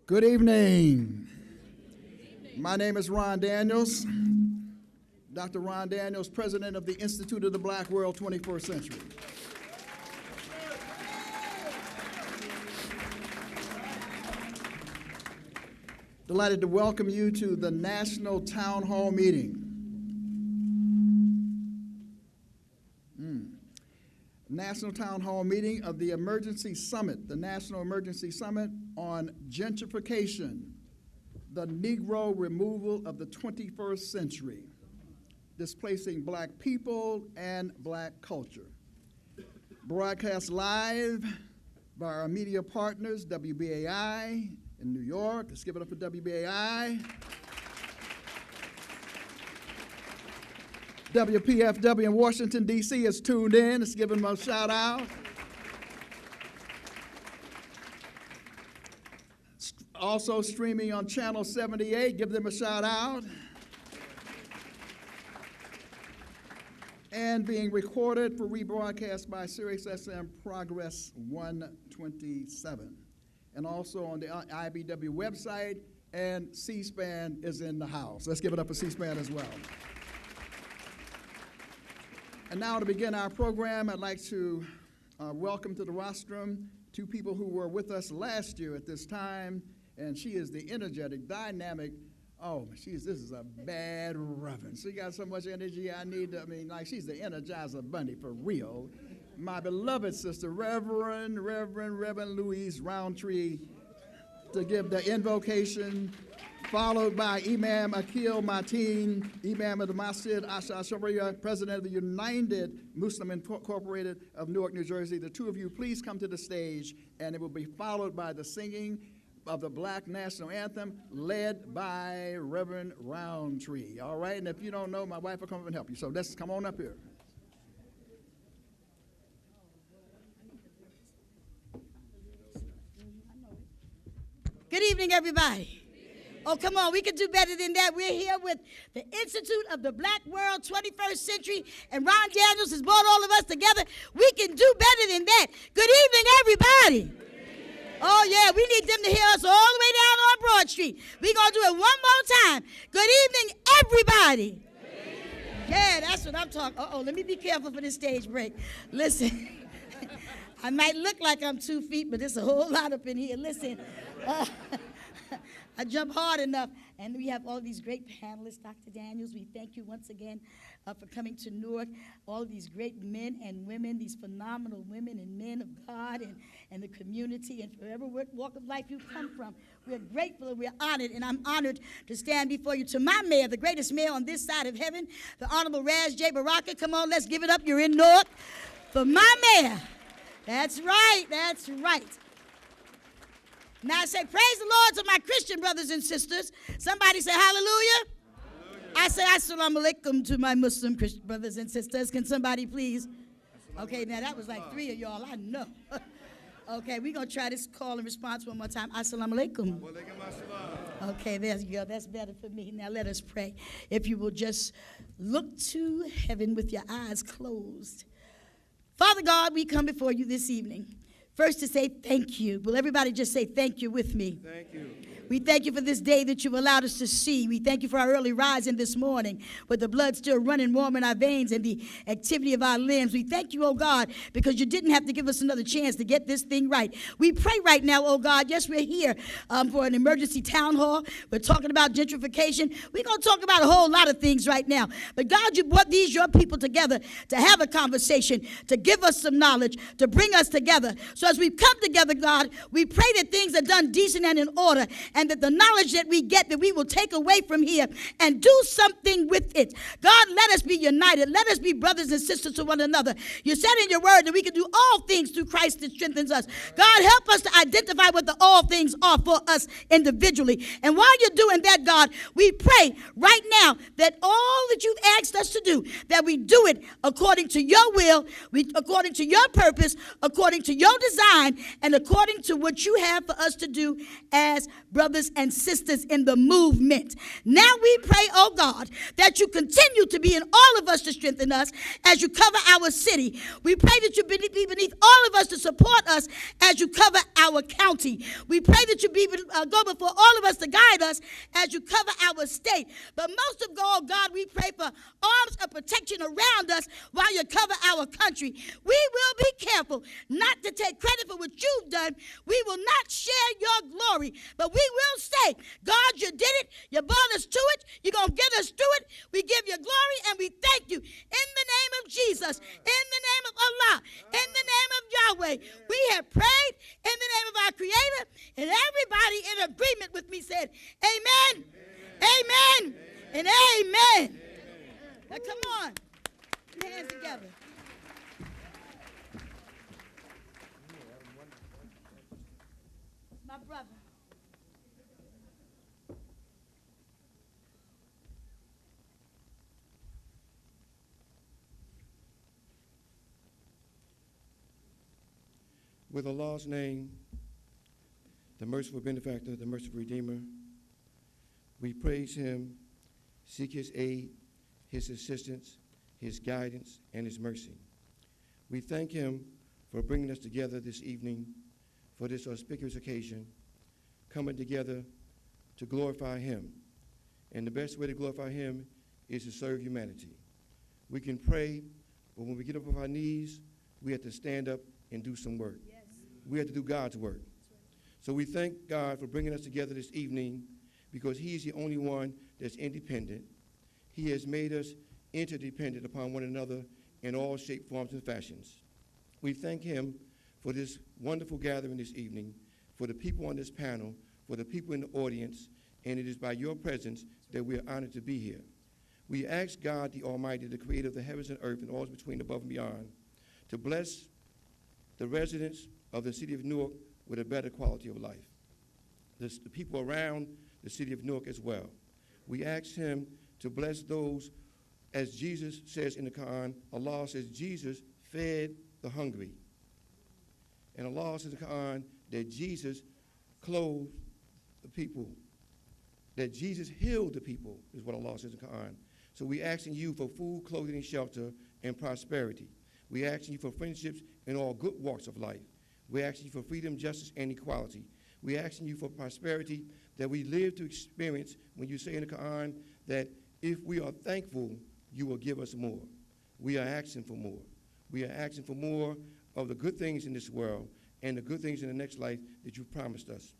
Good evening. My name is Ron Daniels. Dr. Ron Daniels, president of the Institute of the Black World 21st Century. Delighted to welcome you to the National Town Hall meeting. National Town Hall meeting of the Emergency Summit, the National Emergency Summit on Gentrification, the Negro Removal of the 21st Century, Displacing Black People and Black Culture. Broadcast live by our media partners, WBAI in New York. Let's give it up for WBAI. WPFW in Washington, D.C. is tuned in. Let's give them a shout out. Also streaming on Channel 78. Give them a shout out. And being recorded for rebroadcast by SiriusXM Progress 127. And also on the IBW website, and C-SPAN is in the house. Let's give it up for C-SPAN as well. And now to begin our program, I'd like to welcome to the rostrum two people who were with us last year at this time, and she is the energetic, dynamic, this is a bad reverend. She got so much energy she's the Energizer Bunny for real. My beloved sister, Reverend Louise Roundtree, to give the invocation, followed by Imam Akil Mateen, Imam of the Masjid Sharia, President of the United Muslim Incorporated of Newark, New Jersey. The two of you, please come to the stage, and it will be followed by the singing of the Black National Anthem, led by Reverend Roundtree. All right, and if you don't know, my wife will come up and help you. So let's come on up here. Good evening, everybody. Oh, come on, we can do better than that. We're here with the Institute of the Black World 21st Century, and Ron Daniels has brought all of us together. We can do better than that. Good evening, everybody. Oh, yeah, we need them to hear us all the way down on Broad Street. We're going to do it one more time. Good evening, everybody. Yeah, that's what I'm talking. Let me be careful for this stage break. Listen, I might look like I'm 2 feet, but there's a whole lot up in here. Listen. I jump hard enough. And we have all these great panelists. Dr. Daniels, we thank you once again for coming to Newark. All of these great men and women, these phenomenal women and men of God and the community and wherever walk of life you come from. We're grateful and we're honored, and I'm honored to stand before you. To my mayor, the greatest mayor on this side of heaven, the Honorable Raz J. Baraka. Come on, let's give it up. You're in Newark. For my mayor. That's right, that's right. Now I say, praise the Lord to my Christian brothers and sisters. Somebody say hallelujah. Hallelujah. I say assalamu alaikum to my Muslim Christian brothers and sisters. Can somebody please? Okay, now that was like 3 of y'all, I know. Okay, we're going to try this call and response one more time. Assalamu alaikum. Okay, there you go. That's better for me. Now let us pray. If you will just look to heaven with your eyes closed. Father God, we come before you this evening. First to say thank you. Will everybody just say thank you with me? Thank you. We thank you for this day that you've allowed us to see. We thank you for our early rising this morning with the blood still running warm in our veins and the activity of our limbs. We thank you, oh God, because you didn't have to give us another chance to get this thing right. We pray right now, oh God, yes, we're here for an emergency town hall. We're talking about gentrification. We're going to talk about a whole lot of things right now. But God, you brought your people together to have a conversation, to give us some knowledge, to bring us together. So as we come together, God, we pray that things are done decent and in order, and that the knowledge that we get, that we will take away from here and do something with it. God, let us be united. Let us be brothers and sisters to one another. You said in your word that we can do all things through Christ that strengthens us. God, help us to identify what the all things are for us individually. And while you're doing that, God, we pray right now that all that you've asked us to do, that we do it according to your will, according to your purpose, according to your design and according to what you have for us to do as brothers and sisters in the movement. Now we pray, oh God, that you continue to be in all of us to strengthen us as you cover our city. We pray that you be beneath all of us to support us as you cover our county. We pray that you go before all of us to guide us as you cover our state. But most of all, God, we pray for arms of protection around us while you cover our country. We will be careful not to take credit for what you've done. We will not share your glory, but we will say, God, you did it. You brought us to it. You're going to get us through it. We give you glory and we thank you. In the name of Jesus, in the name of Allah, in the name of Yahweh, we have prayed in the name of our Creator, and everybody in agreement with me said, amen, amen, and amen. Now come on, put your hands together. My brother. With Allah's name, the merciful benefactor, the merciful redeemer, we praise him, seek his aid, his assistance, his guidance, and his mercy. We thank him for bringing us together this evening for this auspicious occasion, coming together to glorify him. And the best way to glorify him is to serve humanity. We can pray, but when we get up off our knees, we have to stand up and do some work. Yes. We have to do God's work. Right. So we thank God for bringing us together this evening because he's the only one that's independent. He has made us interdependent upon one another in all shapes, forms, and fashions. We thank him for this wonderful gathering this evening, for the people on this panel, for the people in the audience, and it is by your presence that we are honored to be here. We ask God, the Almighty, the creator of the heavens and earth and all between, above and beyond, to bless the residents of the city of Newark with a better quality of life. The people around the city of Newark as well. We ask him to bless those, as Jesus says in the Quran. Allah says Jesus fed the hungry. And Allah says in the Quran that Jesus clothed the people, that Jesus healed the people, is what Allah says in the Quran. So we're asking you for food, clothing, and shelter, and prosperity. We're asking you for friendships in all good walks of life. We're asking you for freedom, justice, and equality. We're asking you for prosperity that we live to experience when you say in the Quran that if we are thankful, you will give us more. We are asking for more. We are asking for more of the good things in this world and the good things in the next life that you promised us.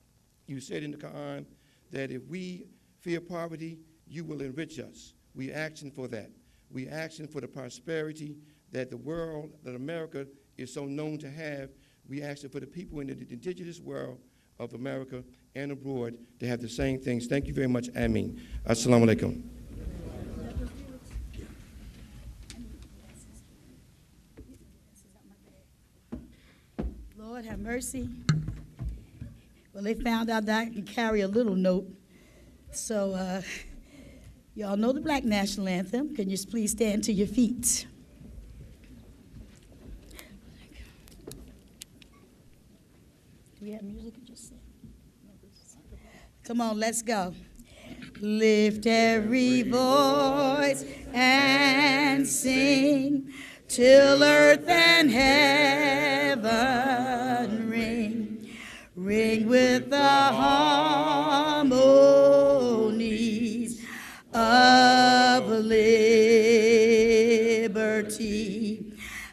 You said in the Quran that if we fear poverty, you will enrich us. We are asking for that. We are asking for the prosperity that the world, that America is so known to have. We ask for the people in the indigenous world of America and abroad to have the same things. Thank you very much. Ameen. Assalamu alaikum. Lord have mercy. Well, they found out that I can carry a little note. So, y'all know the Black National Anthem. Can you please stand to your feet? Do we have music or just sing? Come on, let's go. Lift every voice and sing till earth and heaven ring. Ring with the harmonies of liberty.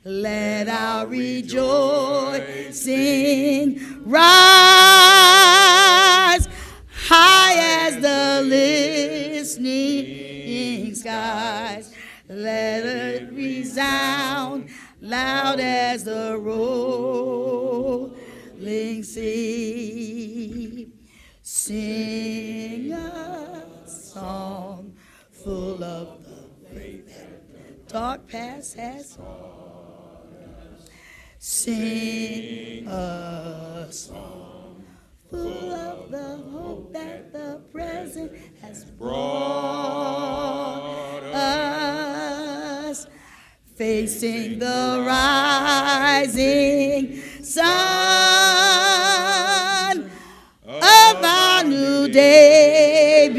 Let our rejoicing rise high as the listening skies. Let it resound loud as the rolling sea. Sing a song full of the faith that the dark past has taught. Sing a song full of the hope that the present has brought us. Facing the rising Son of our new day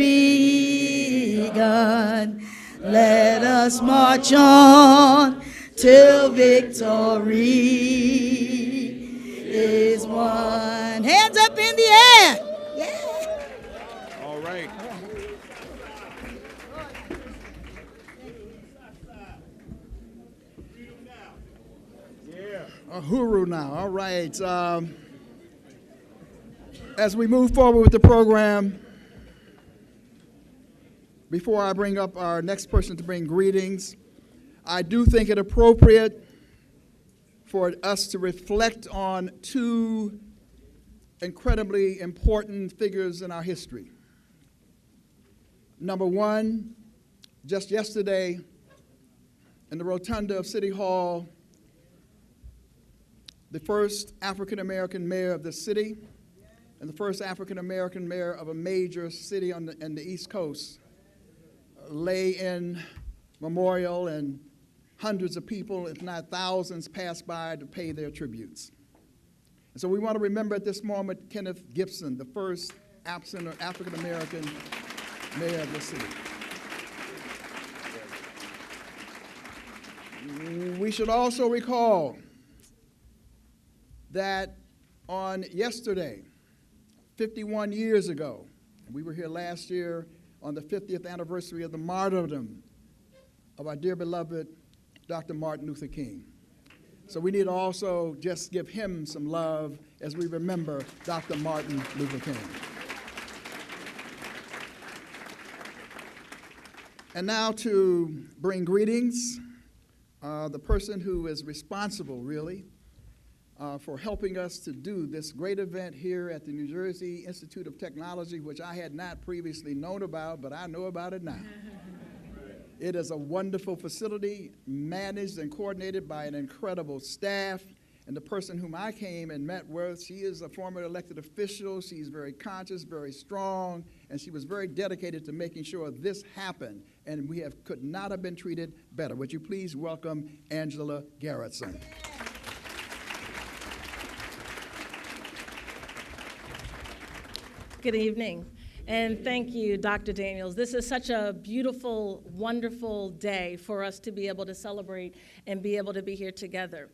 begun. Let us march on till victory is won. Hands up in the air. Yeah. All right. Uhuru now. All right. As we move forward with the program, before I bring up our next person to bring greetings, I do think it appropriate for us to reflect on two incredibly important figures in our history. Number one, just yesterday in the rotunda of City Hall, the first African-American mayor of the city and the first African-American mayor of a major city on the East Coast lay in memorial, and hundreds of people, if not thousands, passed by to pay their tributes. And so we want to remember at this moment Kenneth Gibson, the first absent or African-American mayor of the city. We should also recall that on yesterday, 51 years ago, and we were here last year on the 50th anniversary of the martyrdom of our dear beloved Dr. Martin Luther King. So we need to also just give him some love as we remember Dr. Martin Luther King. And now to bring greetings, the person who is responsible, really, for helping us to do this great event here at the New Jersey Institute of Technology, which I had not previously known about, but I know about it now. It is a wonderful facility, managed and coordinated by an incredible staff. And the person whom I came and met with, she is a former elected official. She's very conscious, very strong, and she was very dedicated to making sure this happened. And we could not have been treated better. Would you please welcome Angela Garrettson? Good evening, and thank you, Dr. Daniels. This is such a beautiful, wonderful day for us to be able to celebrate and be able to be here together.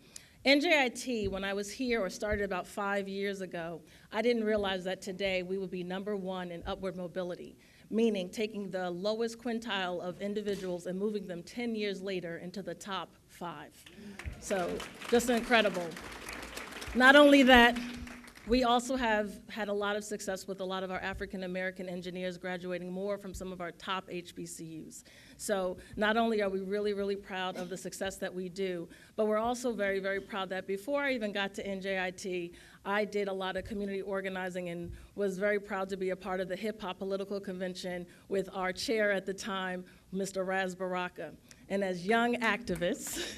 NJIT, when I was here or started about 5 years ago, I didn't realize that today we would be #1 in upward mobility, meaning taking the lowest quintile of individuals and moving them 10 years later into the top 5. So just incredible. Not only that, we also have had a lot of success with a lot of our African-American engineers graduating more from some of our top HBCUs. So not only are we really, really proud of the success that we do, but we're also very, very proud that before I even got to NJIT, I did a lot of community organizing and was very proud to be a part of the Hip Hop Political Convention with our chair at the time, Mr. Raz Baraka. And as young activists,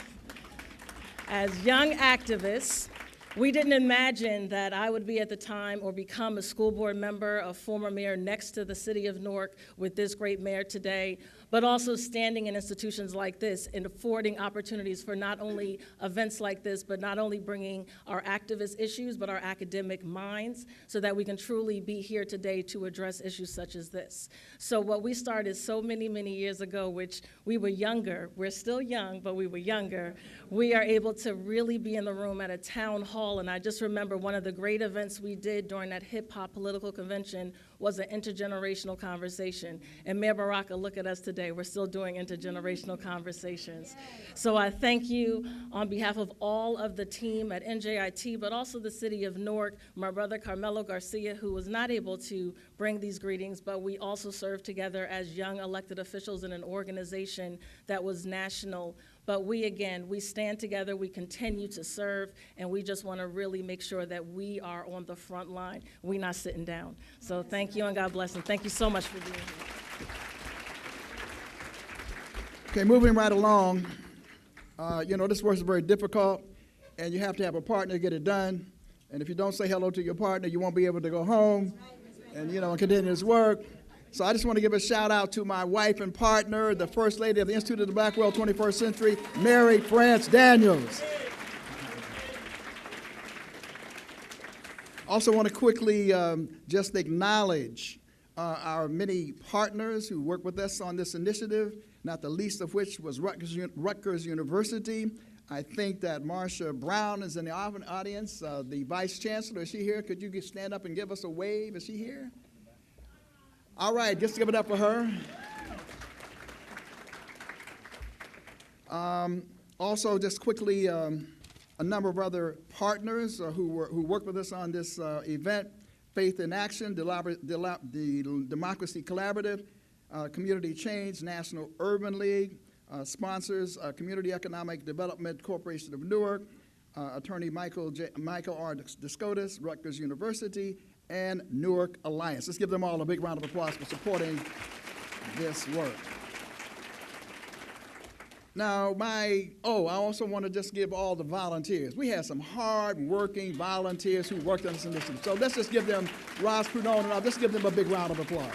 we didn't imagine that I would be at the time or become a school board member, a former mayor next to the city of Newark with this great mayor today, but also standing in institutions like this and affording opportunities for not only events like this, but not only bringing our activist issues, but our academic minds so that we can truly be here today to address issues such as this. So what we started so many, many years ago, which we were younger, we're still young, but we were younger, we are able to really be in the room at a town hall. And I just remember one of the great events we did during that hip hop political convention was an intergenerational conversation. And Mayor Baraka, look at us today. We're still doing intergenerational conversations. So I thank you on behalf of all of the team at NJIT, but also the city of Newark, my brother Carmelo Garcia, who was not able to bring these greetings, but we also served together as young elected officials in an organization that was national. But we stand together, we continue to serve, and we just want to really make sure that we are on the front line. We're not sitting down. So thank you and God bless, and thank you so much for being here. Okay, moving right along. This work is very difficult, and you have to have a partner to get it done. And if you don't say hello to your partner, you won't be able to go home and continue this work. So I just want to give a shout out to my wife and partner, the First Lady of the Institute of the Black World 21st Century, Mary France Daniels. Also want to quickly just acknowledge our many partners who work with us on this initiative, not the least of which was Rutgers University. I think that Marcia Brown is in the audience, the Vice Chancellor. Is she here? Could you stand up and give us a wave? Is she here? All right, just give it up for her. Also, just quickly, a number of other partners who worked with us on this event: Faith in Action, the Democracy Collaborative, Community Change, National Urban League, sponsors, Community Economic Development Corporation of Newark, Attorney Michael R. Discotis, Rutgers University, and Newark Alliance. Let's give them all a big round of applause for supporting this work. Now, I also want to just give all the volunteers. We had some hard-working volunteers who worked on this initiative. So let's just give them, Ross Prudhomme and all, let's give them a big round of applause.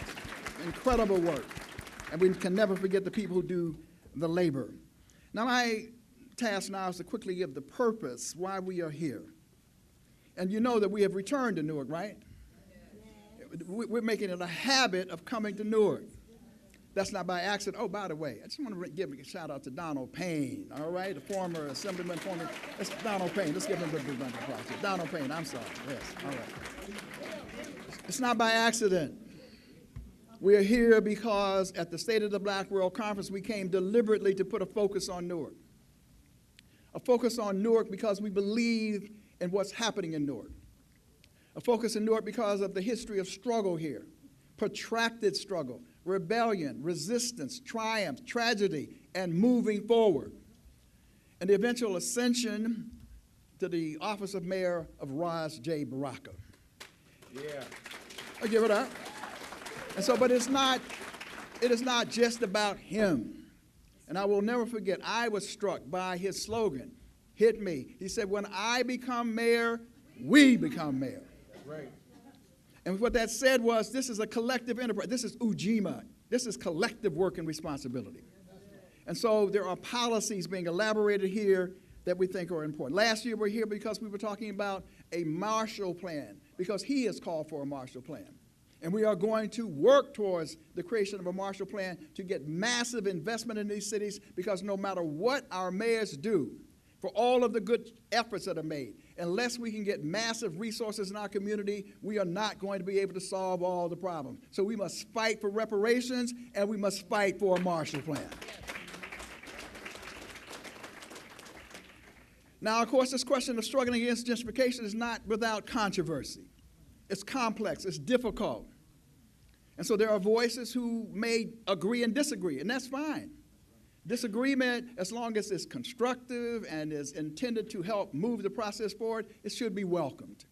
Incredible work. And we can never forget the people who do the labor. Now, my task now is to quickly give the purpose why we are here. And you know that we have returned to Newark, right? We're making it a habit of coming to Newark. That's not by accident. Oh, by the way, I just want to give a shout out to Donald Payne, all right? The former assemblyman, that's Donald Payne. Let's give him a big round of applause. Donald Payne, I'm sorry. Yes, all right. It's not by accident. We're here because at the State of the Black World Conference, we came deliberately to put a focus on Newark. A focus on Newark because we believe in what's happening in Newark. A focus in Newark because of the history of struggle here, protracted struggle, rebellion, resistance, triumph, tragedy, and moving forward. And the eventual ascension to the office of mayor of Ras J. Baraka. Yeah. I give it up. And so, but it is not just about him. And I will never forget, I was struck by his slogan, hit me. He said, when I become mayor, we become mayor. Right. And what that said was, this is a collective enterprise. This is Ujima. This is collective work and responsibility. And so there are policies being elaborated here that we think are important. Last year we were here because we were talking about a Marshall Plan, because he has called for a Marshall Plan. And we are going to work towards the creation of a Marshall Plan to get massive investment in these cities, because no matter what our mayors do, for all of the good efforts that are made, unless we can get massive resources in our community, we are not going to be able to solve all the problems. So we must fight for reparations, and we must fight for a Marshall Plan. Now, of course, this question of struggling against gentrification is not without controversy. It's complex, it's difficult. And so there are voices who may agree and disagree, and that's fine. Disagreement, as long as it's constructive and is intended to help move the process forward, it should be welcomed.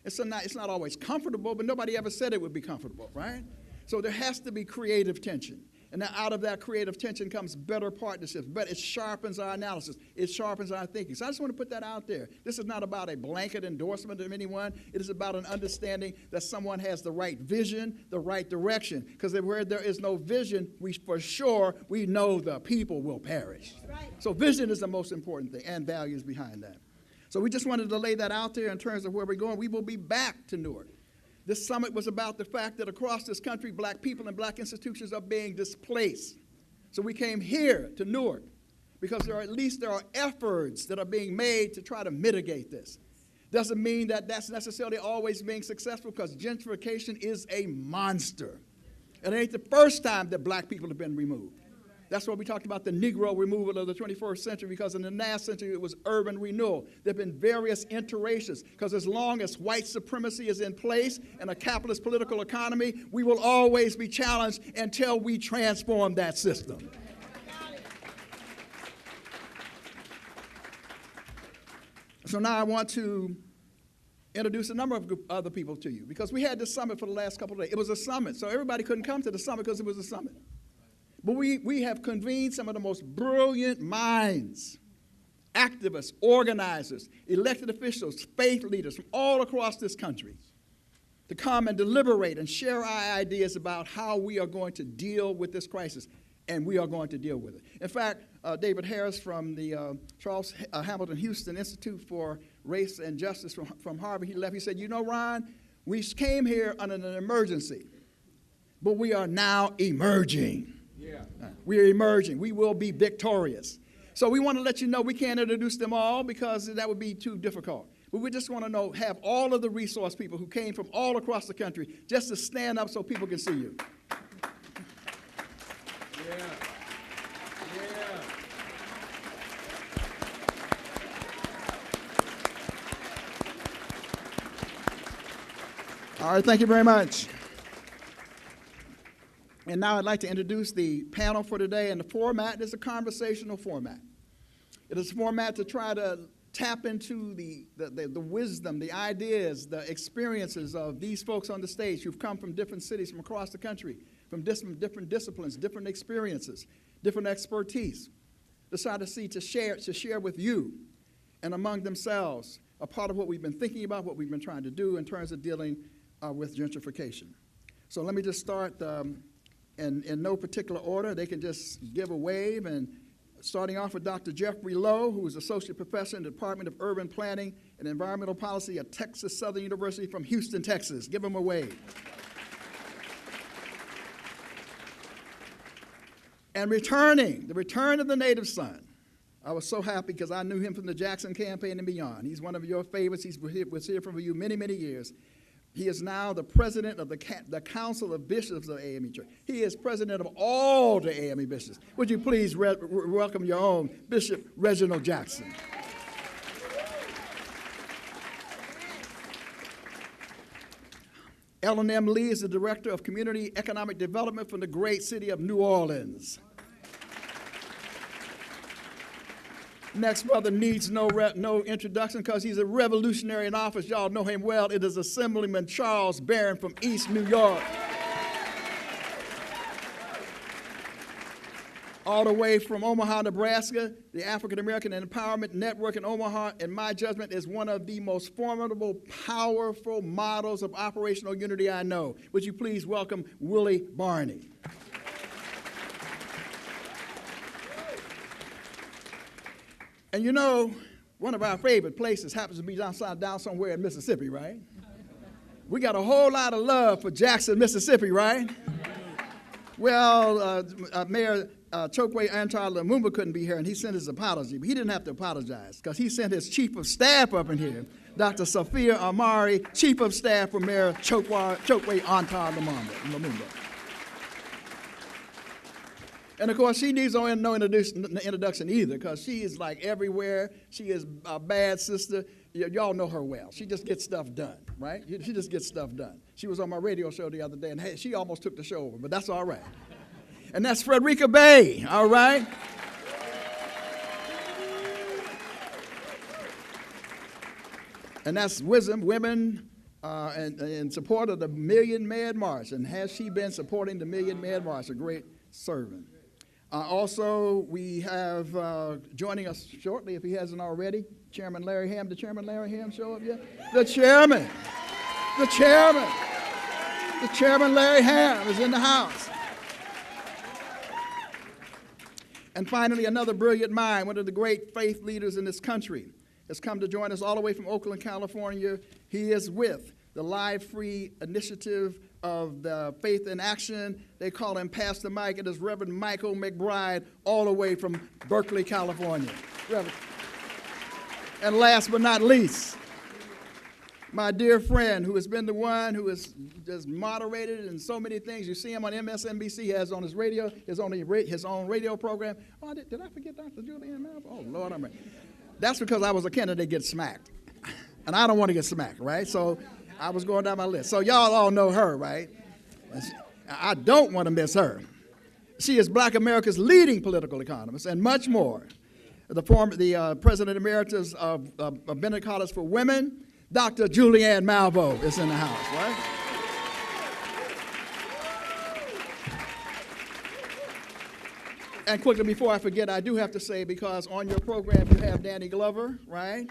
It's not always comfortable, but nobody ever said it would be comfortable, right? So there has to be creative tension. And now out of that creative tension comes better partnerships, but it sharpens our analysis. It sharpens our thinking. So I just want to put that out there. This is not about a blanket endorsement of anyone. It is about an understanding that someone has the right vision, the right direction. Because where there is no vision, we know the people will perish. Right. So vision is the most important thing, and values behind that. So we just wanted to lay that out there in terms of where we're going. We will be back to Newark. This summit was about the fact that across this country, black people and black institutions are being displaced. So we came here to Newark because there are efforts that are being made to try to mitigate this. Doesn't mean that that's necessarily always being successful, because gentrification is a monster. And it ain't the first time that black people have been removed. That's why we talked about the Negro removal of the 21st century, because in the last century it was urban renewal. There have been various iterations, because as long as white supremacy is in place and a capitalist political economy, we will always be challenged until we transform that system. So now I want to introduce a number of other people to you, because we had this summit for the last couple of days. It was a summit, so everybody couldn't come to the summit because it was a summit. But we have convened some of the most brilliant minds, activists, organizers, elected officials, faith leaders from all across this country to come and deliberate and share our ideas about how we are going to deal with this crisis, and we are going to deal with it. In fact, David Harris from the Charles Hamilton Houston Institute for race and justice from Harvard. He left. He said, you know, Ron, we came here under an emergency, but we are now emerging. Yeah. We are emerging. We will be victorious. So we want to let you know we can't introduce them all because that would be too difficult. But we just want to have all of the resource people who came from all across the country just to stand up so people can see you. Yeah. Yeah. All right, thank you very much. And now I'd like to introduce the panel for today, and the format is a conversational format. It is a format to try to tap into the wisdom, the ideas, the experiences of these folks on the stage who've come from different cities from across the country, from different disciplines, different experiences, different expertise, to share with you and among themselves a part of what we've been thinking about, what we've been trying to do in terms of dealing with gentrification. So let me just start in no particular order. They can just give a wave, and starting off with Dr. Jeffrey Lowe, who is Associate Professor in the Department of Urban Planning and Environmental Policy at Texas Southern University from Houston, Texas. Give him a wave. And the return of the native son. I was so happy because I knew him from the Jackson campaign and beyond. He's one of your favorites. He was here for you many, many years. He is now the president of the Council of Bishops of AME Church. He is president of all the AME bishops. Would you please welcome your own Bishop Reginald Jackson. Ellen M. Lee is the director of Community Economic Development from the great city of New Orleans. Next brother needs no introduction because he's a revolutionary in office. Y'all know him well. It is Assemblyman Charles Barron from East New York. All the way from Omaha, Nebraska, the African American Empowerment Network in Omaha, in my judgment, is one of the most formidable, powerful models of operational unity I know. Would you please welcome Willie Barney. And you know, one of our favorite places happens to be down somewhere in Mississippi, right? We got a whole lot of love for Jackson, Mississippi, right? Well, Mayor Chokwe Antar Lumumba couldn't be here, and he sent his apology. But he didn't have to apologize because he sent his chief of staff up in here, Dr. Sophia Amari, chief of staff for Mayor Chokwe Antar Lumumba. And, of course, she needs no introduction either because she is, like, everywhere. She is a bad sister. Y'all know her well. She just gets stuff done, right? She just gets stuff done. She was on my radio show the other day, and hey, she almost took the show over, but that's all right. And that's Frederica Bay, all right? And that's Wisdom, Women in support of the Million Man March. And has she been supporting the Million Man March? A great servant. Also, we have joining us shortly, if he hasn't already, Chairman Larry Ham. Did Chairman Larry Ham show up yet? The chairman Larry Ham is in the house. And finally, another brilliant mind, one of the great faith leaders in this country, has come to join us all the way from Oakland, California. He is with the Live Free Initiative of the Faith in Action. They call him Pastor Mike. It is Reverend Michael McBride, all the way from Berkeley, California. Reverend. And last but not least, my dear friend who has been the one who has just moderated in so many things. You see him on MSNBC. He has on his radio, his own radio program. Oh, did I forget Dr. Julianne Malvo? Oh, Lord, I'm right. That's because I was a candidate get smacked. And I don't want to get smacked, right? So I was going down my list. So y'all all know her, right? I don't want to miss her. She is Black America's leading political economist and much more. The President Emeritus of Bennett College for Women, Dr. Julianne Malvo is in the house, right? And quickly, before I forget, I do have to say, because on your program you have Danny Glover, right?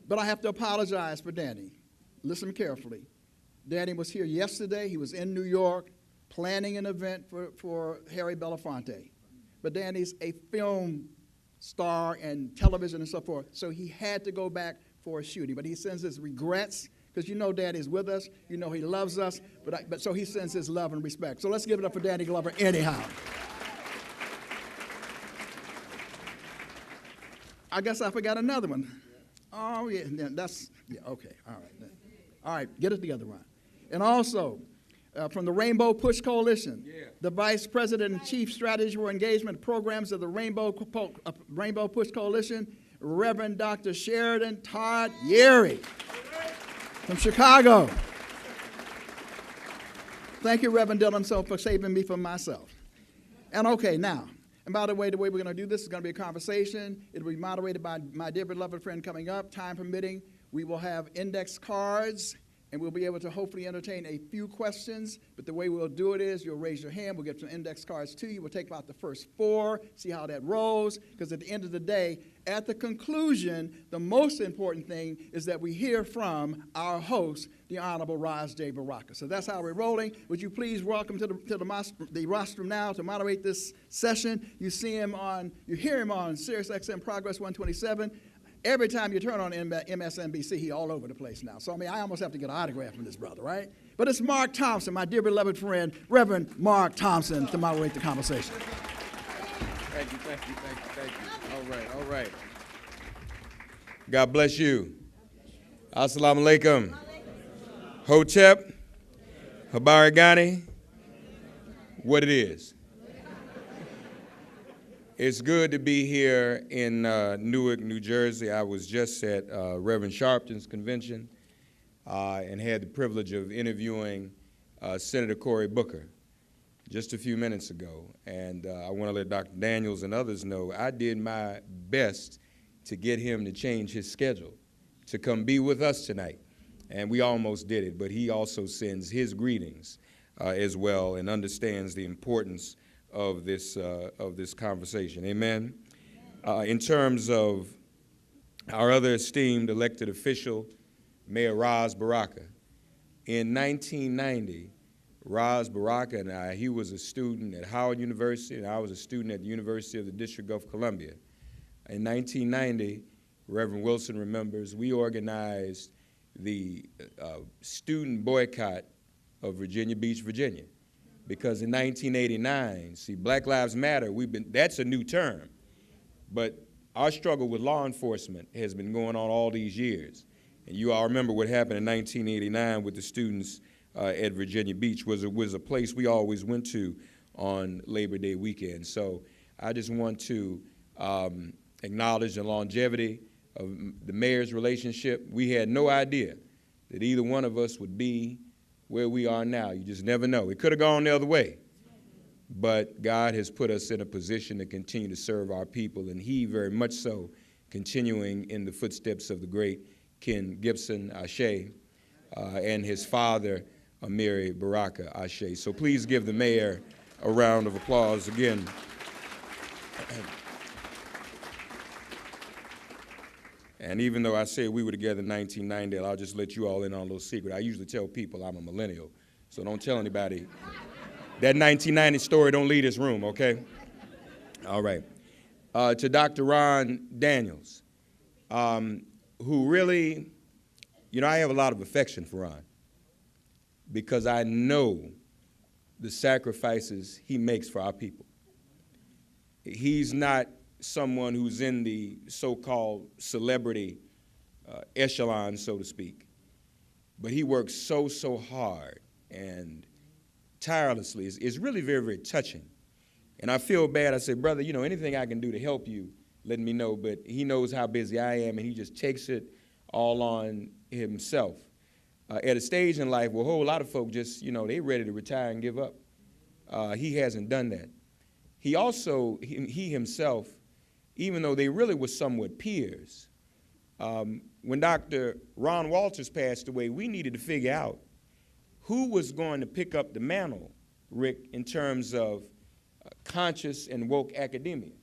But I have to apologize for Danny. Listen carefully. Danny was here yesterday. He was in New York planning an event for Harry Belafonte. But Danny's a film star and television and so forth, so he had to go back for a shooting. But he sends his regrets, because you know Daddy's with us. You know he loves us. But so he sends his love and respect. So let's give it up for Danny Glover anyhow. I guess I forgot another one. Oh, yeah, okay, all right. All right, get it together, Ron. And also, from the Rainbow Push Coalition, the Vice President and Chief Strategy for Engagement Programs of the Rainbow Push Coalition, Reverend Dr. Sheridan Todd Yerry from Chicago. Thank you, Reverend Dillon, for saving me from myself. And okay, now, and by the way we're going to do this is going to be a conversation. It'll be moderated by my dear beloved friend coming up. Time permitting, we will have index cards, and we'll be able to hopefully entertain a few questions. But the way we'll do it is you'll raise your hand. We'll get some index cards to you. We'll take about the first 4, see how that rolls. Because at the end of the day, at the conclusion, the most important thing is that we hear from our host, the Honorable Raj J. Baraka. So that's how we're rolling. Would you please welcome to the rostrum now to moderate this session. You hear him on Sirius XM Progress 127. Every time you turn on MSNBC, he all over the place now. So, I almost have to get an autograph from this brother, right? But it's Mark Thompson, my dear beloved friend, Reverend Mark Thompson, to moderate the conversation. Thank you. All right. God bless you. Assalamu alaikum. Hotep, Habarigani, what it is. It's good to be here in Newark, New Jersey. I was just at Reverend Sharpton's convention and had the privilege of interviewing Senator Cory Booker just a few minutes ago. And I want to let Dr. Daniels and others know I did my best to get him to change his schedule to come be with us tonight. And we almost did it, but he also sends his greetings as well and understands the importance of this conversation. Amen. In terms of our other esteemed elected official, Mayor Ras Baraka, in 1990, Ras Baraka and he was a student at Howard University, and I was a student at the University of the District of Columbia. In 1990, Reverend Wilson remembers, we organized the student boycott of Virginia Beach, Virginia. Because in 1989, see, Black Lives Matter, that's a new term, but our struggle with law enforcement has been going on all these years. And you all remember what happened in 1989 with the students at Virginia Beach was a place we always went to on Labor Day weekend. So I just want to acknowledge the longevity of the mayor's relationship. We had no idea that either one of us would be where we are now. You just never know. It could have gone the other way. But God has put us in a position to continue to serve our people, and he very much so continuing in the footsteps of the great Ken Gibson, Ashe, and his father, Amiri Baraka, Ashe. So please give the mayor a round of applause again. And even though I said we were together in 1990, I'll just let you all in on a little secret. I usually tell people I'm a millennial, so don't tell anybody. That 1990 story don't leave this room, okay? All right. To Dr. Ron Daniels, who really, I have a lot of affection for Ron because I know the sacrifices he makes for our people. He's not someone who's in the so-called celebrity echelon, so to speak. But he works so hard and tirelessly. It's really very, very touching. And I feel bad. I said, brother, anything I can do to help you, let me know. But he knows how busy I am, and he just takes it all on himself. At a stage in life where a whole lot of folk just, they ready to retire and give up. He hasn't done that. He also, he himself, even though they really were somewhat peers, when Dr. Ron Walters passed away, we needed to figure out who was going to pick up the mantle, Rick, in terms of conscious and woke academia.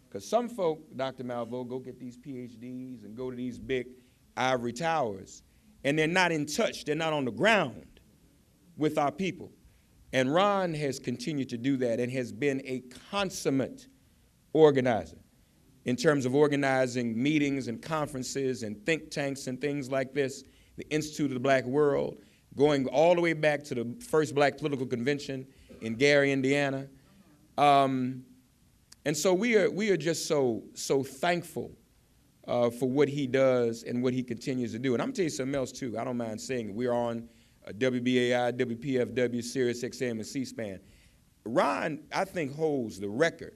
Because some folk, Dr. Malvo, go get these PhDs and go to these big ivory towers, and they're not in touch, they're not on the ground with our people. And Ron has continued to do that and has been a consummate organizer. in terms of organizing meetings and conferences and think tanks and things like this, the Institute of the Black World, going all the way back to the first Black Political Convention in Gary, Indiana. And so we are just so thankful for what he does and what he continues to do. And I'm going to tell you something else, too. I don't mind saying it. We're on WBAI, WPFW, Sirius XM, and C-SPAN. Ron, I think, holds the record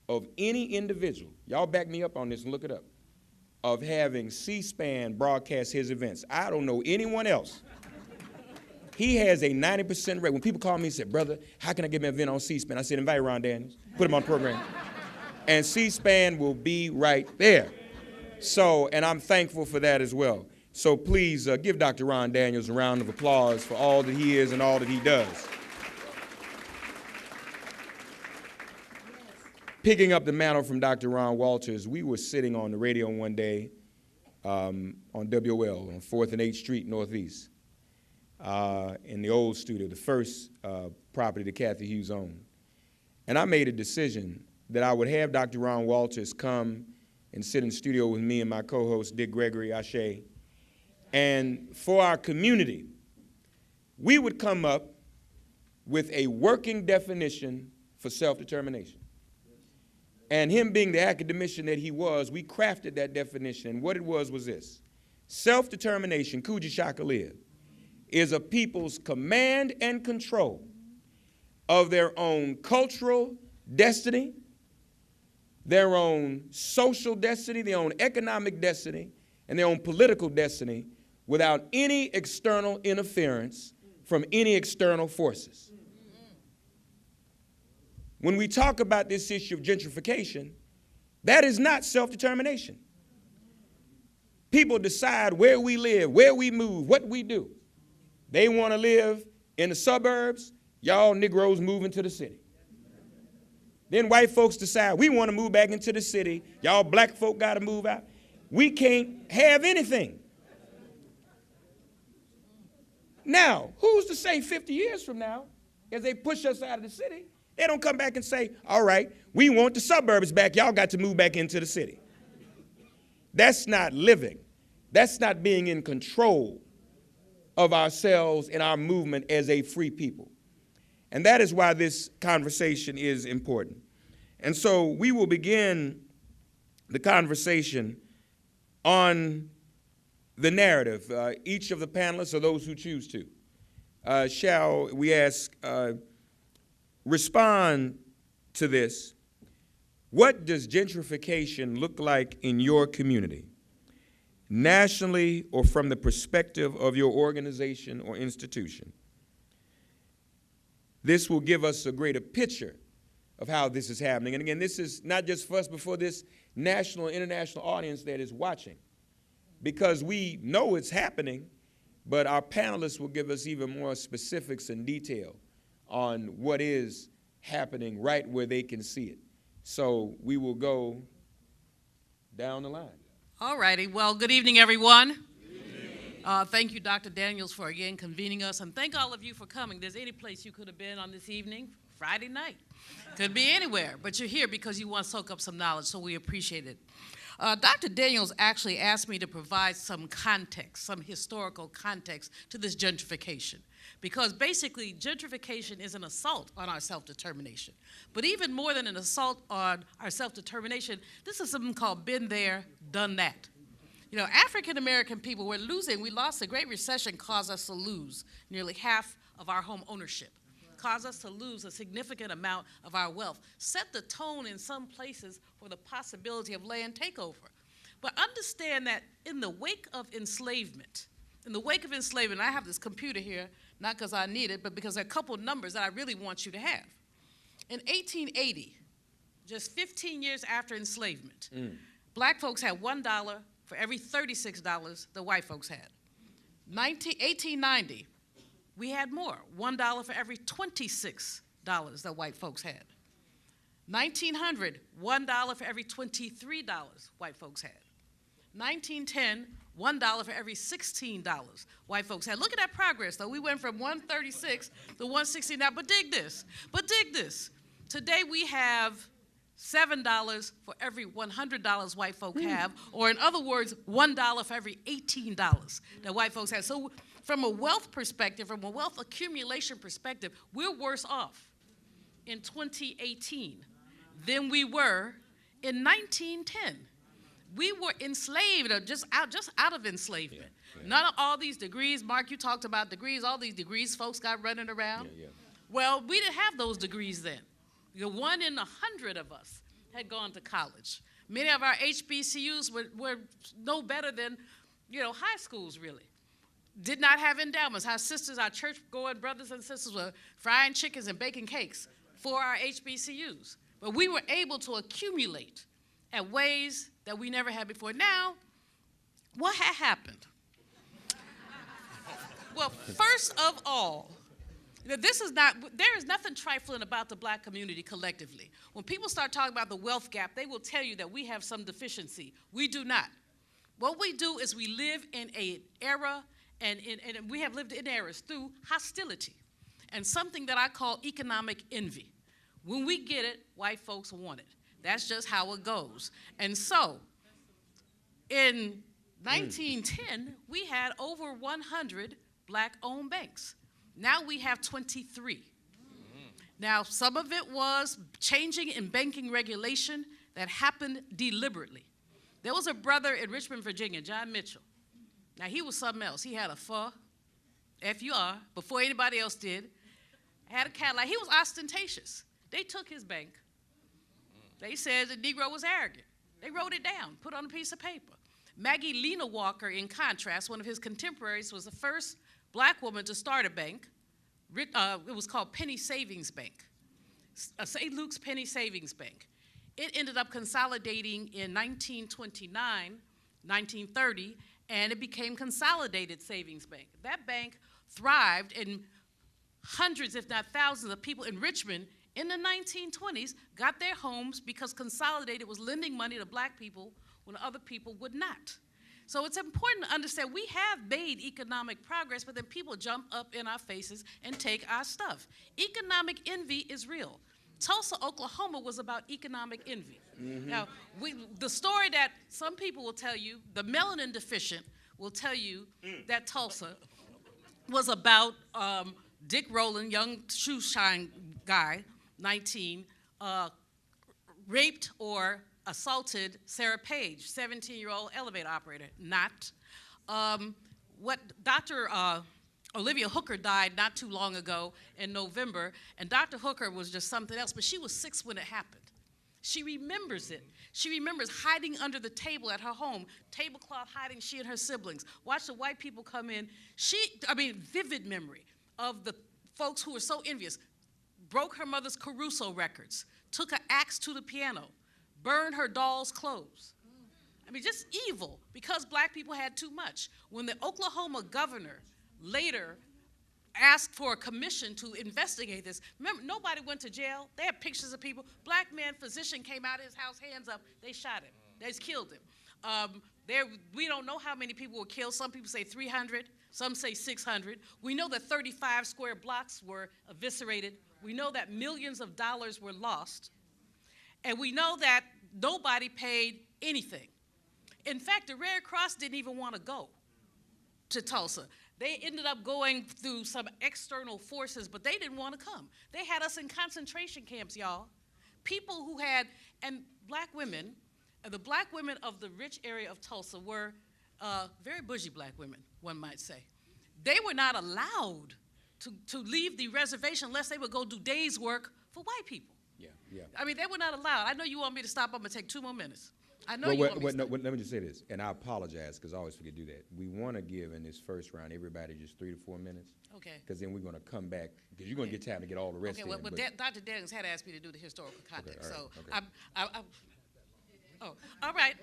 of any individual, y'all back me up on this and look it up, of having C-SPAN broadcast his events. I don't know anyone else. He has a 90% rate. When people call me and say, brother, how can I get my event on C-SPAN? I said, invite Ron Daniels, put him on the program. And C-SPAN will be right there. So, and I'm thankful for that as well. So please give Dr. Ron Daniels a round of applause for all that he is and all that he does. Picking up the mantle from Dr. Ron Walters, we were sitting on the radio one day on WOL on 4th and 8th Street Northeast in the old studio, the first property that Kathy Hughes owned. And I made a decision that I would have Dr. Ron Walters come and sit in the studio with me and my co-host, Dick Gregory Ashe. And for our community, we would come up with a working definition for self-determination. And him being the academician that he was, we crafted that definition. And what it was this. Self-determination, Kuji Shaka Live, is a people's command and control of their own cultural destiny, their own social destiny, their own economic destiny, and their own political destiny without any external interference from any external forces. When we talk about this issue of gentrification, that is not self-determination. People decide where we live, where we move, what we do. They want to live in the suburbs, y'all Negroes move into the city. Then white folks decide we want to move back into the city, y'all black folk got to move out. We can't have anything. Now, who's to say 50 years from now, as they push us out of the city, they don't come back and say, all right, we want the suburbs back. Y'all got to move back into the city. That's not living. That's not being in control of ourselves and our movement as a free people. And that is why this conversation is important. And so we will begin the conversation on the narrative. Each of the panelists, or those who choose to, shall, we ask, respond to this. What does gentrification look like in your community, nationally or from the perspective of your organization or institution? This will give us a greater picture of how this is happening. And again, this is not just for us, but for this national and international audience that is watching, because we know it's happening, but our panelists will give us even more specifics and detail on what is happening right where they can see it. So we will go down the line. All righty. Well, good evening, everyone. Thank you, Dr. Daniels, for again convening us, and thank all of you for coming. There's any place you could have been on this evening, Friday night. Could be anywhere, but you're here because you want to soak up some knowledge, so we appreciate it. Dr. Daniels actually asked me to provide some context, some historical context to this gentrification, because basically gentrification is an assault on our self-determination. But even more than an assault on our self-determination, this is something called been there, done that. You know, African-American people, we're losing. We lost. The Great Recession caused us to lose nearly half of our home ownership, caused us to lose a significant amount of our wealth, set the tone in some places for the possibility of land takeover. But understand that in the wake of enslavement, I have this computer here, not because I need it, but because there are a couple numbers that I really want you to have. In 1880, just 15 years after enslavement, black folks had $1 for every $36 the white folks had. 1890, we had more, $1 for every $26 that white folks had. 1900, $1 for every $23 white folks had. 1910, $1 for every $16 white folks had. Look at that progress, though. We went from 136 to 169, but dig this. Today we have $7 for every $100 white folk have, or in other words, $1 for every $18 that white folks have. So from a wealth perspective, from a wealth accumulation perspective, we're worse off in 2018 than we were in 1910. We were enslaved, or just out of enslavement. None of all these degrees, Mark, you talked about degrees, all these degrees folks got running around. Well, we didn't have those degrees then. 1 in 100 of us had gone to college. Many of our HBCUs were no better than, high schools, really. Did not have endowments. Our sisters, our church-going brothers and sisters were frying chickens and baking cakes for our HBCUs. But we were able to accumulate at ways that we never had before. Now, what had happened? Well, first of all, there is nothing trifling about the black community collectively. When people start talking about the wealth gap, they will tell you that we have some deficiency. We do not. What we do is we live in an era, and we have lived in eras through hostility and something that I call economic envy. When we get it, white folks want it. That's just how it goes. And so, in 1910, we had over 100 black-owned banks. Now we have 23. Now, some of it was changing in banking regulation that happened deliberately. There was a brother in Richmond, Virginia, John Mitchell. Now, he was something else. He had a F-U-R, before anybody else did. Had a Cadillac. He was ostentatious. They took his bank. They said the Negro was arrogant. They wrote it down, put it on a piece of paper. Maggie Lena Walker, in contrast, one of his contemporaries, was the first black woman to start a bank. It was called Penny Savings Bank, St. Luke's Penny Savings Bank. It ended up consolidating in 1929, 1930, and it became Consolidated Savings Bank. That bank thrived, and hundreds, if not thousands, of people in Richmond in the 1920s got their homes because Consolidated was lending money to black people when other people would not. So it's important to understand we have made economic progress, but then people jump up in our faces and take our stuff. Economic envy is real. Tulsa, Oklahoma was about economic envy. Now, the story that some people will tell you, the melanin deficient will tell you that Tulsa was about Dick Rowland, young shoe shine guy, 19, raped or assaulted Sarah Page, 17-year-old elevator operator. Not. What Dr. Olivia Hooker died not too long ago in November, and Dr. Hooker was just something else, but she was 6 when it happened. She remembers it. She remembers hiding under the table at her home, tablecloth hiding, she and her siblings. Watch the white people come in. Vivid memory of the folks who were so envious. Broke her mother's Caruso records, took an axe to the piano, burned her doll's clothes. Just evil, because black people had too much. When the Oklahoma governor later asked for a commission to investigate this, remember, nobody went to jail. They had pictures of people. Black man, physician came out of his house, hands up, they shot him. They just killed him. We don't know how many people were killed. Some people say 300, some say 600. We know that 35 square blocks were eviscerated. We know that millions of dollars were lost. And we know that nobody paid anything. In fact, the Red Cross didn't even want to go to Tulsa. They ended up going through some external forces, but they didn't want to come. They had us in concentration camps, y'all. People who had, and black women, the black women of the rich area of Tulsa were very bougie black women, one might say. They were not allowed to leave the reservation unless they would go do days' work for white people. Yeah. They were not allowed. I know you want me to stop. I'm going to take 2 more minutes. I know you want me to stop. Let me just say this, and I apologize because I always forget to do that. We want to give in this first round everybody just 3 to 4 minutes. Okay. Because then we're going to come back, because you're going to get time to get all the rest in. Well, Dr. Daniels had asked me to do the historical context, okay. All right.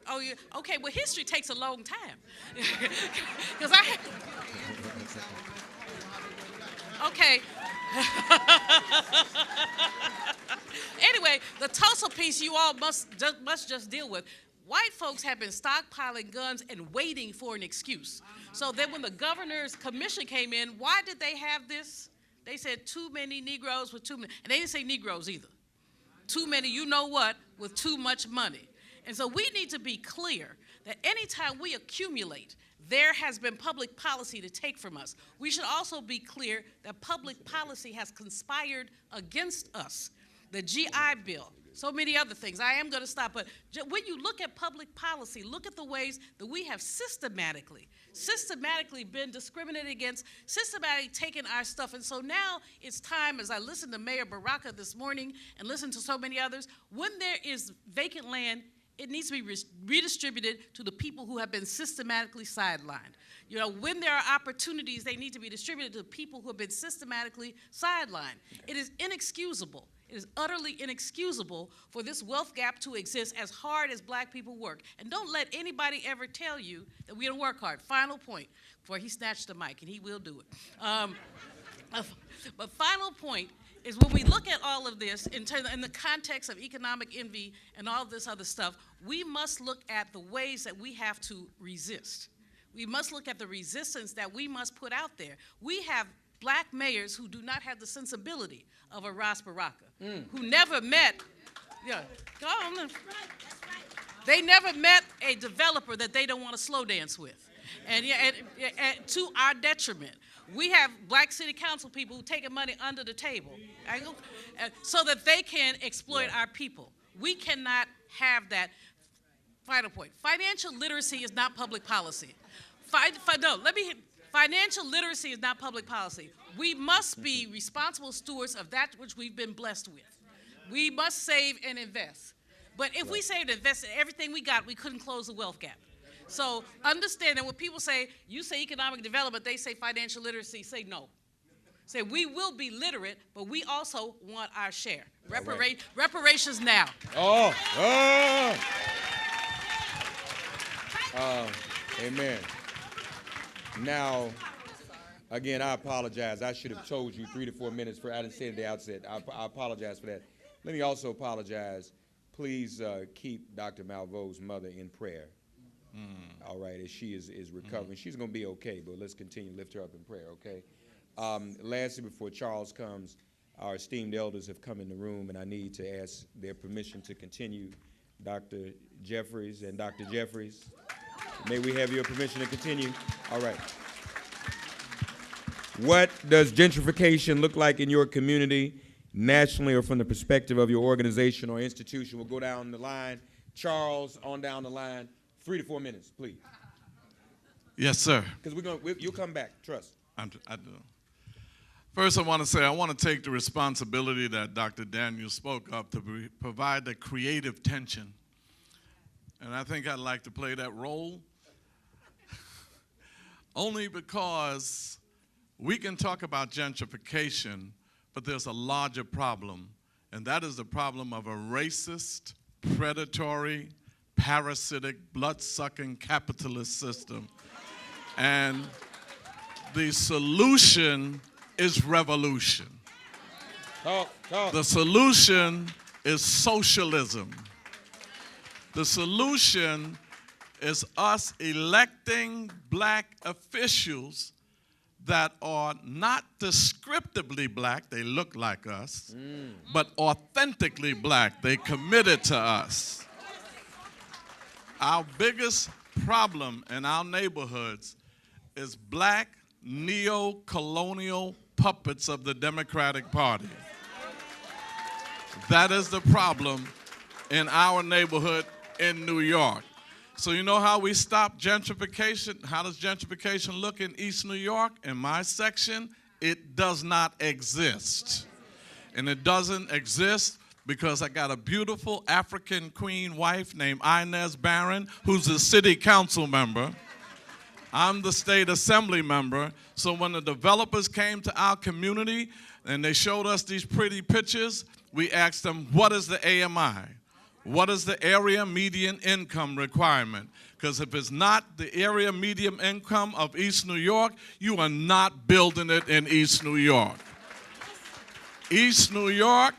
Oh, yeah. Okay, well, history takes a long time. Because okay. Anyway, the Tulsa piece you all must just deal with. White folks have been stockpiling guns and waiting for an excuse. So then when the governor's commission came in, why did they have this? They said too many Negroes with too many, and they didn't say Negroes either. too many you know what with too much money. And so we need to be clear that anytime we accumulate, there has been public policy to take from us. We should also be clear that public policy has conspired against us. The GI Bill, so many other things. I am going to stop, but when you look at public policy, look at the ways that we have systematically been discriminated against, systematically taken our stuff. And so now it's time, as I listened to Mayor Baraka this morning and listened to so many others, when there is vacant land, it needs to be redistributed to the people who have been systematically sidelined. You know, when there are opportunities, they need to be distributed to people who have been systematically sidelined. It is inexcusable. It is utterly inexcusable for this wealth gap to exist as hard as black people work. And don't let anybody ever tell you that we don't work hard. Final point, before he snatched the mic, and he will do it. But final point is when we look at all of this in the context of economic envy and all this other stuff, we must look at the ways that we have to resist. We must look at the resistance that we must put out there. We have black mayors who do not have the sensibility of a Ras Baraka, who never met, go on. They never met a developer that they don't want to slow dance with, and to our detriment. We have black city council people who taking money under the table so that they can exploit our people. We cannot have that. Final point. Financial literacy is not public policy. Financial literacy is not public policy. We must be responsible stewards of that which we've been blessed with. We must save and invest. But if we saved and invested everything we got, we couldn't close the wealth gap. So understand that when people say, you say economic development, they say financial literacy, say no. Say we will be literate, but we also want our share. Reparations now. Amen. Now, again, I apologize. I should have told you 3 to 4 minutes I didn't say it at the outset. I apologize for that. Let me also apologize. Please keep Dr. Malveau's mother in prayer. All right, as she is recovering. She's going to be okay, but let's continue to lift her up in prayer, okay? Lastly, before Charles comes, our esteemed elders have come in the room, and I need to ask their permission to continue. Dr. Jeffries and Dr. Jeffries, may we have your permission to continue? All right. What does gentrification look like in your community, nationally or from the perspective of your organization or institution? We'll go down the line. Charles, on down the line. 3 to 4 minutes, please. Yes, sir. Because you'll come back, trust. I do. First, I want to say I want to take the responsibility that Dr. Daniels spoke of to provide the creative tension. And I think I'd like to play that role only because we can talk about gentrification, but there's a larger problem, and that is the problem of a racist, predatory, parasitic, blood-sucking capitalist system. And the solution is revolution. Talk. The solution is socialism. The solution is us electing black officials that are not descriptively black, they look like us, but authentically black, they committed to us. Our biggest problem in our neighborhoods is black neo-colonial puppets of the Democratic Party. That is the problem in our neighborhood in New York. So you know how we stop gentrification? How does gentrification look in East New York? In my section, it does not exist. And it doesn't exist because I got a beautiful African queen wife named Inez Barron, who's a city council member. I'm the state assembly member. So when the developers came to our community and they showed us these pretty pictures, we asked them, what is the AMI? What is the area median income requirement? Because if it's not the area median income of East New York, you are not building it in East New York. East New York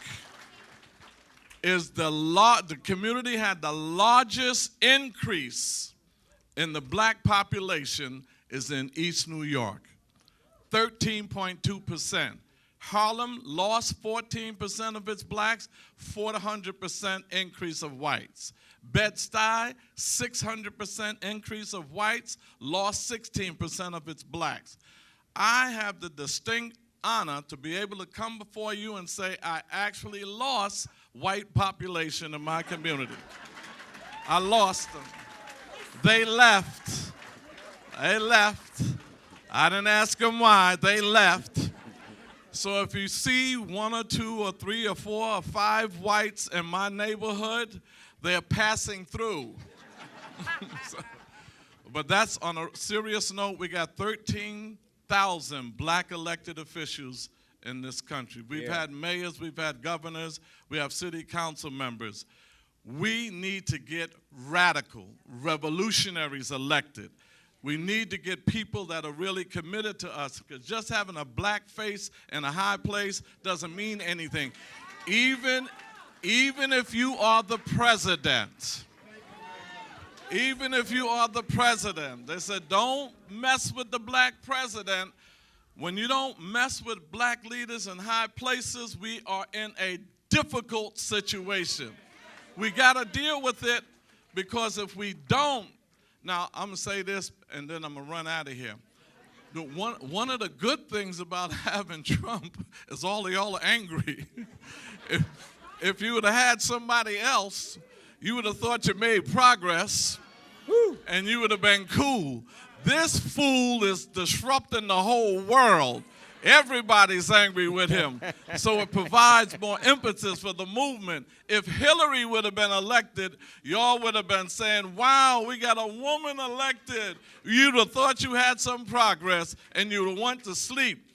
is the community had the largest increase in the black population is in East New York, 13.2%. Harlem lost 14% of its blacks, 400% increase of whites. Bed-Stuy, 600% increase of whites, lost 16% of its blacks. I have the distinct honor to be able to come before you and say I actually lost white population in my community. I lost them. They left. They left. I didn't ask them why. They left. So if you see 1 or 2 or 3 or 4 or 5 whites in my neighborhood, they're passing through. But that's on a serious note. We got 13,000 black elected officials in this country. We've had mayors, we've had governors, we have city council members. We need to get radical, revolutionaries elected. We need to get people that are really committed to us, because just having a black face in a high place doesn't mean anything. Even if you are the president, even if you are the president, they said don't mess with the black president. When you don't mess with black leaders in high places, we are in a difficult situation. We got to deal with it, because if we don't, now I'm going to say this and then I'm going to run out of here. One of the good things about having Trump is all of y'all are angry. If you would have had somebody else, you would have thought you made progress. And you would have been cool. This fool is disrupting the whole world. Everybody's angry with him. So it provides more impetus for the movement. If Hillary would have been elected, y'all would have been saying, wow, we got a woman elected. You'd have thought you had some progress, and you would have went to sleep.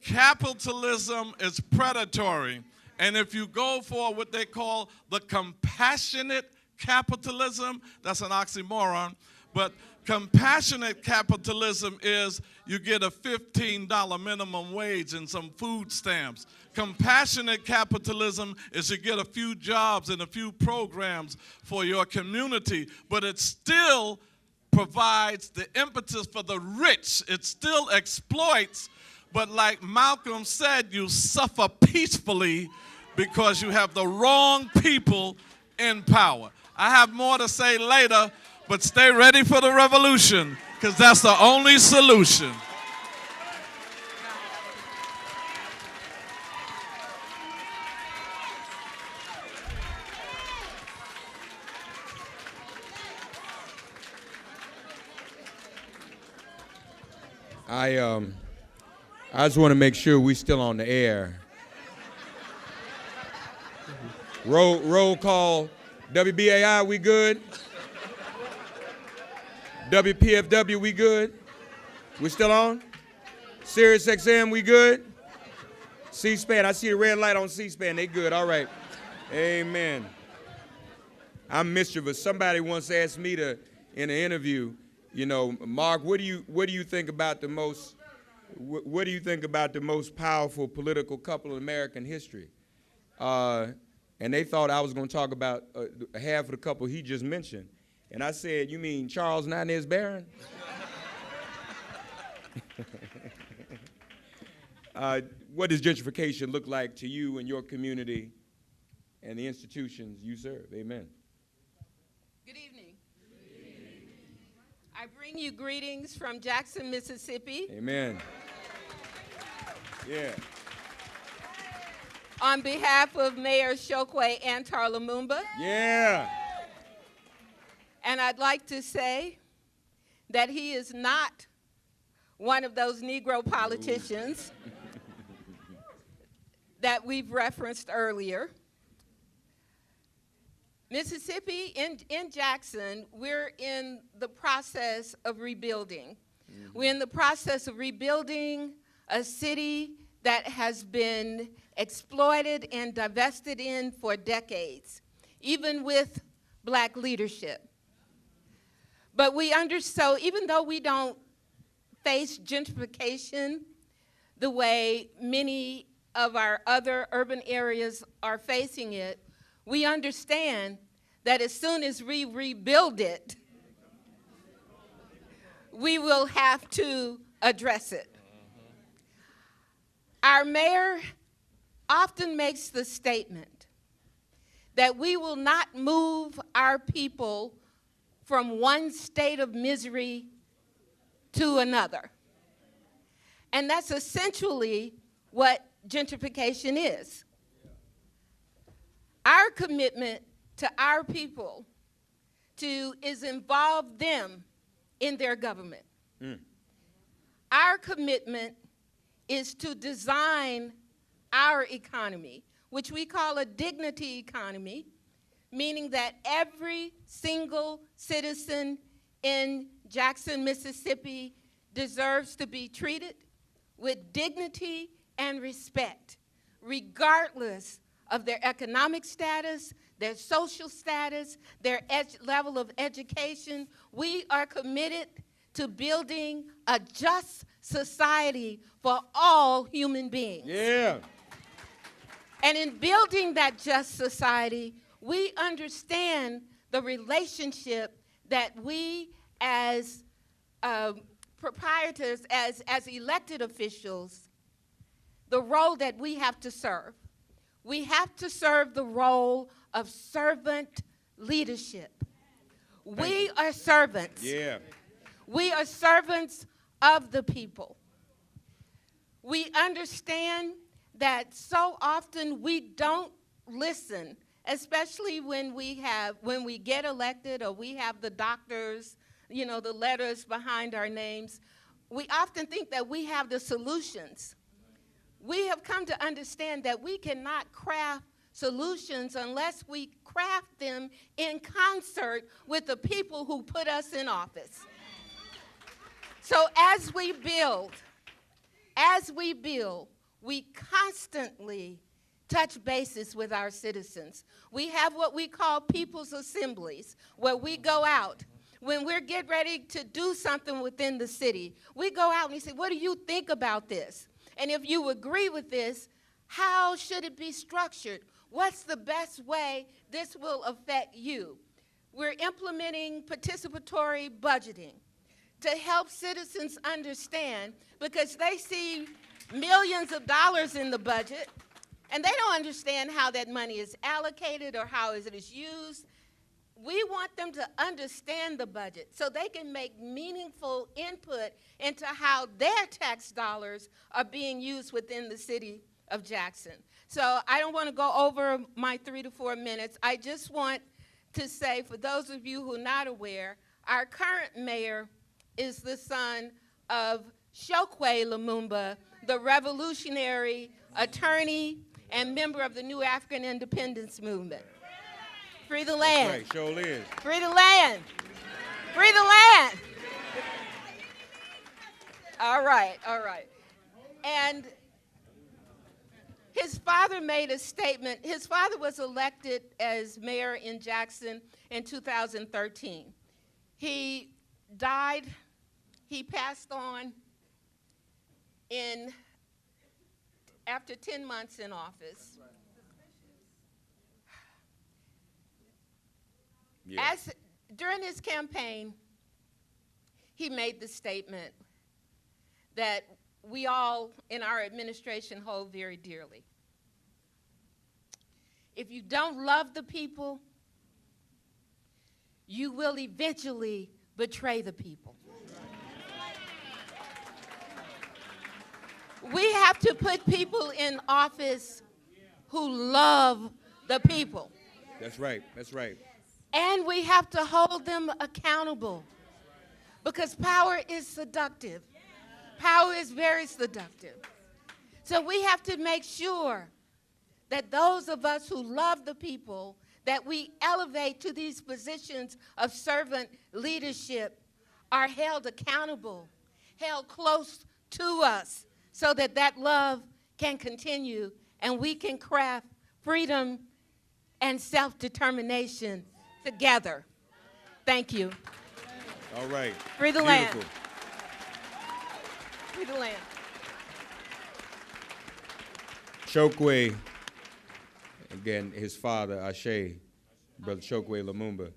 Capitalism is predatory. And if you go for what they call the compassionate capitalism, that's an oxymoron, but compassionate capitalism is you get a $15 minimum wage and some food stamps. Compassionate capitalism is you get a few jobs and a few programs for your community, but it still provides the impetus for the rich. It still exploits, but like Malcolm said, you suffer peacefully because you have the wrong people in power. I have more to say later, but stay ready for the revolution, because that's the only solution. I just want to make sure we're still on the air. Roll call. WBAI, we good? WPFW, we good? We still on? Sirius XM, we good? C-SPAN, I see a red light on C-SPAN. They good, all right. Amen. I'm mischievous. Somebody once asked me in an interview, you know, Mark, what do you think about the most powerful political couple in American history? And they thought I was going to talk about half of the couple he just mentioned. And I said, you mean Charles and Inez Barron? What does gentrification look like to you and your community and the institutions you serve? Amen. Good evening. Good evening. I bring you greetings from Jackson, Mississippi. Amen. Yeah. On behalf of Mayor Chokwe Antar Lumumba. Yeah. And I'd like to say that he is not one of those Negro politicians that we've referenced earlier. Mississippi, in Jackson, we're in the process of rebuilding. Mm-hmm. We're in the process of rebuilding a city that has been exploited and divested in for decades, even with black leadership. But so even though we don't face gentrification the way many of our other urban areas are facing it, we understand that as soon as we rebuild it, we will have to address it. Our mayor often makes the statement that we will not move our people from one state of misery to another. And that's essentially what gentrification is. Our commitment to our people is involve them in their government. Our commitment is to design our economy, which we call a dignity economy, meaning that every single citizen in Jackson, Mississippi deserves to be treated with dignity and respect, regardless of their economic status, their social status, their level of education. We are committed to building a just society for all human beings. Yeah. And in building that just society, we understand the relationship that we as proprietors, as elected officials, the role that we have to serve. We have to serve the role of servant leadership. We are servants. Yeah. We are servants of the people. We understand that so often we don't listen, especially when we get elected or we have the doctors, you know, the letters behind our names. We often think that we have the solutions. We have come to understand that we cannot craft solutions unless we craft them in concert with the people who put us in office. So as we build, we constantly touch bases with our citizens. We have what we call people's assemblies, where we go out. When we're getting ready to do something within the city, we go out and we say, what do you think about this? And if you agree with this, how should it be structured? What's the best way this will affect you? We're implementing participatory budgeting to help citizens understand, because they see millions of dollars in the budget and they don't understand how that money is allocated or how it is used. We want them to understand the budget so they can make meaningful input into how their tax dollars are being used within the city of Jackson. So I don't want to go over my 3 to 4 minutes. I just want to say, for those of you who are not aware, our current mayor is the son of Chokwe Lumumba, the revolutionary attorney and member of the New African Independence Movement. Free the land. Right, sure is. Free the land. Free the land. All right, all right. And his father made a statement. His father was elected as mayor in Jackson in 2013. He died, he passed on after 10 months in office. Yeah. During his campaign, he made the statement that we all in our administration hold very dearly. If you don't love the people, you will eventually betray the people. We have to put people in office who love the people. That's right. That's right. And we have to hold them accountable, because power is seductive. Power is very seductive. So we have to make sure that those of us who love the people, that we elevate to these positions of servant leadership, are held accountable, held close to us, so that that love can continue and we can craft freedom and self-determination together. Thank you. All right. Free the Beautiful. land. Free the land. Chokwe, again, his father, Ashe, Brother Chokwe Lumumba,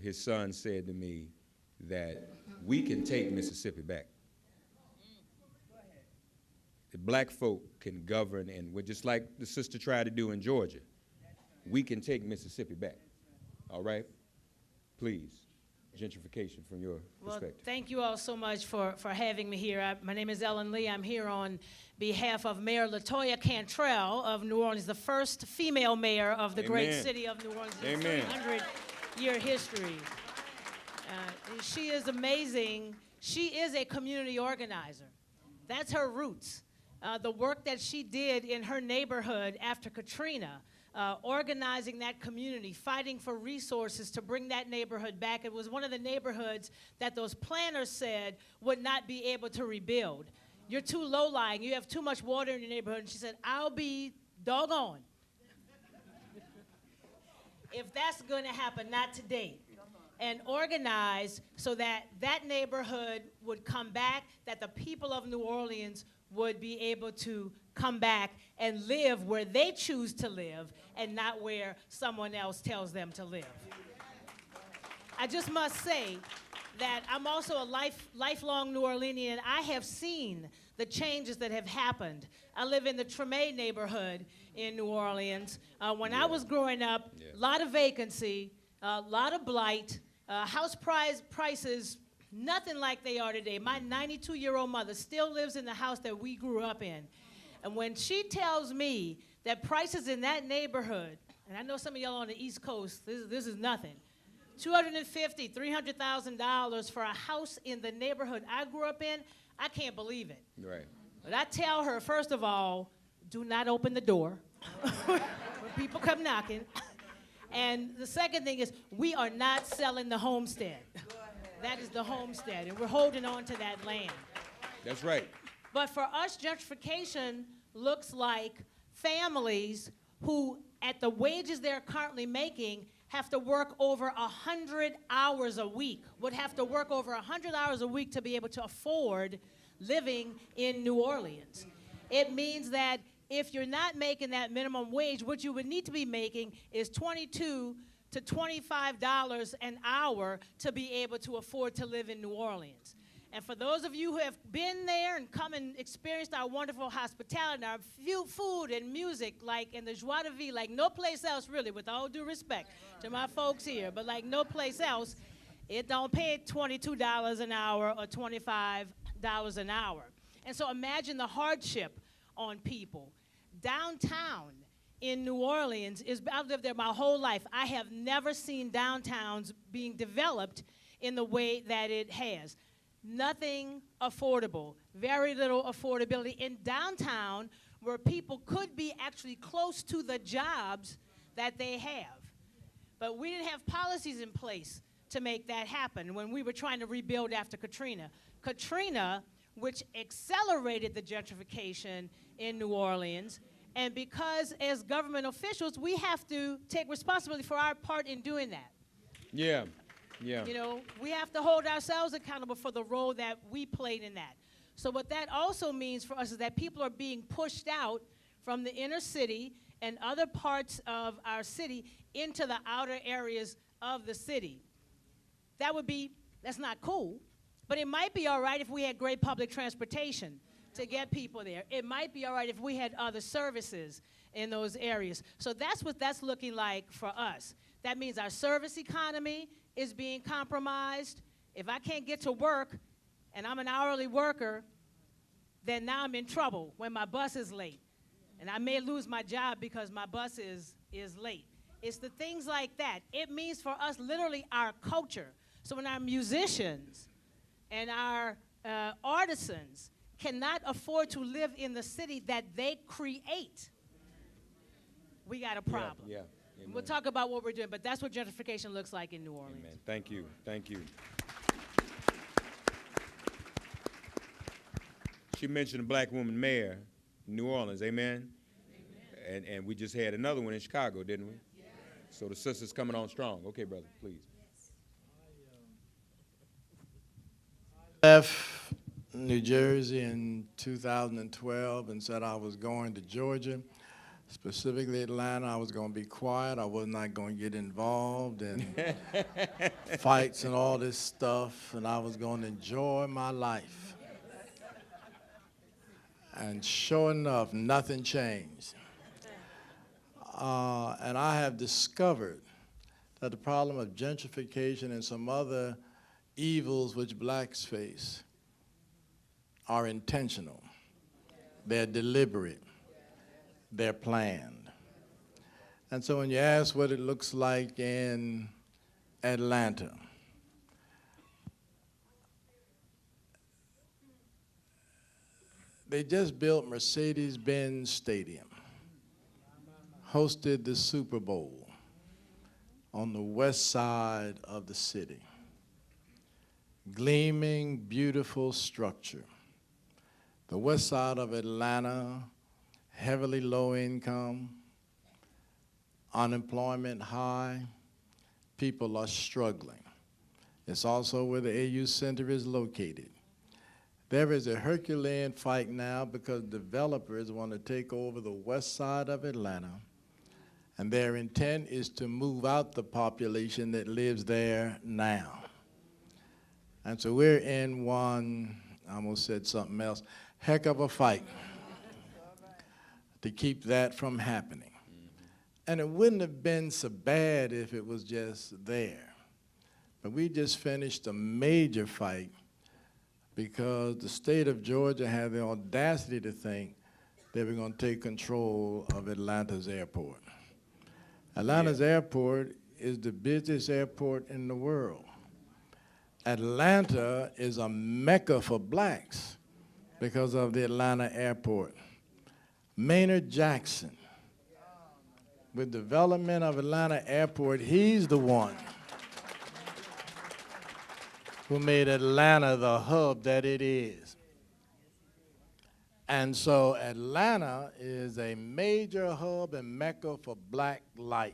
his son said to me that we can take Mississippi back. that black folk can govern, and we're just like the sister tried to do in Georgia. We can take Mississippi back. All right? Please, gentrification from your perspective. Well, thank you all so much for having me here. My name is Ellen Lee. I'm here on behalf of Mayor LaToya Cantrell of New Orleans, the first female mayor of the great city of New Orleans in 300-year history. She is amazing. She is a community organizer. That's her roots. The work that she did in her neighborhood after Katrina, organizing that community, fighting for resources to bring that neighborhood back. It was one of the neighborhoods that those planners said would not be able to rebuild. You're too low-lying. You have too much water in your neighborhood. And she said, I'll be doggone if that's going to happen, not today. And organize so that that neighborhood would come back, that the people of New Orleans would be able to come back and live where they choose to live and not where someone else tells them to live. I just must say that I'm also a lifelong New Orleanian. I have seen the changes that have happened. I live in the Treme neighborhood in New Orleans. When I was growing up, a lot of vacancy, a lot of blight, house prices, nothing like they are today. My 92-year-old mother still lives in the house that we grew up in. And when she tells me that prices in that neighborhood, and I know some of y'all on the East Coast, this is nothing, $250,000, $300,000 for a house in the neighborhood I grew up in, I can't believe it. Right. But I tell her, first of all, do not open the door when people come knocking. And the second thing is, we are not selling the homestead. That is the homestead, and we're holding on to that land. That's right. But for us, gentrification looks like families who, at the wages they're currently making, have to work over 100 hours a week, would have to work over 100 hours a week to be able to afford living in New Orleans. It means that if you're not making that minimum wage, what you would need to be making is $22 to $25 an hour to be able to afford to live in New Orleans. And for those of you who have been there and come and experienced our wonderful hospitality, our food and music, like in the joie de vivre, like no place else really, with all due respect to my folks here, but like no place else, it don't pay $22 an hour or $25 an hour. And so imagine the hardship on people. Downtown in New Orleans, I've lived there my whole life. I have never seen downtowns being developed in the way that it has. Nothing affordable, very little affordability in downtown where people could be actually close to the jobs that they have. But we didn't have policies in place to make that happen when we were trying to rebuild after Katrina. Katrina, which accelerated the gentrification in New Orleans, and because as government officials, we have to take responsibility for our part in doing that. Yeah. Yeah. You know, we have to hold ourselves accountable for the role that we played in that. So what that also means for us is that people are being pushed out from the inner city and other parts of our city into the outer areas of the city. That's not cool, but it might be all right if we had great public transportation to get people there. It might be all right if we had other services in those areas. So that's what that's looking like for us. That means our service economy is being compromised. If I can't get to work and I'm an hourly worker, then now I'm in trouble when my bus is late. And I may lose my job because my bus is late. It's the things like that. It means for us literally our culture. So when our musicians and our artisans cannot afford to live in the city that they create, we got a problem. Yeah. And we'll talk about what we're doing, but that's what gentrification looks like in New Orleans. Amen. Thank you. Thank you. She mentioned a black woman mayor in New Orleans. Amen? Amen. And we just had another one in Chicago, didn't we? Yes. So the sister's coming on strong. Okay, brother, please. I left New Jersey in 2012 and said I was going to Georgia. Specifically Atlanta. I was going to be quiet. I was not going to get involved in fights and all this stuff, and I was going to enjoy my life. And sure enough, nothing changed. And I have discovered that the problem of gentrification and some other evils which blacks face are intentional. They're deliberate. They're planned. And so when you ask what it looks like in Atlanta, they just built Mercedes-Benz Stadium, hosted the Super Bowl on the west side of the city. Gleaming, beautiful structure. The west side of Atlanta, heavily low income, unemployment high, people are struggling. It's also where the AU Center is located. There is a Herculean fight now because developers want to take over the west side of Atlanta, and their intent is to move out the population that lives there now. And so we're in one, I almost said something else, heck of a fight to keep that from happening. And it wouldn't have been so bad if it was just there. But we just finished a major fight because the state of Georgia had the audacity to think they were going to take control of Atlanta's airport. Atlanta's airport is the busiest airport in the world. Atlanta is a mecca for blacks because of the Atlanta airport. Maynard Jackson, with development of Atlanta airport, he's the one who made Atlanta the hub that it is. And so Atlanta is a major hub and mecca for black life.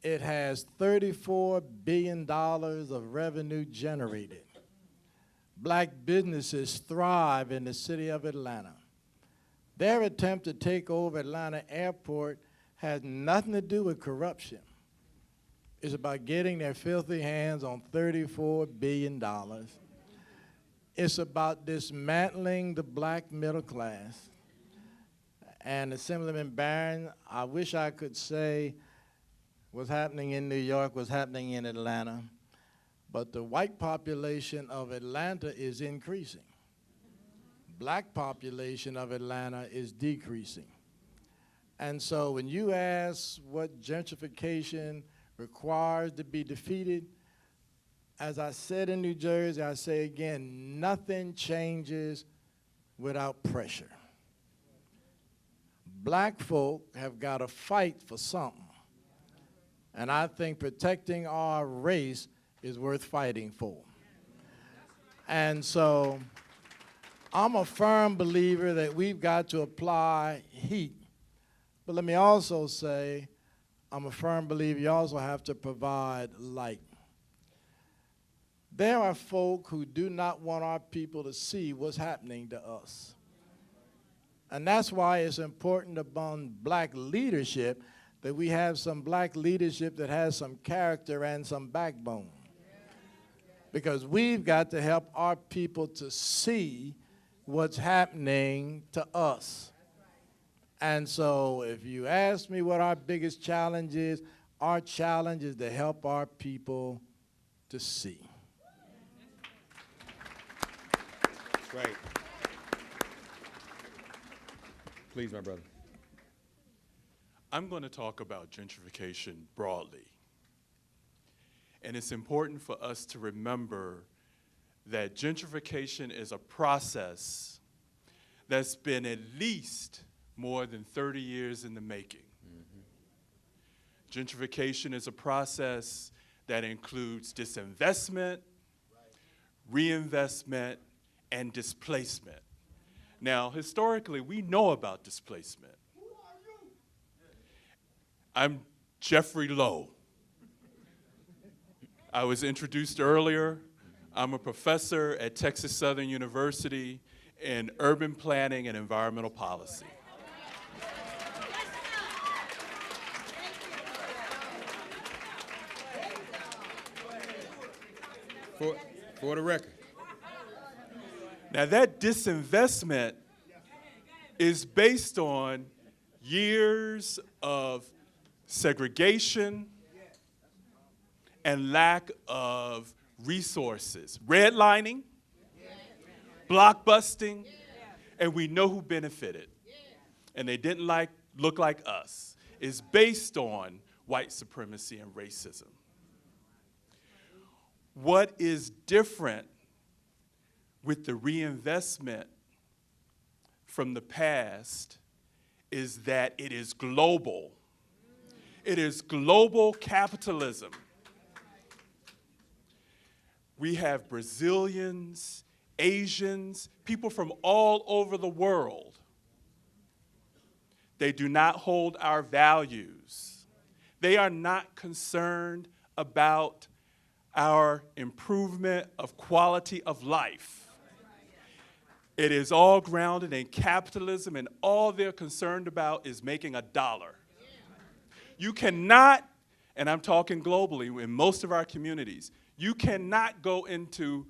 It has $34 billion of revenue generated. Black businesses thrive in the city of Atlanta. Their attempt to take over Atlanta Airport has nothing to do with corruption. It's about getting their filthy hands on $34 billion. It's about dismantling the black middle class. And Assemblyman Barron, I wish I could say what's happening in New York was happening in Atlanta, but the white population of Atlanta is increasing. Black population of Atlanta is decreasing. And so when you ask what gentrification requires to be defeated, as I said in New Jersey, I say again, nothing changes without pressure. Black folk have got to fight for something. And I think protecting our race is worth fighting for. And so I'm a firm believer that we've got to apply heat. But let me also say, I'm a firm believer you also have to provide light. There are folk who do not want our people to see what's happening to us. And that's why it's important among black leadership that we have some black leadership that has some character and some backbone. Because we've got to help our people to see what's happening to us. And so if you ask me what our biggest challenge is, our challenge is to help our people to see. Right. Please, my brother. I'm going to talk about gentrification broadly. And it's important for us to remember that gentrification is a process that's been at least more than 30 years in the making. Gentrification is a process that includes disinvestment, reinvestment, and displacement. Now, historically, we know about displacement. I'm Jeffrey Lowe. I was introduced earlier. I'm a professor at Texas Southern University in urban planning and environmental policy. For the record. Now, that disinvestment is based on years of segregation and lack of resources, redlining, blockbusting, and we know who benefited. And they didn't look like us. It's based on white supremacy and racism. What is different with the reinvestment from the past is that it is global. It is global capitalism. We have Brazilians, Asians, people from all over the world. They do not hold our values. They are not concerned about our improvement of quality of life. It is all grounded in capitalism, and all they're concerned about is making a dollar. You cannot, and I'm talking globally, in most of our communities, you cannot go into,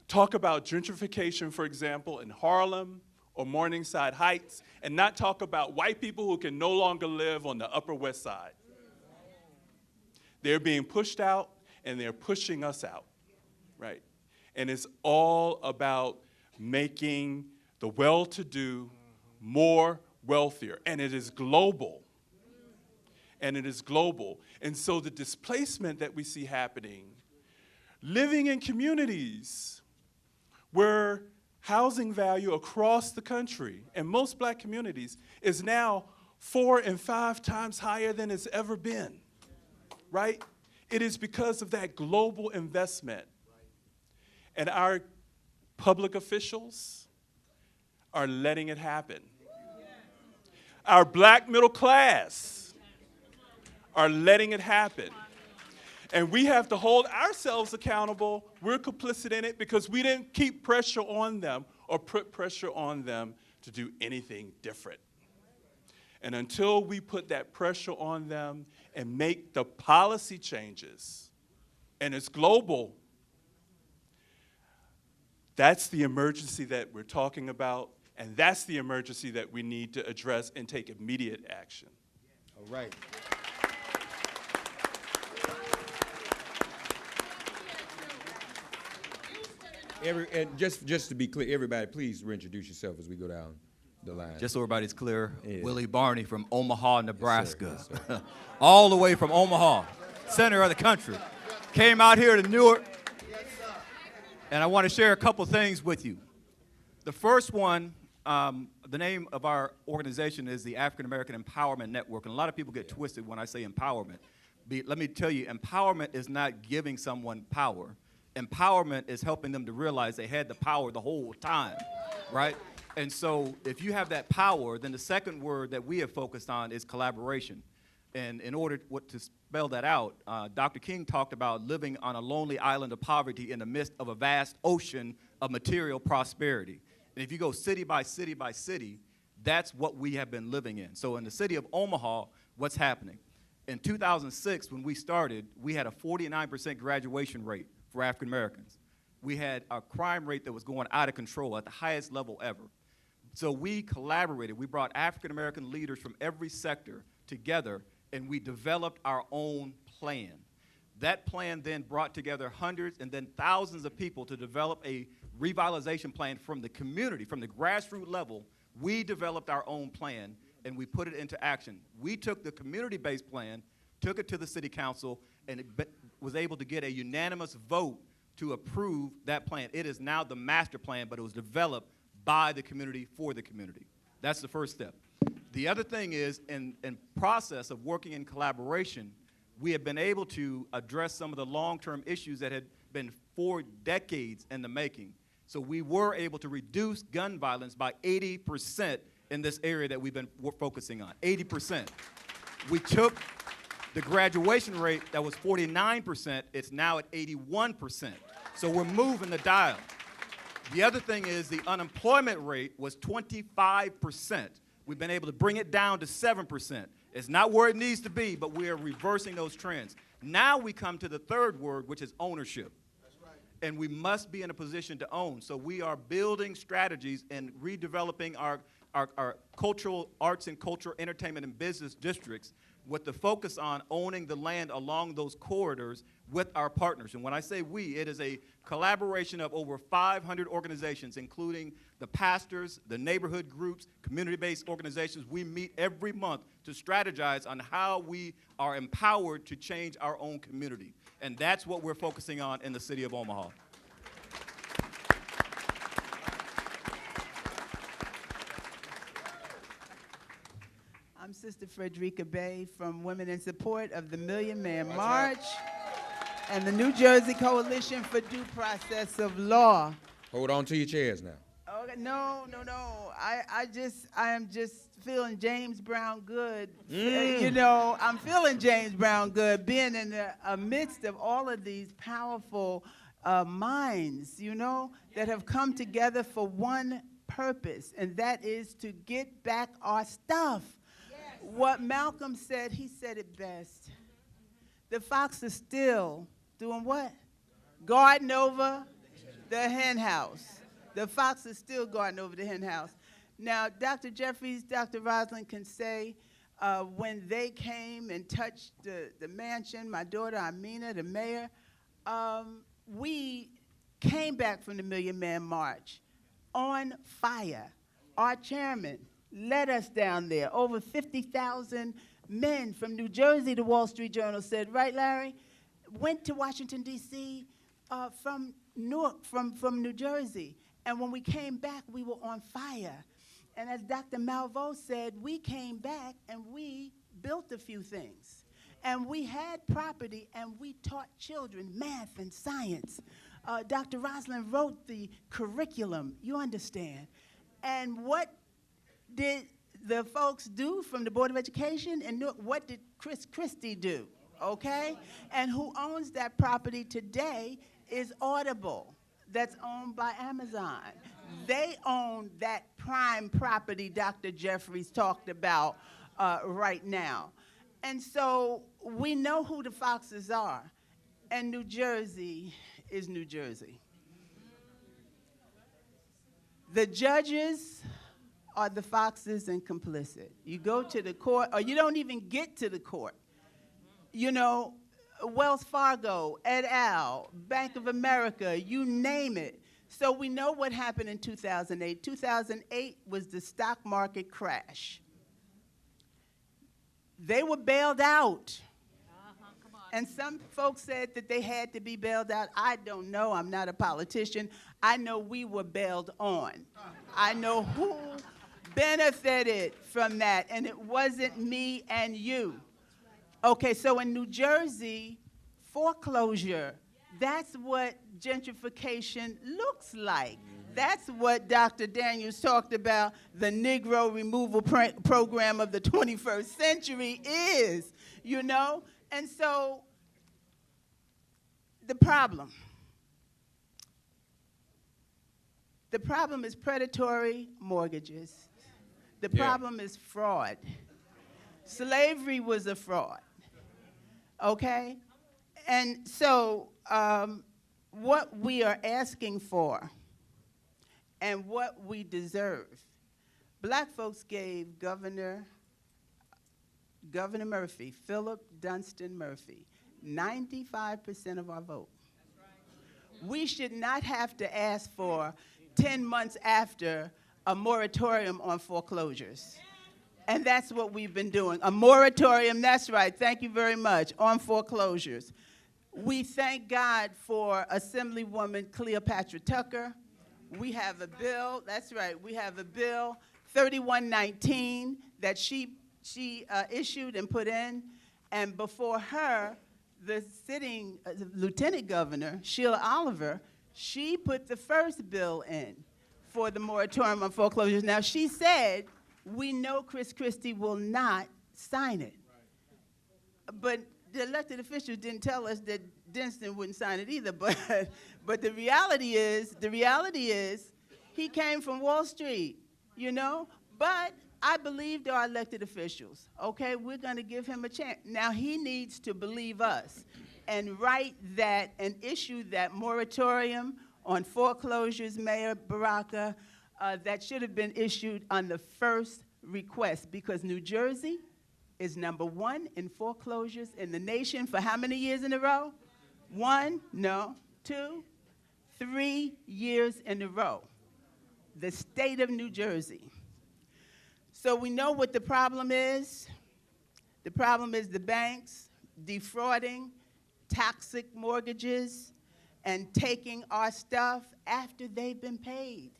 talk about gentrification, for example, in Harlem or Morningside Heights, and not talk about white people who can no longer live on the Upper West Side. They're being pushed out, and they're pushing us out, right? And it's all about making the well-to-do more wealthier, and it is global. And it is global. And so the displacement that we see happening, living in communities where housing value across the country, and most black communities, is now 4 and 5 times higher than it's ever been, right? It is because of that global investment. And our public officials are letting it happen. Our black middle class are letting it happen. And we have to hold ourselves accountable. We're complicit in it because we didn't keep pressure on them or put pressure on them to do anything different. And until we put that pressure on them and make the policy changes, and it's global, that's the emergency that we're talking about, and that's the emergency that we need to address and take immediate action. All right. And just to be clear, everybody, please reintroduce yourself as we go down the line. Just so everybody's clear, Yeah. Willie Barney from Omaha, Nebraska. Yes, sir. Yes, sir. All the way from Omaha, center of the country. Came out here to Newark, and I want to share a couple things with you. The first one, the name of our organization is the African American Empowerment Network, and a lot of people get twisted when I say empowerment. Let me tell you, empowerment is not giving someone power. Empowerment is helping them to realize they had the power the whole time, right? And so if you have that power, then the second word that we have focused on is collaboration. And in order to spell that out, Dr. King talked about living on a lonely island of poverty in the midst of a vast ocean of material prosperity. And if you go city by city by city, that's what we have been living in. So in the city of Omaha, what's happening? In 2006, when we started, we had a 49% graduation rate for African Americans. We had a crime rate that was going out of control at the highest level ever. So we collaborated. We brought African American leaders from every sector together, and we developed our own plan. That plan then brought together hundreds and then thousands of people to develop a revitalization plan from the community, from the grassroots level. We developed our own plan, and we put it into action. We took the community-based plan, took it to the city council, and it was able to get a unanimous vote to approve that plan. It is now the master plan, but it was developed by the community for the community. That's the first step. The other thing is, in process of working in collaboration, we have been able to address some of the long-term issues that had been 4 decades in the making. So we were able to reduce gun violence by 80% in this area that we've been focusing on, 80%. We took the graduation rate that was 49%, it's now at 81%. So we're moving the dial. The other thing is the unemployment rate was 25%. We've been able to bring it down to 7%. It's not where it needs to be, but we are reversing those trends. Now we come to the third word, which is ownership. and we must be in a position to own. So we are building strategies and redeveloping our cultural arts and cultural entertainment and business districts with the focus on owning the land along those corridors with our partners. And when I say we, it is a collaboration of over 500 organizations, including the pastors, the neighborhood groups, community-based organizations. We meet every month to strategize on how we are empowered to change our own community. And that's what we're focusing on in the city of Omaha. I'm Sister Frederica Bay from Women in Support of the Million Man March and the New Jersey Coalition for Due Process of Law. Hold on to your chairs now. Okay, no. I am just feeling James Brown good. You know, I'm feeling James Brown good, being in the midst of all of these powerful minds, you know, that have come together for one purpose, and that is to get back our stuff. What Malcolm said, he said it best. The fox is still doing what? Guarding over the hen house. The fox is still guarding over the hen house. Now, Dr. Jeffries, Dr. Rosalind can say when they came and touched the mansion, my daughter Amina, the mayor, we came back from the Million Man March on fire. Our chairman led us down there. Over 50,000 men from New Jersey, the Wall Street Journal said, right, Larry? Went to Washington, D.C. From New Jersey. And when we came back, we were on fire. And as Dr. Malveaux said, we came back and we built a few things. And we had property and we taught children math and science. Dr. Rosalind wrote the curriculum, you understand. And what did the folks do from the Board of Education, and what did Chris Christie do, okay? And who owns that property today is Audible, that's owned by Amazon. They own that prime property Dr. Jeffries talked about right now. And so we know who the foxes are, and New Jersey is New Jersey. The judges are the foxes and complicit. You go to the court, or you don't even get to the court. You know, Wells Fargo, et al., Bank of America, you name it. So we know what happened in 2008. 2008 was the stock market crash. They were bailed out. And some folks said that they had to be bailed out. I don't know. I'm not a politician. I know we were bailed on. I know who benefited from that, and it wasn't me and you. Okay, so in New Jersey, foreclosure, that's what gentrification looks like. That's what Dr. Daniels talked about, the Negro removal program of the 21st century is, you know? And so the problem is predatory mortgages. The problem is fraud. Slavery was a fraud, okay? And so what we are asking for and what we deserve, black folks gave Governor Murphy, Philip Dunstan Murphy, 95% of our vote. We should not have to ask for 10 months after a moratorium on foreclosures. And that's what we've been doing. A moratorium, that's right, thank you very much, on foreclosures. We thank God for Assemblywoman Cleopatra Tucker. We have a bill, that's right, we have a bill, 3119, that she issued and put in. And before her, the sitting Lieutenant Governor, Sheila Oliver, she put the first bill in for the moratorium on foreclosures. Now, she said, we know Chris Christie will not sign it. But the elected officials didn't tell us that Dunstan wouldn't sign it either. But the reality is, he came from Wall Street, you know? But I believed our elected officials, okay? We're gonna give him a chance. Now, he needs to believe us. and write that and issue that moratorium on foreclosures, Mayor Baraka, that should have been issued on the first request, because New Jersey is #1 in foreclosures in the nation for how many years in a row? 1, no, 2, 3 years in a row. The state of New Jersey. So we know what the problem is. The problem is the banks defrauding, toxic mortgages, and taking our stuff after they've been paid.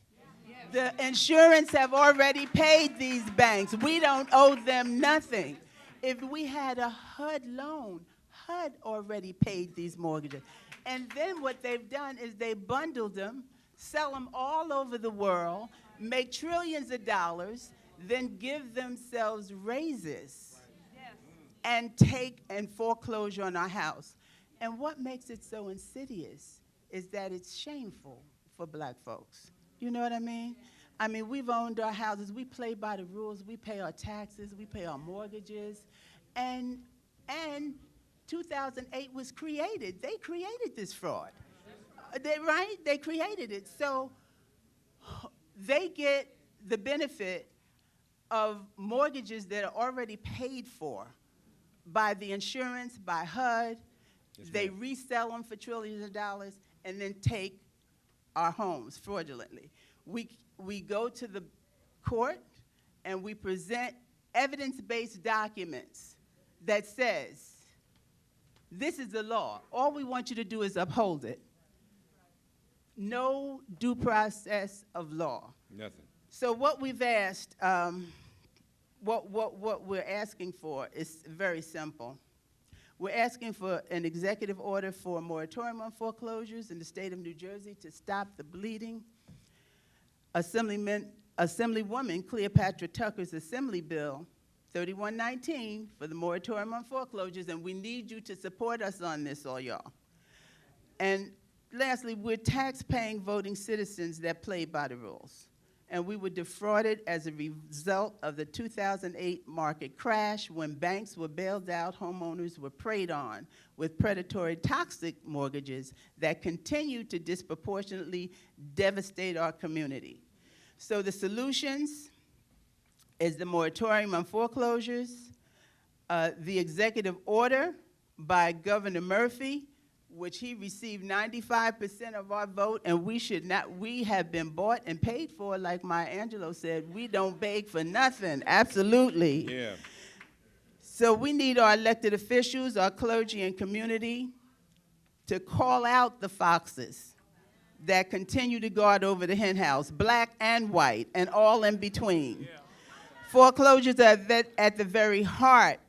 The insurance have already paid these banks. We don't owe them nothing. If we had a HUD loan, HUD already paid these mortgages. And then what they've done is they bundled them, sell them all over the world, make trillions of dollars, then give themselves raises and take and foreclosure on our house. And what makes it so insidious is that it's shameful for black folks. You know what I mean? I mean, we've owned our houses, we play by the rules, we pay our taxes, we pay our mortgages, and 2008 was created. They created this fraud, right? They created it. So they get the benefit of mortgages that are already paid for by the insurance, by HUD. Yes, they resell them for trillions of dollars and then take our homes fraudulently. We go to the court and we present evidence-based documents that says, this is the law. All we want you to do is uphold it. No due process of law. Nothing. So what we've asked, what we're asking for is very simple. We're asking for an executive order for a moratorium on foreclosures in the state of New Jersey to stop the bleeding. Assemblywoman Cleopatra Tucker's Assembly Bill 3119 for the moratorium on foreclosures, and we need you to support us on this, all y'all. And lastly, we're tax-paying voting citizens that play by the rules. And we were defrauded as a result of the 2008 market crash when banks were bailed out, homeowners were preyed on with predatory toxic mortgages that continue to disproportionately devastate our community. So the solutions is the moratorium on foreclosures, the executive order by Governor Murphy, which he received 95% of our vote, and we have been bought and paid for, like Maya Angelou said. We don't beg for nothing, absolutely. Yeah. So we need our elected officials, our clergy and community to call out the foxes that continue to guard over the hen house, black and white, and all in between. Yeah. Foreclosures are at the very heart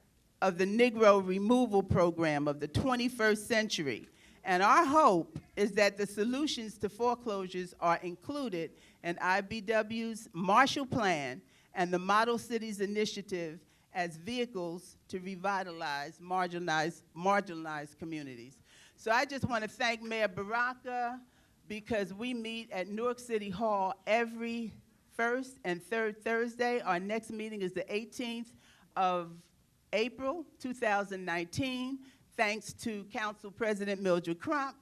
of the Negro removal program of the 21st century. And our hope is that the solutions to foreclosures are included in IBW's Marshall Plan and the Model Cities Initiative as vehicles to revitalize marginalized communities. So I just want to thank Mayor Baraka, because we meet at Newark City Hall every first and third Thursday. Our next meeting is the 18th of April 2019. Thanks to Council President Mildred Crump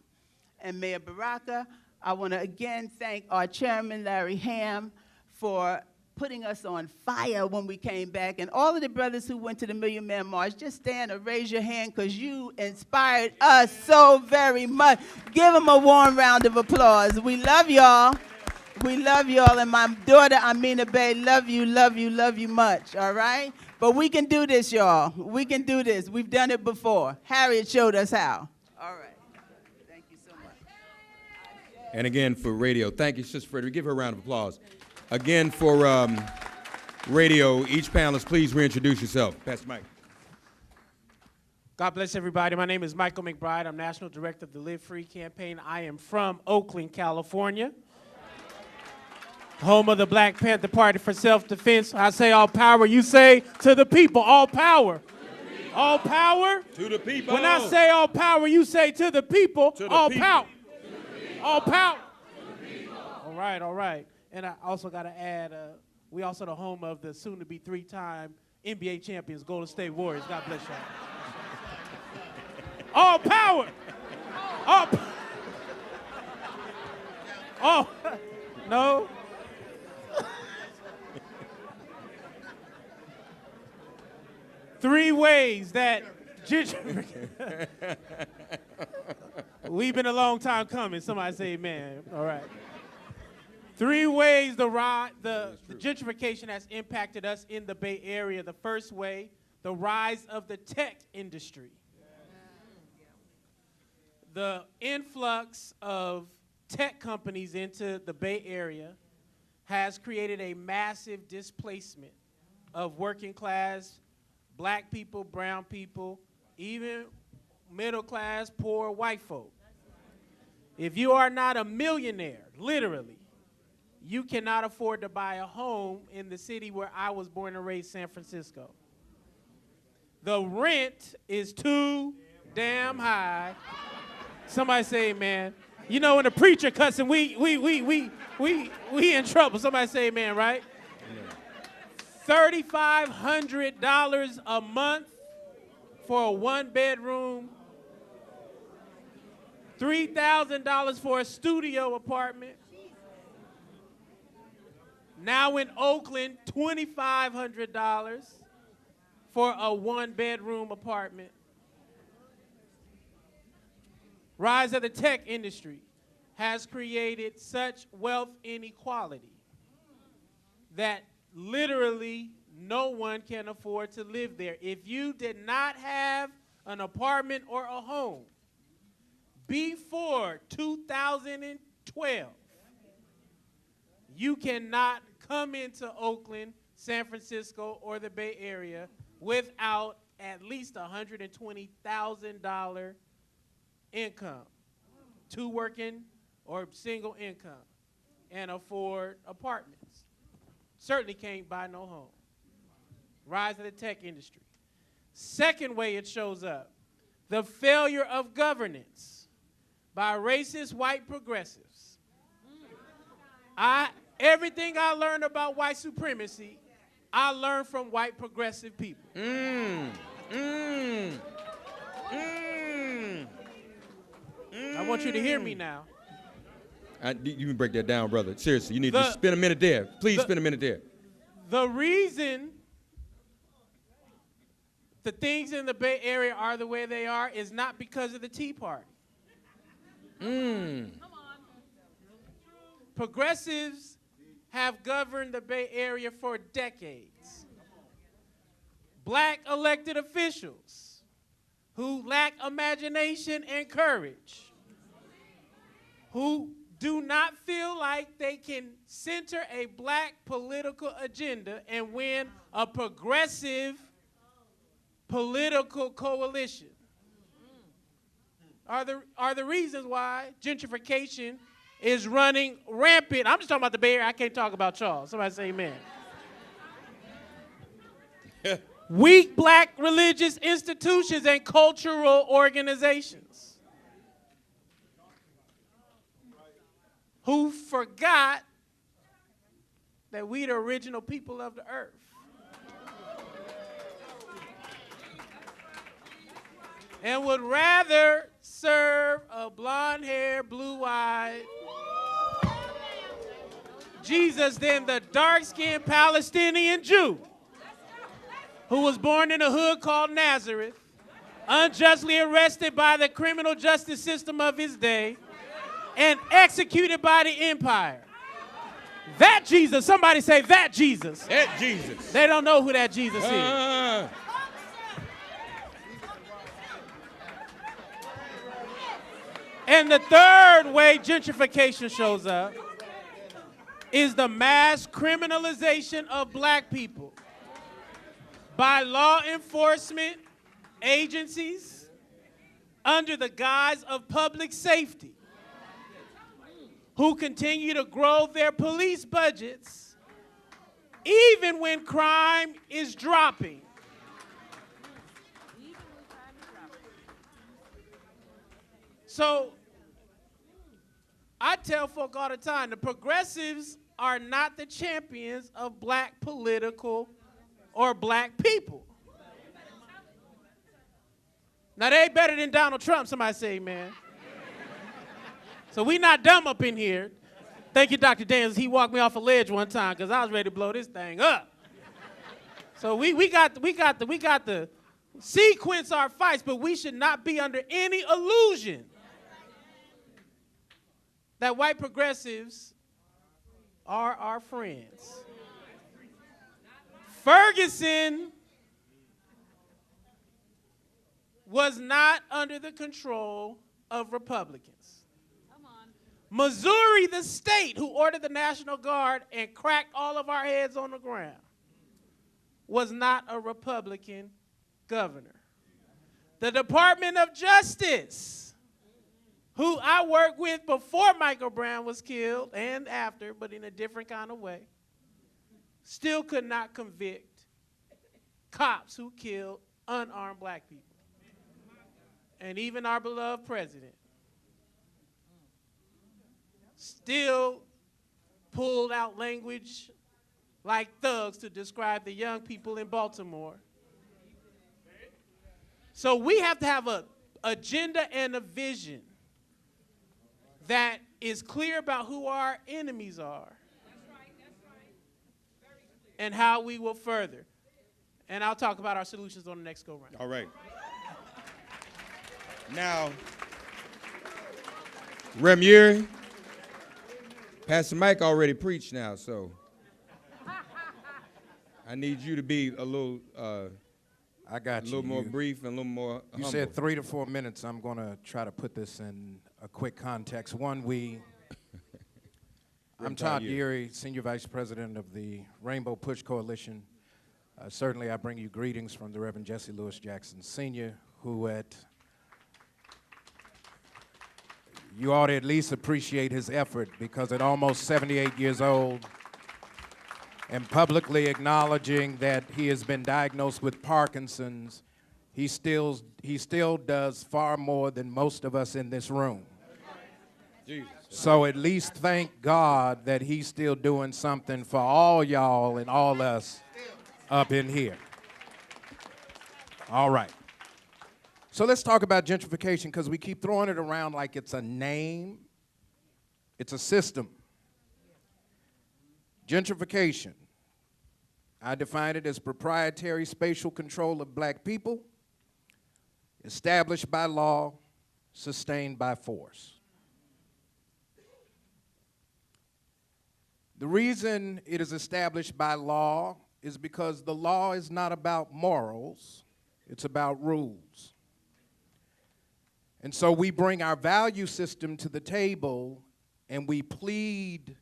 and Mayor Baraka. I want to again thank our chairman, Larry Ham, for putting us on fire when we came back. And all of the brothers who went to the Million Man March, just stand or raise your hand, because you inspired us so very much. Give them a warm round of applause. We love y'all. We love y'all. And my daughter, Amina Bay, love you much, all right? But we can do this, y'all. We can do this. We've done it before. Harriet showed us how. All right. Thank you so much. And again, for radio, thank you, Sister Frederick. Give her a round of applause. Again, for radio, each panelist, please reintroduce yourself. Pastor Mike. God bless everybody. My name is Michael McBride. I'm National Director of the Live Free campaign. I am from Oakland, California, home of the Black Panther Party for Self-Defense. I say all power. You say to the people, all power. All power. To the people. When I say all power, you say to the people, all power. All power. All right, all right. And I also got to add, we also the home of the soon-to-be 3-time NBA champions, Golden State Warriors. God bless y'all. All power. All. Oh, no. Three ways that gentrification. We've been a long time coming. Somebody say amen. All right. Three ways the gentrification has impacted us in the Bay Area. The first way, the rise of the tech industry. The influx of tech companies into the Bay Area has created a massive displacement of working class black people, brown people, even middle class, poor white folk. If you are not a millionaire, literally, you cannot afford to buy a home in the city where I was born and raised, San Francisco. The rent is too damn high. Somebody say amen. You know when the preacher cuts and we in trouble. Somebody say amen, right? $3,500 a month for a one-bedroom, $3,000 for a studio apartment. Now in Oakland, $2,500 for a one-bedroom apartment. Rise of the tech industry has created such wealth inequality that literally no one can afford to live there. If you did not have an apartment or a home before 2012, you cannot come into Oakland, San Francisco, or the Bay Area without at least $120,000 income, two working or single income, and afford apartments. Certainly can't buy no home. Rise of the tech industry. Second way it shows up, the failure of governance by racist white progressives. Everything I learned about white supremacy, I learned from white progressive people. I want you to hear me now. You can break that down, brother. Seriously, you need to spend a minute there. Please spend a minute there. The reason the things in the Bay Area are the way they are is not because of the Tea Party. Progressives have governed the Bay Area for decades. Black elected officials who lack imagination and courage, who do not feel like they can center a black political agenda and win a progressive political coalition are the reasons why gentrification is running rampant. I'm just talking about the Bay Area. I can't talk about y'all. Somebody say amen. Weak black religious institutions and cultural organizations who forgot that we the original people of the earth. And would rather serve a blonde-haired, blue-eyed Jesus than the dark-skinned Palestinian Jew who was born in a hood called Nazareth, unjustly arrested by the criminal justice system of his day, and executed by the empire. That Jesus, somebody say that Jesus. That Jesus. They don't know who that Jesus is. And the third way gentrification shows up is the mass criminalization of black people by law enforcement agencies under the guise of public safety, who continue to grow their police budgets even when crime is dropping. So I tell folk all the time, the progressives are not the champions of black political or black people. Now, they ain't better than Donald Trump, somebody say amen. So we not dumb up in here. Thank you, Dr. Daniels. He walked me off a ledge one time because I was ready to blow this thing up. So we got to sequence our fights, but we should not be under any illusion that white progressives are our friends. Ferguson was not under the control of Republicans. Missouri, the state who ordered the National Guard and cracked all of our heads on the ground, was not a Republican governor. The Department of Justice, who I worked with before Michael Brown was killed and after, but in a different kind of way, still could not convict cops who killed unarmed black people. And even our beloved president still pulled out language like thugs to describe the young people in Baltimore. So we have to have an agenda and a vision that is clear about who our enemies are and how we will further. And I'll talk about our solutions on the next go-round. All right. Now, Remier, Pastor Mike already preached now, so I need you to be a little, I got a little more brief and a little more You humble. said 3 to 4 minutes. I'm going to try to put this in a quick context. One, I'm Todd Geary, Senior Vice President of the Rainbow Push Coalition. Certainly, I bring you greetings from the Reverend Jesse Lewis Jackson Sr., who you ought to at least appreciate his effort, because at almost 78 years old and publicly acknowledging that he has been diagnosed with Parkinson's, he still does far more than most of us in this room. Jesus. So at least thank God that he's still doing something for all y'all and all us up in here. All right. So let's talk about gentrification, because we keep throwing it around like it's a name. It's a system. Gentrification, I define it as proprietary spatial control of black people, established by law, sustained by force. The reason it is established by law is because the law is not about morals, it's about rules. And so we bring our value system to the table and we plead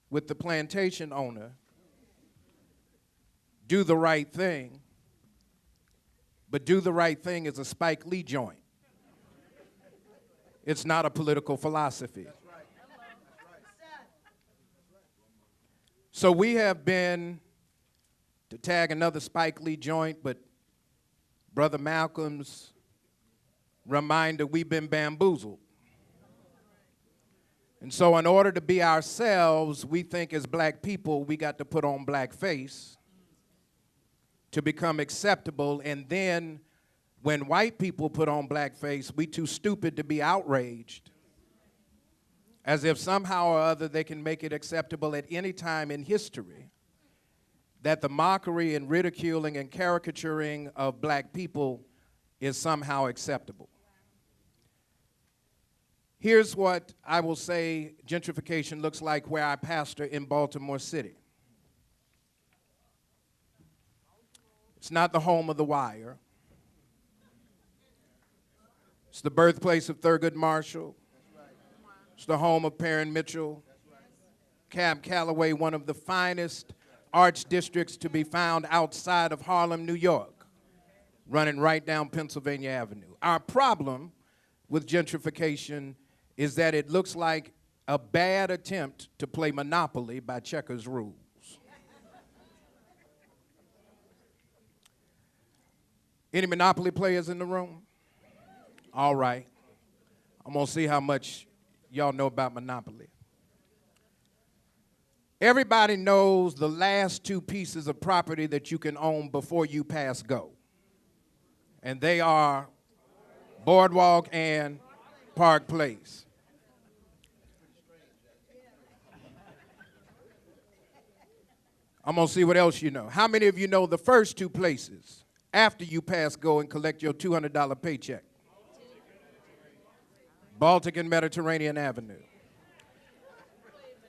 with the plantation owner, do the right thing, but do the right thing is a Spike Lee joint. It's not a political philosophy. So we have been, to tag another Spike Lee joint, but Brother Malcolm's reminder, we've been bamboozled. And so in order to be ourselves, we think as black people, we got to put on black face to become acceptable. And then when white people put on black face, we too stupid to be outraged, as if somehow or other they can make it acceptable at any time in history that the mockery and ridiculing and caricaturing of black people is somehow acceptable. Here's what I will say gentrification looks like where I pastor in Baltimore City. It's not the home of The Wire. It's the birthplace of Thurgood Marshall. It's the home of Perrin Mitchell. Cab Calloway, one of the finest arts districts to be found outside of Harlem, New York, running right down Pennsylvania Avenue. Our problem with gentrification is that it looks like a bad attempt to play Monopoly by checkers rules. Any Monopoly players in the room? All right. I'm gonna see how much y'all know about Monopoly. Everybody knows the last two pieces of property that you can own before you pass go. And they are Boardwalk and Park Place. I'm going to see what else you know. How many of you know the first two places after you pass go and collect your $200 paycheck? Baltic and Mediterranean Avenue.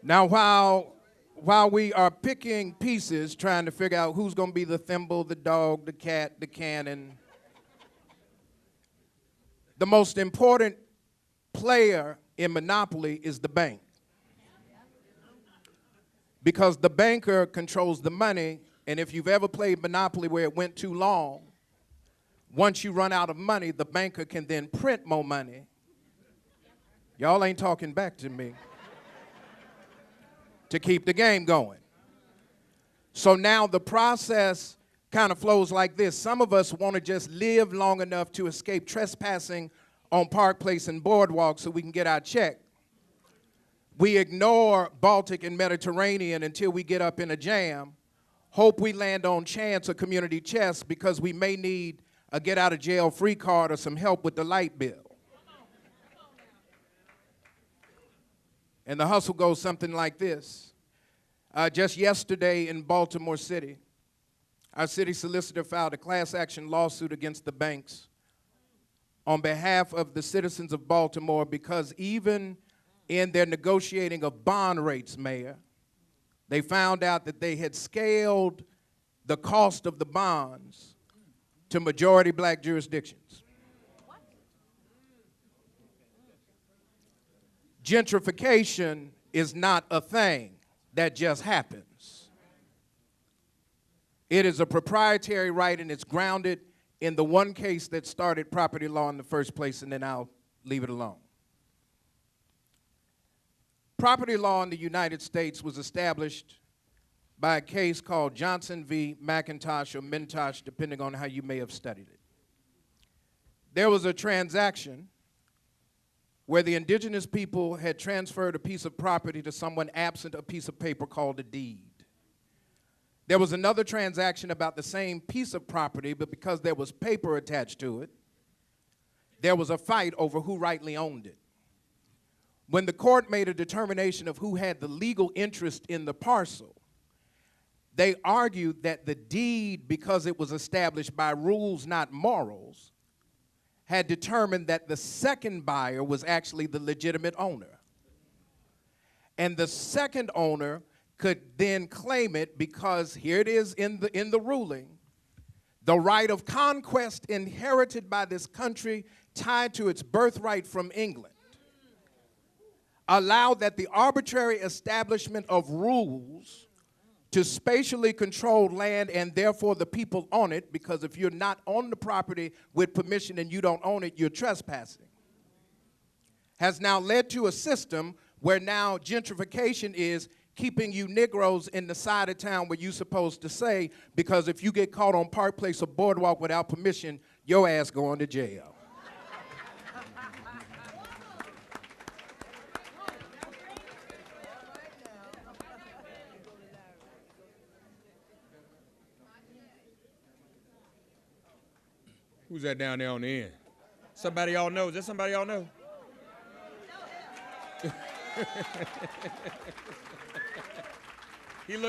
Now, while we are picking pieces, trying to figure out who's going to be the thimble, the dog, the cat, the cannon, the most important player in Monopoly is the bank. Because the banker controls the money, and if you've ever played Monopoly where it went too long, once you run out of money, the banker can then print more money. Y'all ain't talking back to me. To keep the game going. So now the process kind of flows like this. Some of us want to just live long enough to escape trespassing on Park Place and Boardwalk so we can get our check. We ignore Baltic and Mediterranean until we get up in a jam, hope we land on Chance or Community Chest because we may need a get-out-of-jail-free card or some help with the light bill. And the hustle goes something like this. Just yesterday in Baltimore City, our city solicitor filed a class action lawsuit against the banks on behalf of the citizens of Baltimore because even in their negotiating of bond rates, Mayor, they found out that they had scaled the cost of the bonds to majority black jurisdictions. Gentrification is not a thing that just happens. It is a proprietary right, and it's grounded in the one case that started property law in the first place, and then I'll leave it alone. Property law in the United States was established by a case called Johnson v. McIntosh or Mintosh, depending on how you may have studied it. There was a transaction where the indigenous people had transferred a piece of property to someone absent a piece of paper called a deed. There was another transaction about the same piece of property, but because there was paper attached to it, there was a fight over who rightly owned it. When the court made a determination of who had the legal interest in the parcel, they argued that the deed, because it was established by rules, not morals, had determined that the second buyer was actually the legitimate owner. And the second owner could then claim it because, here it is in the ruling, the right of conquest inherited by this country tied to its birthright from England allowed that the arbitrary establishment of rules to spatially control land and therefore the people on it, because if you're not on the property with permission and you don't own it, you're trespassing, has now led to a system where now gentrification is keeping you Negroes in the side of town where you're supposed to stay, because if you get caught on Park Place or Boardwalk without permission, your ass going to jail. Who's that down there on the end? Somebody y'all know? Is that somebody y'all know?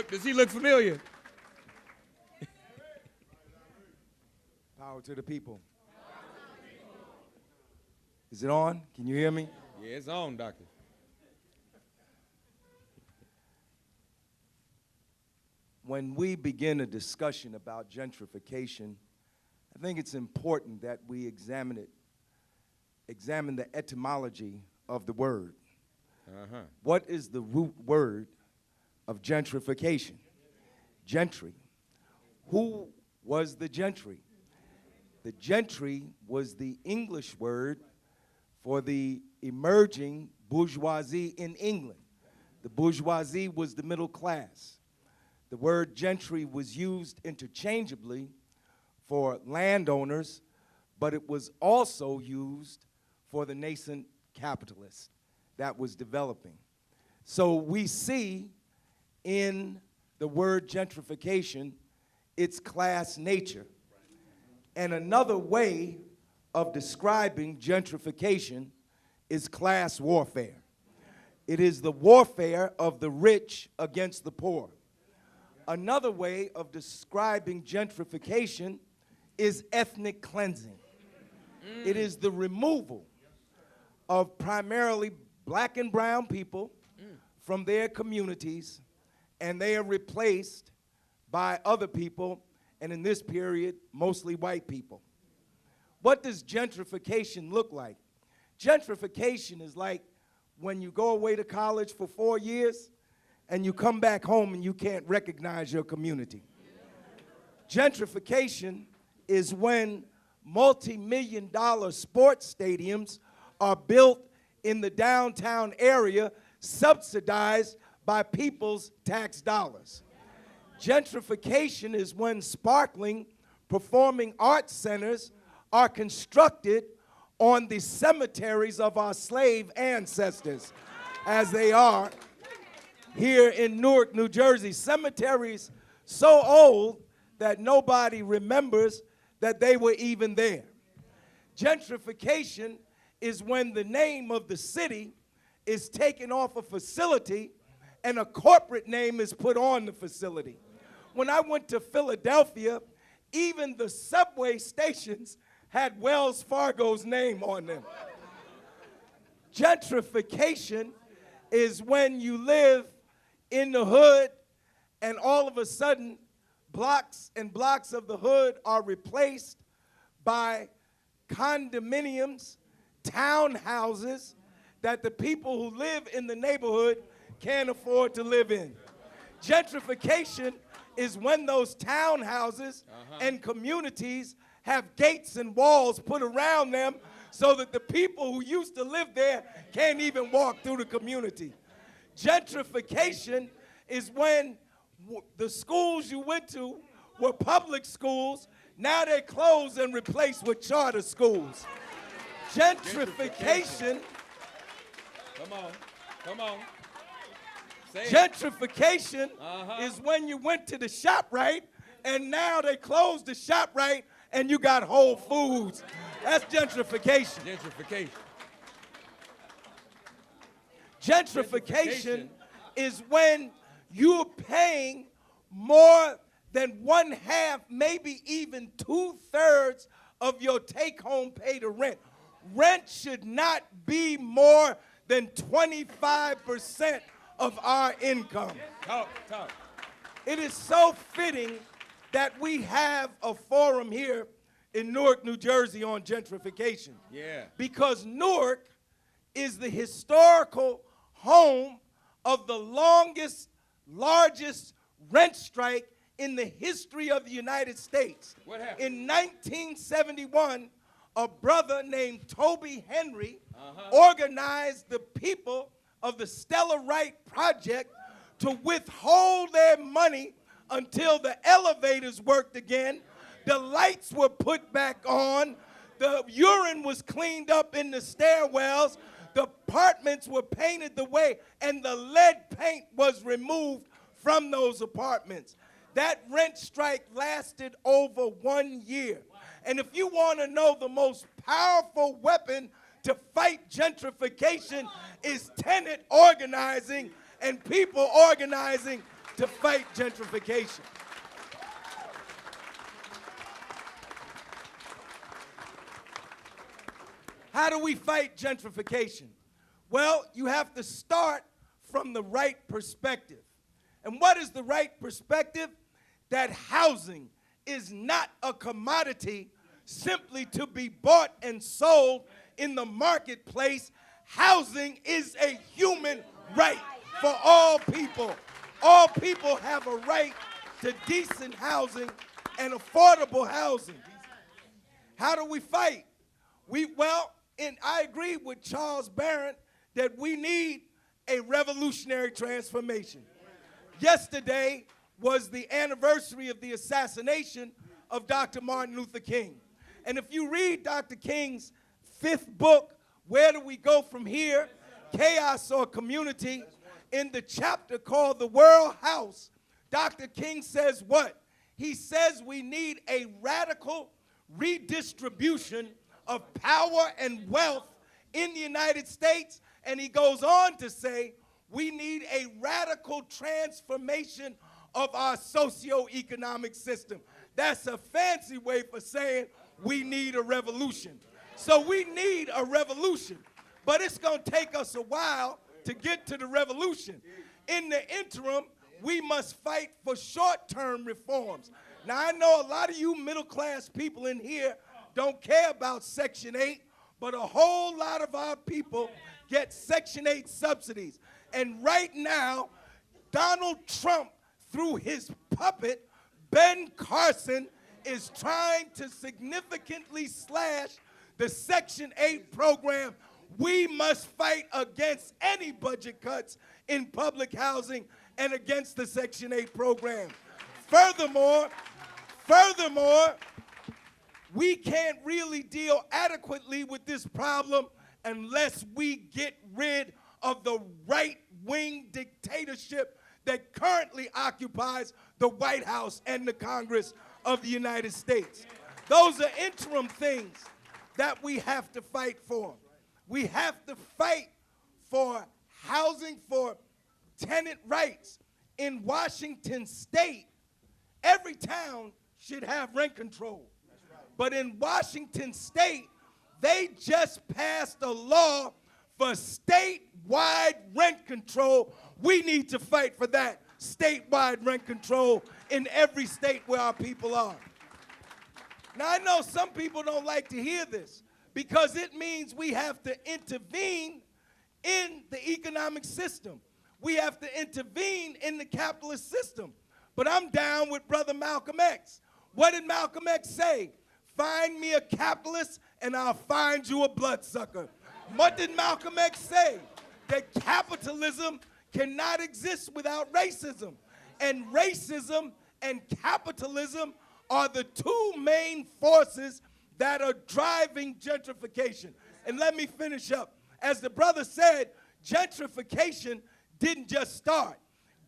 Does he look familiar? Power to the people. Is it on? Can you hear me? Yeah, it's on, doctor. When we begin a discussion about gentrification, I think it's important that we examine the etymology of the word. What is the root word of gentrification? Gentry. Who was the gentry? The gentry was the English word for the emerging bourgeoisie in England. The bourgeoisie was the middle class. The word gentry was used interchangeably for landowners, but it was also used for the nascent capitalist that was developing. So we see in the word gentrification its class nature. And another way of describing gentrification is class warfare. It is the warfare of the rich against the poor. Another way of describing gentrification is ethnic cleansing. It is the removal of primarily black and brown people from their communities, and they are replaced by other people, and in this period, mostly white people. What does gentrification look like? Gentrification is like when you go away to college for 4 years and you come back home and you can't recognize your community. Gentrification is when multi-million-dollar sports stadiums are built in the downtown area, subsidized by people's tax dollars. Gentrification is when sparkling performing arts centers are constructed on the cemeteries of our slave ancestors, as they are here in Newark, New Jersey. Cemeteries so old that nobody remembers that they were even there. Gentrification is when the name of the city is taken off a facility and a corporate name is put on the facility. When I went to Philadelphia, even the subway stations had Wells Fargo's name on them. Gentrification is when you live in the hood and all of a sudden blocks and blocks of the hood are replaced by condominiums, townhouses that the people who live in the neighborhood can't afford to live in. Gentrification is when those townhouses and communities have gates and walls put around them so that the people who used to live there can't even walk through the community. Gentrification is when the schools you went to were public schools, now they're closed and replaced with charter schools. Gentrification. Come on. Gentrification is when you went to the ShopRite and now they closed the ShopRite and you got Whole Foods. That's gentrification. Gentrification is when you're paying more than 1/2, maybe even 2/3 of your take-home pay to rent. Rent should not be more than 25% of our income. It is so fitting that we have a forum here in Newark, New Jersey on gentrification. Yeah. Because Newark is the historical home of the largest rent strike in the history of the United States. What happened? In 1971, a brother named Toby Henry organized the people of the Stella Wright Project to withhold their money until the elevators worked again, the lights were put back on, the urine was cleaned up in the stairwells, the apartments were painted the way, and the lead paint was removed from those apartments. That rent strike lasted over 1 year. And if you want to know the most powerful weapon to fight gentrification is tenant organizing and people organizing to fight gentrification. How do we fight gentrification? Well, you have to start from the right perspective. And what is the right perspective? That housing is not a commodity simply to be bought and sold in the marketplace. Housing is a human right for all people. All people have a right to decent housing and affordable housing. How do we fight? I agree with Charles Barron that we need a revolutionary transformation. Yesterday was the anniversary of the assassination of Dr. Martin Luther King. And if you read Dr. King's 5th book, Where Do We Go From Here? Chaos or Community, in the chapter called The World House, Dr. King says what? He says we need a radical redistribution of power and wealth in the United States. And he goes on to say, we need a radical transformation of our socioeconomic system. That's a fancy way for saying we need a revolution. So we need a revolution, but it's going to take us a while to get to the revolution. In the interim, we must fight for short-term reforms. Now, I know a lot of you middle-class people in here don't care about Section 8, but a whole lot of our people get Section 8 subsidies. And right now, Donald Trump, through his puppet, Ben Carson, is trying to significantly slash the Section 8 program. We must fight against any budget cuts in public housing and against the Section 8 program. Furthermore, we can't really deal adequately with this problem unless we get rid of the right-wing dictatorship that currently occupies the White House and the Congress of the United States. Those are interim things that we have to fight for. We have to fight for housing, for tenant rights. In Washington State, every town should have rent control. But in Washington State, they just passed a law for statewide rent control. We need to fight for that statewide rent control in every state where our people are. Now, I know some people don't like to hear this because it means we have to intervene in the economic system. We have to intervene in the capitalist system. But I'm down with Brother Malcolm X. What did Malcolm X say? Find me a capitalist and I'll find you a bloodsucker. What did Malcolm X say? That capitalism cannot exist without racism. And racism and capitalism are the two main forces that are driving gentrification. And let me finish up. As the brother said, gentrification didn't just start.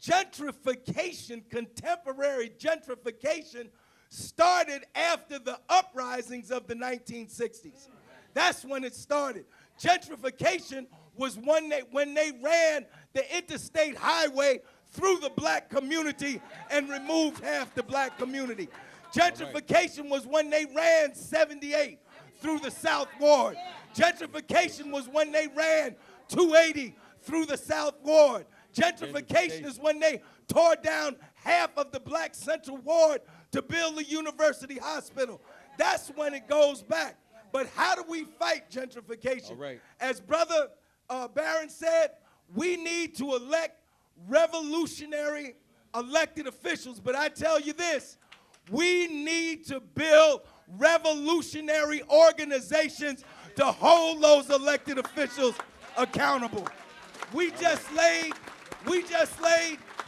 Gentrification, contemporary gentrification, started after the uprisings of the 1960s. That's when it started. Gentrification was when they ran the interstate highway through the black community and removed half the black community. Gentrification was when they ran 78 through the South Ward. Gentrification was when they ran 280 through the South Ward. Gentrification is when they tore down half of the black Central Ward to build a university hospital. That's when it goes back. But how do we fight gentrification? All right. As Brother Barron said, we need to elect revolutionary elected officials. But I tell you this, we need to build revolutionary organizations to hold those elected officials accountable. We just laid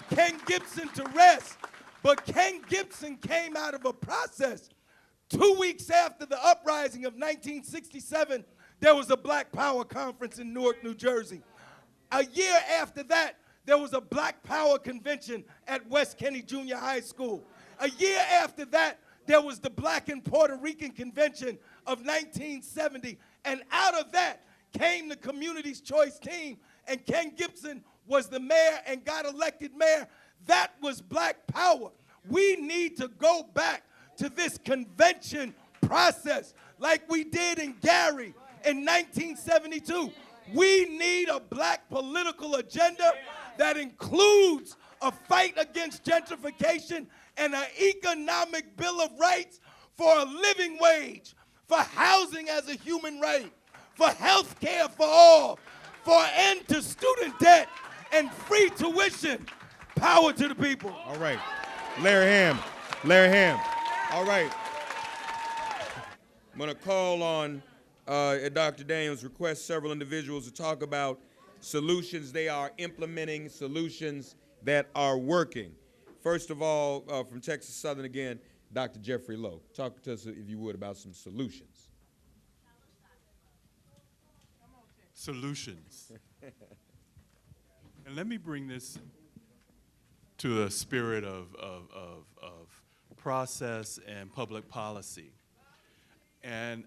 Ken Gibson to rest, but Ken Gibson came out of a process. 2 weeks after the uprising of 1967, there was a Black Power conference in Newark, New Jersey. A year after that, there was a Black Power convention at West Kenny Junior High School. A year after that, there was the Black and Puerto Rican Convention of 1970. And out of that came the Community's Choice team, and Ken Gibson was the mayor and got elected mayor. That was Black Power. We need to go back to this convention process like we did in Gary in 1972. We need a black political agenda that includes a fight against gentrification and an economic bill of rights for a living wage, for housing as a human right, for health care for all, for an end to student debt and free tuition. Power to the people. All right. Larry Ham. All right. I'm going to call on, at Dr. Daniels' request, several individuals to talk about solutions they are implementing, solutions that are working. First of all, from Texas Southern again, Dr. Jeffrey Lowe. Talk to us, if you would, about some solutions. Solutions. And let me bring this to a spirit of process and public policy. And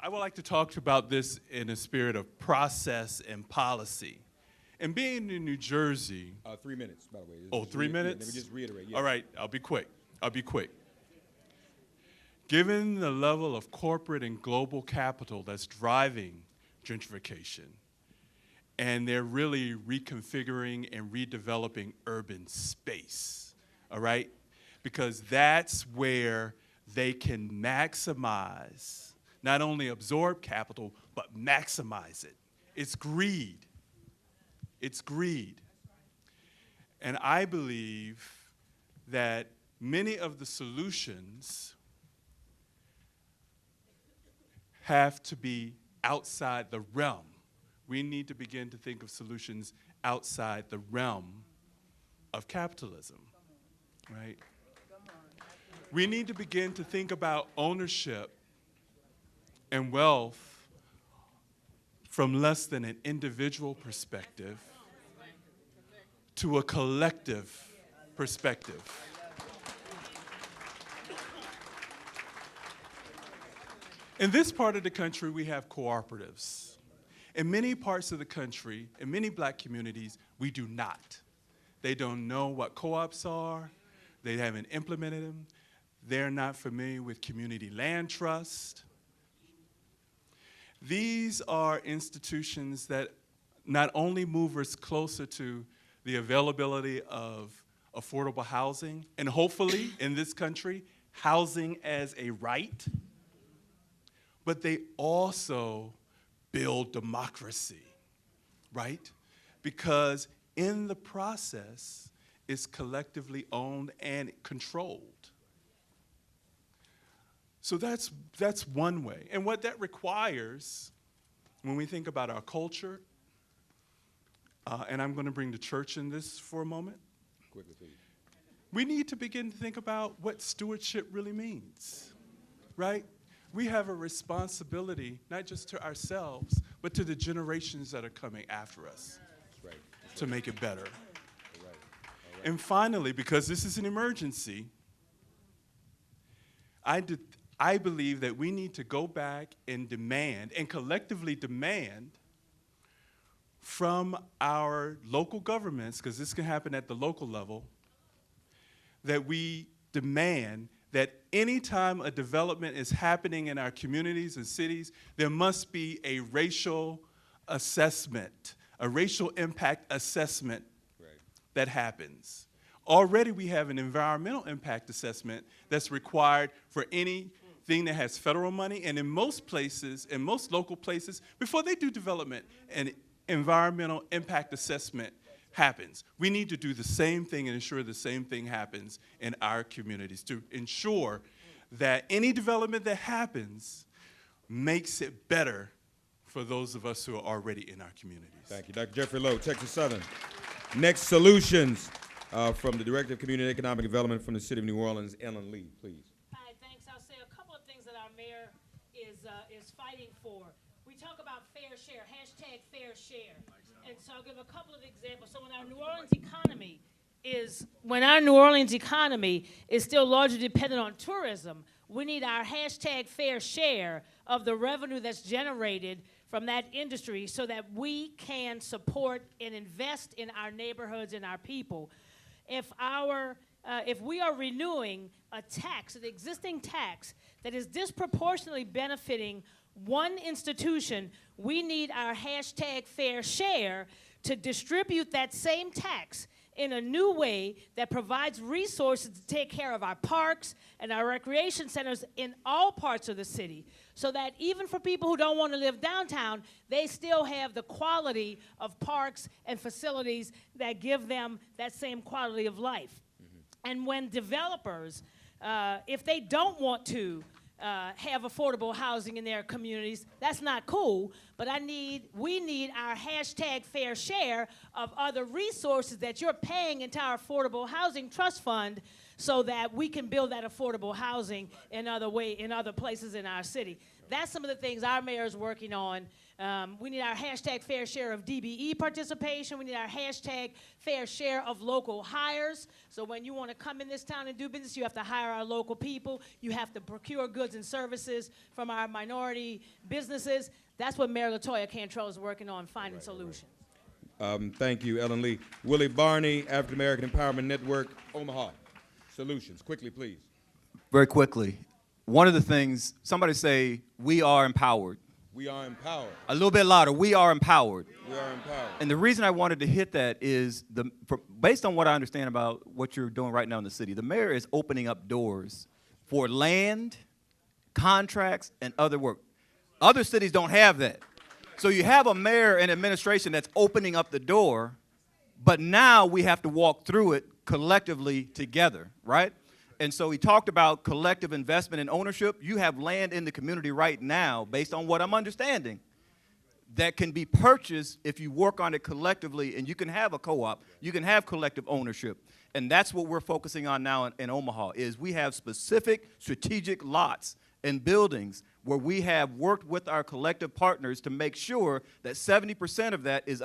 I would like to talk about this in a spirit of process and policy. And being in New Jersey. 3 minutes, by the way. Oh, 3 minutes? Yeah, let me just reiterate. Yeah. All right, I'll be quick. Given the level of corporate and global capital that's driving gentrification, and they're really reconfiguring and redeveloping urban space, all right? Because that's where they can maximize, not only absorb capital, but maximize it. It's greed. It's greed. And I believe that many of the solutions have to be outside the realm. We need to begin to think of solutions outside the realm of capitalism, right? We need to begin to think about ownership and wealth from less than an individual perspective to a collective perspective. In this part of the country, we have cooperatives. In many parts of the country, in many black communities, we do not. They don't know what co-ops are. They haven't implemented them. They're not familiar with community land trust. These are institutions that not only move us closer to the availability of affordable housing, and hopefully in this country, housing as a right, but they also build democracy, right? Because in the process, it's collectively owned and controlled. So that's one way. And what that requires, when we think about our culture, and I'm going to bring the church in this for a moment. Quickly, please. We need to begin to think about what stewardship really means, right? We have a responsibility, not just to ourselves, but to the generations that are coming after us. That's right. To make it better. All right. And finally, because this is an emergency, I believe that we need to go back and demand, and collectively demand, from our local governments, because this can happen at the local level, that we demand that anytime a development is happening in our communities and cities, there must be a racial assessment, a racial impact assessment that happens. Already we have an environmental impact assessment that's required for anything that has federal money, and in most places, in most local places, before they do development, an environmental impact assessment happens. We need to do the same thing and ensure the same thing happens in our communities to ensure that any development that happens makes it better for those of us who are already in our communities. Thank you. Dr. Jeffrey Lowe, Texas Southern. Next solutions from the Director of Community and Economic Development from the City of New Orleans, Ellen Lee, please. Hi, thanks. I'll say a couple of things that our mayor is fighting for. We talk about fair share, hashtag fair share. And so I'll give a couple of examples. So when our New Orleans economy is still largely dependent on tourism, we need our hashtag fair share of the revenue that's generated from that industry so that we can support and invest in our neighborhoods and our people. If we are renewing a tax, an existing tax that is disproportionately benefiting one institution, we need our hashtag fair share to distribute that same tax in a new way that provides resources to take care of our parks and our recreation centers in all parts of the city, so that even for people who don't want to live downtown, they still have the quality of parks and facilities that give them that same quality of life. Mm-hmm. And when developers, if they don't want to have affordable housing in their communities, that's not cool, but we need our hashtag fair share of other resources that you're paying into our affordable housing trust fund so that we can build that affordable housing in other places in our city. That's some of the things our mayor is working on. We need our hashtag fair share of DBE participation. We need our hashtag fair share of local hires. So when you want to come in this town and do business, you have to hire our local people. You have to procure goods and services from our minority businesses. That's what Mayor LaToya Cantrell is working on, finding solutions. Thank you, Ellen Lee. Willie Barney, African American Empowerment Network, Omaha. Solutions, quickly, please. Very quickly. One of the things, somebody say, we are empowered. We are empowered. A little bit louder, we are empowered. We are empowered. And the reason I wanted to hit that is, based on what I understand about what you're doing right now in the city, the mayor is opening up doors for land, contracts, and other work. Other cities don't have that. So you have a mayor and administration that's opening up the door, but now we have to walk through it collectively together, right? And so he talked about collective investment and ownership. You have land in the community right now, based on what I'm understanding, that can be purchased if you work on it collectively, and you can have a co-op, you can have collective ownership. And that's what we're focusing on now in Omaha, is we have specific strategic lots and buildings where we have worked with our collective partners to make sure that 70% of that is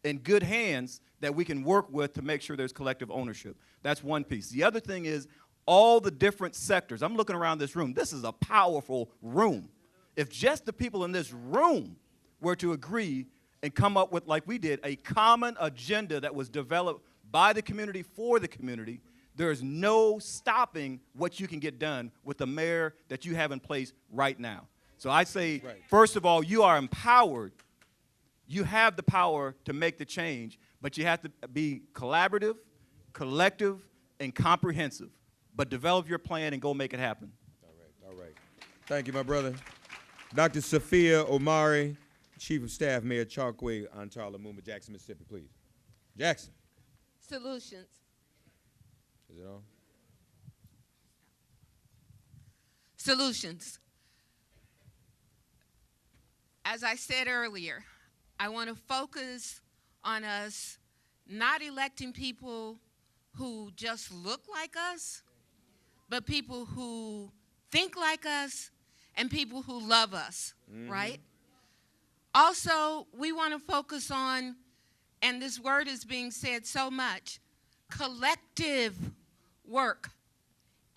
in good hands that we can work with to make sure there's collective ownership. That's one piece. The other thing is all the different sectors. I'm looking around this room. This is a powerful room. If just the people in this room were to agree and come up with, like we did, a common agenda that was developed by the community for the community, there's no stopping what you can get done with the mayor that you have in place right now. So I say, first of all, you are empowered. You have the power to make the change, but you have to be collaborative, collective, and comprehensive. But develop your plan and go make it happen. All right. Thank you, my brother. Dr. Sophia Omari, Chief of Staff, Mayor Chokwe, Antara Lumumba, Jackson, Mississippi, please. Jackson. Solutions. Is it on? Solutions. As I said earlier, I want to focus on us not electing people who just look like us, but people who think like us and people who love us, right? Also, we want to focus on, and this word is being said so much, collective work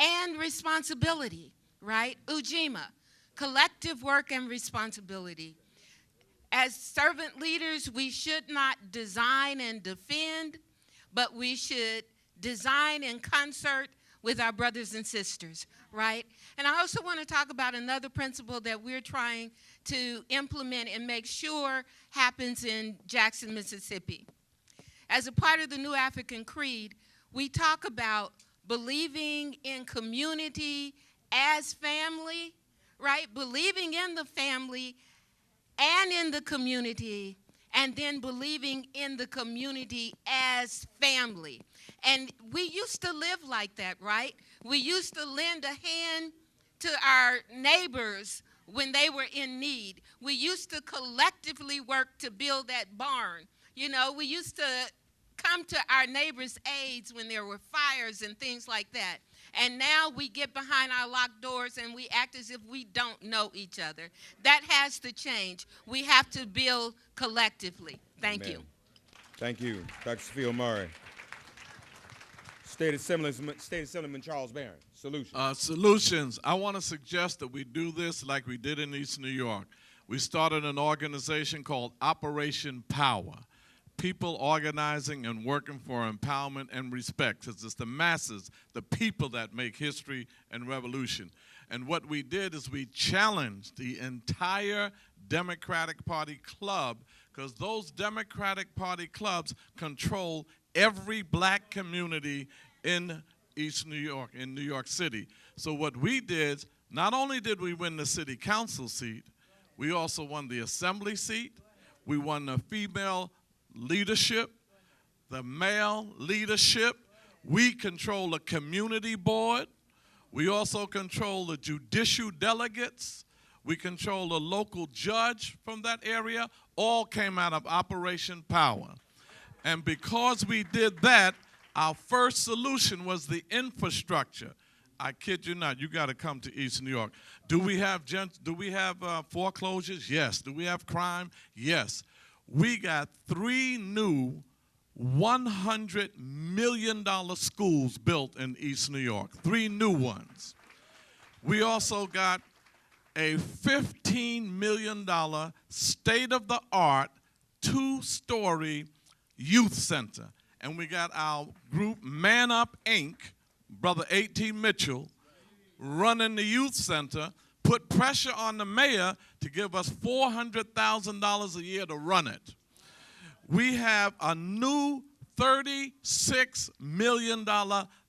and responsibility, right? Ujima, collective work and responsibility. As servant leaders, we should not design and defend, but we should design in concert with our brothers and sisters, right? And I also want to talk about another principle that we're trying to implement and make sure happens in Jackson, Mississippi. As a part of the New African Creed, we talk about believing in community as family, right? Believing in the family and in the community, and then believing in the community as family. And we used to live like that, right? We used to lend a hand to our neighbors when they were in need. We used to collectively work to build that barn. You know, we used to come to our neighbors' aids when there were fires and things like that. And now we get behind our locked doors and we act as if we don't know each other. That has to change. We have to build collectively. Thank you. Thank you, Dr. Sophia Omari. State Assemblyman Charles Barron. Solutions. Solutions. I want to suggest that we do this like we did in East New York. We started an organization called Operation Power. People organizing and working for empowerment and respect, because it's the masses, the people that make history and revolution. And what we did is we challenged the entire Democratic Party club, because those Democratic Party clubs control every black community in East New York, in New York City. So what we did, not only did we win the city council seat, we also won the assembly seat, we won the female leadership, the male leadership. We control the community board. We also control the judicial delegates. We control the local judge from that area. All came out of Operation Power. And because we did that, our first solution was the infrastructure. I kid you not, you got to come to East New York. Do we have foreclosures? Yes. Do we have crime? Yes. We got 3 new $100 million schools built in East New York, 3 new ones. We also got a $15 million state-of-the-art 2-story youth center. And we got our group Man Up, Inc., Brother A.T. Mitchell, running the youth center, put pressure on the mayor to give us $400,000 a year to run it. We have a new $36 million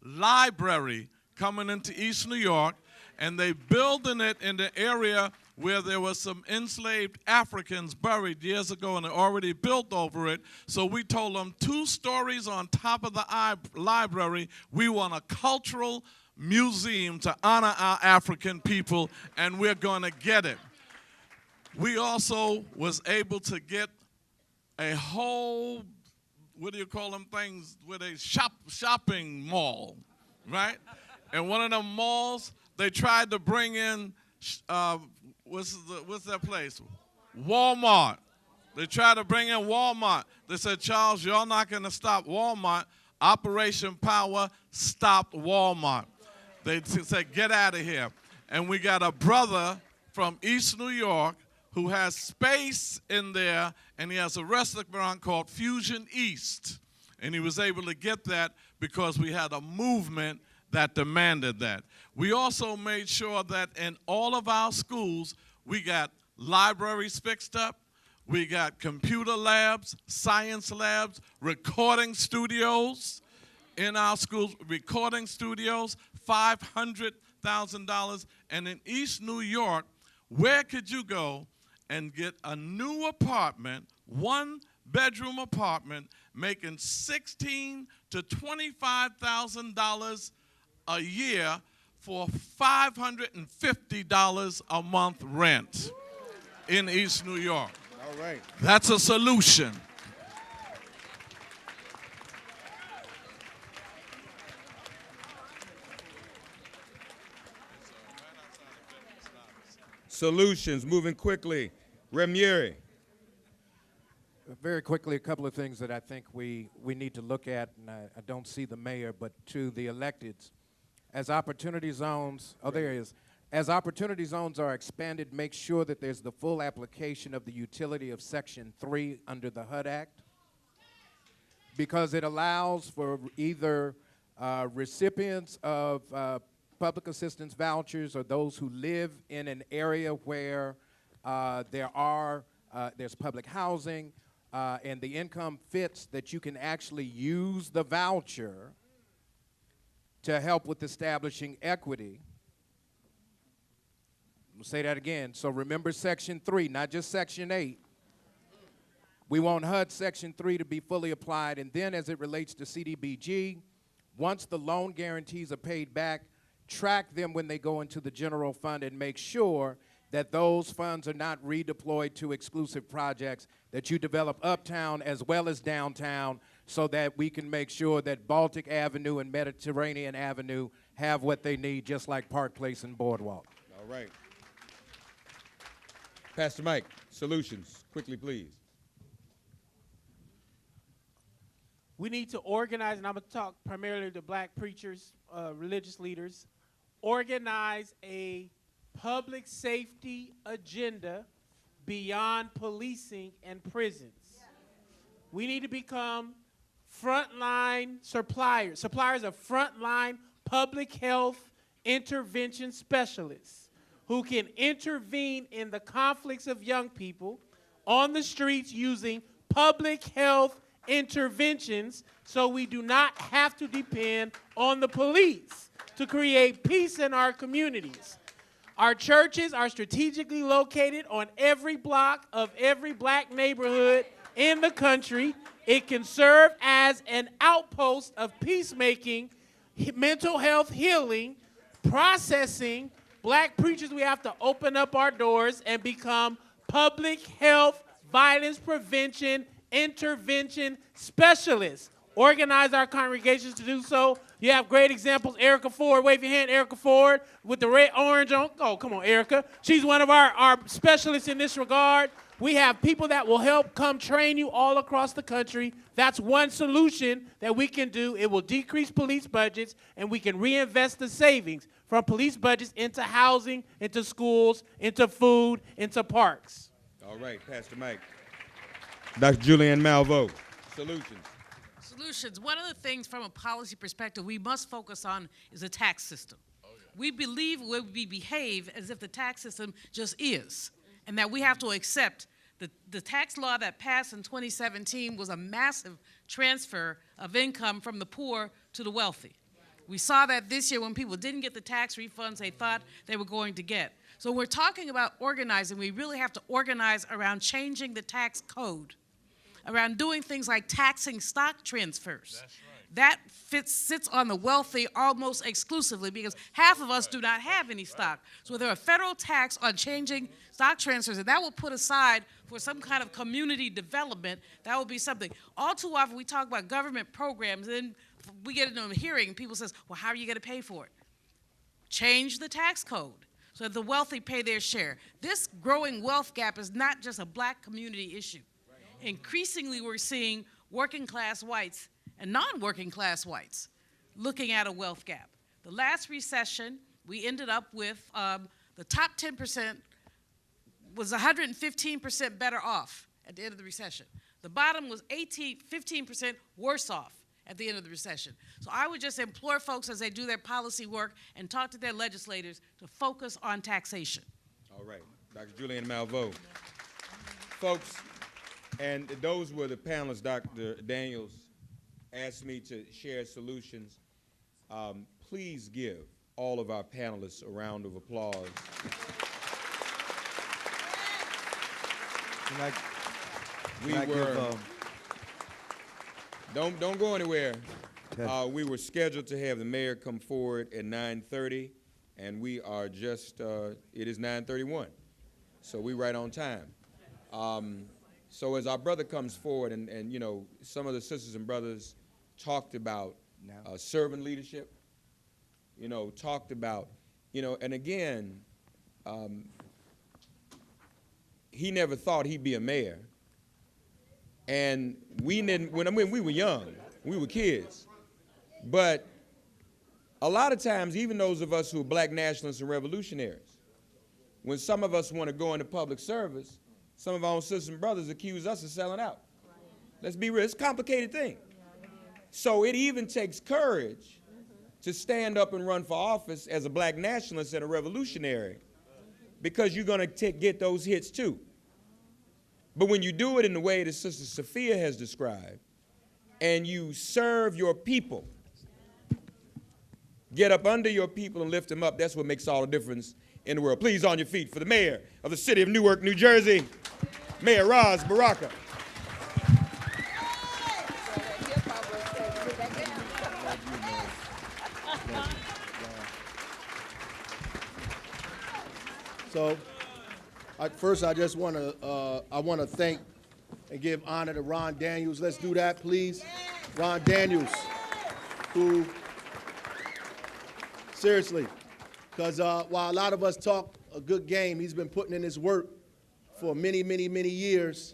library coming into East New York, and they building it in the area where there was some enslaved Africans buried years ago, and they already built over it. So we told them 2 stories on top of the library, we want a cultural museum to honor our African people, and we're going to get it. We also was able to get a whole, what do you call them things, with a shopping mall, right? And one of them malls, they tried to bring in, what's that place? Walmart. They tried to bring in Walmart. They said, Charles, you're not going to stop Walmart. Operation Power stopped Walmart. They said, get out of here. And we got a brother from East New York who has space in there, and he has a restaurant called Fusion East. And he was able to get that because we had a movement that demanded that. We also made sure that in all of our schools, we got libraries fixed up, we got computer labs, science labs, recording studios in our schools, recording studios, $500,000. And in East New York, where could you go and get a new apartment, 1-bedroom apartment, making $16,000 to $25,000 a year for $550 a month rent in East New York? All right. That's a solution. Solutions, moving quickly. Remieri. Very quickly, a couple of things that I think we need to look at, and I don't see the mayor, but to the electeds. As opportunity zones, oh, there he is. As opportunity zones are expanded, make sure that there's the full application of the utility of Section 3 under the HUD Act, because it allows for either recipients of public assistance vouchers or those who live in an area where there's public housing and the income fits, that you can actually use the voucher to help with establishing equity. I'll say that again. So remember Section 3, not just Section 8. We want HUD Section 3 to be fully applied, and then as it relates to CDBG, once the loan guarantees are paid back, track them when they go into the general fund and make sure that those funds are not redeployed to exclusive projects, that you develop uptown as well as downtown so that we can make sure that Baltic Avenue and Mediterranean Avenue have what they need, just like Park Place and Boardwalk. All right. Pastor Mike, solutions, quickly, please. We need to organize, and I'm going to talk primarily to black preachers, religious leaders, organize a public safety agenda beyond policing and prisons. We need to become frontline suppliers of frontline public health intervention specialists who can intervene in the conflicts of young people on the streets using public health interventions so we do not have to depend on the police to create peace in our communities. Our churches are strategically located on every block of every black neighborhood in the country. It can serve as an outpost of peacemaking, mental health healing, processing. Black preachers, we have to open up our doors and become public health, violence prevention, intervention specialists. organize our congregations to do so. You have great examples. Erica Ford, wave your hand, Erica Ford, with the red orange on. Oh, come on, Erica. She's one of our specialists in this regard. We have people that will help come train you all across the country. That's one solution that we can do. It will decrease police budgets, and we can reinvest the savings from police budgets into housing, into schools, into food, into parks. All right, Pastor Mike. Dr. Julianne Malveaux, solutions. Solutions. One of the things from a policy perspective we must focus on is the tax system. We believe we behave as if the tax system just is, and that we have to accept the tax law that passed in 2017 was a massive transfer of income from the poor to the wealthy. We saw that this year when people didn't get the tax refunds they thought they were going to get. So we're talking about organizing. We really have to organize around changing the tax code, around doing things like taxing stock transfers. That's right. That sits on the wealthy almost exclusively because half of us do not have any stock. So there are federal tax on changing stock transfers, and that will put aside for some kind of community development. That will be something. All too often we talk about government programs, and then we get into a hearing, and people says, well, how are you going to pay for it? Change the tax code so that the wealthy pay their share. This growing wealth gap is not just a black community issue. Increasingly, we're seeing working class whites and non-working class whites looking at a wealth gap. The last recession, we ended up with the top 10% was 115% better off at the end of the recession. The bottom was 15% worse off at the end of the recession. So I would just implore folks as they do their policy work and talk to their legislators to focus on taxation. All right, Dr. Julianne Malveaux. Folks, and those were the panelists. Dr. Daniels asked me to share solutions. Please give all of our panelists a round of applause. Don't go anywhere. We were scheduled to have the mayor come forward at 9:30, and we are just, it is 9:31. So we're right on time. So as our brother comes forward, and you know, some of the sisters and brothers talked about servant leadership, you know, talked about, you know, and again, he never thought he'd be a mayor. And we didn't, when we were young, we were kids. But a lot of times, even those of us who are black nationalists and revolutionaries, when some of us want to go into public service, some of our own sisters and brothers accuse us of selling out. Let's be real, it's a complicated thing. So it even takes courage to stand up and run for office as a black nationalist and a revolutionary, because you're going to get those hits too. But when you do it in the way that Sister Sophia has described, and you serve your people, get up under your people and lift them up, that's what makes all the difference in the world. Please, on your feet for the mayor of the city of Newark, New Jersey, Mayor Ras Baraka. So, first, I just want to thank and give honor to Ron Daniels. Let's do that, please. Ron Daniels, who, seriously, because while a lot of us talk a good game, he's been putting in his work for many, many, many years.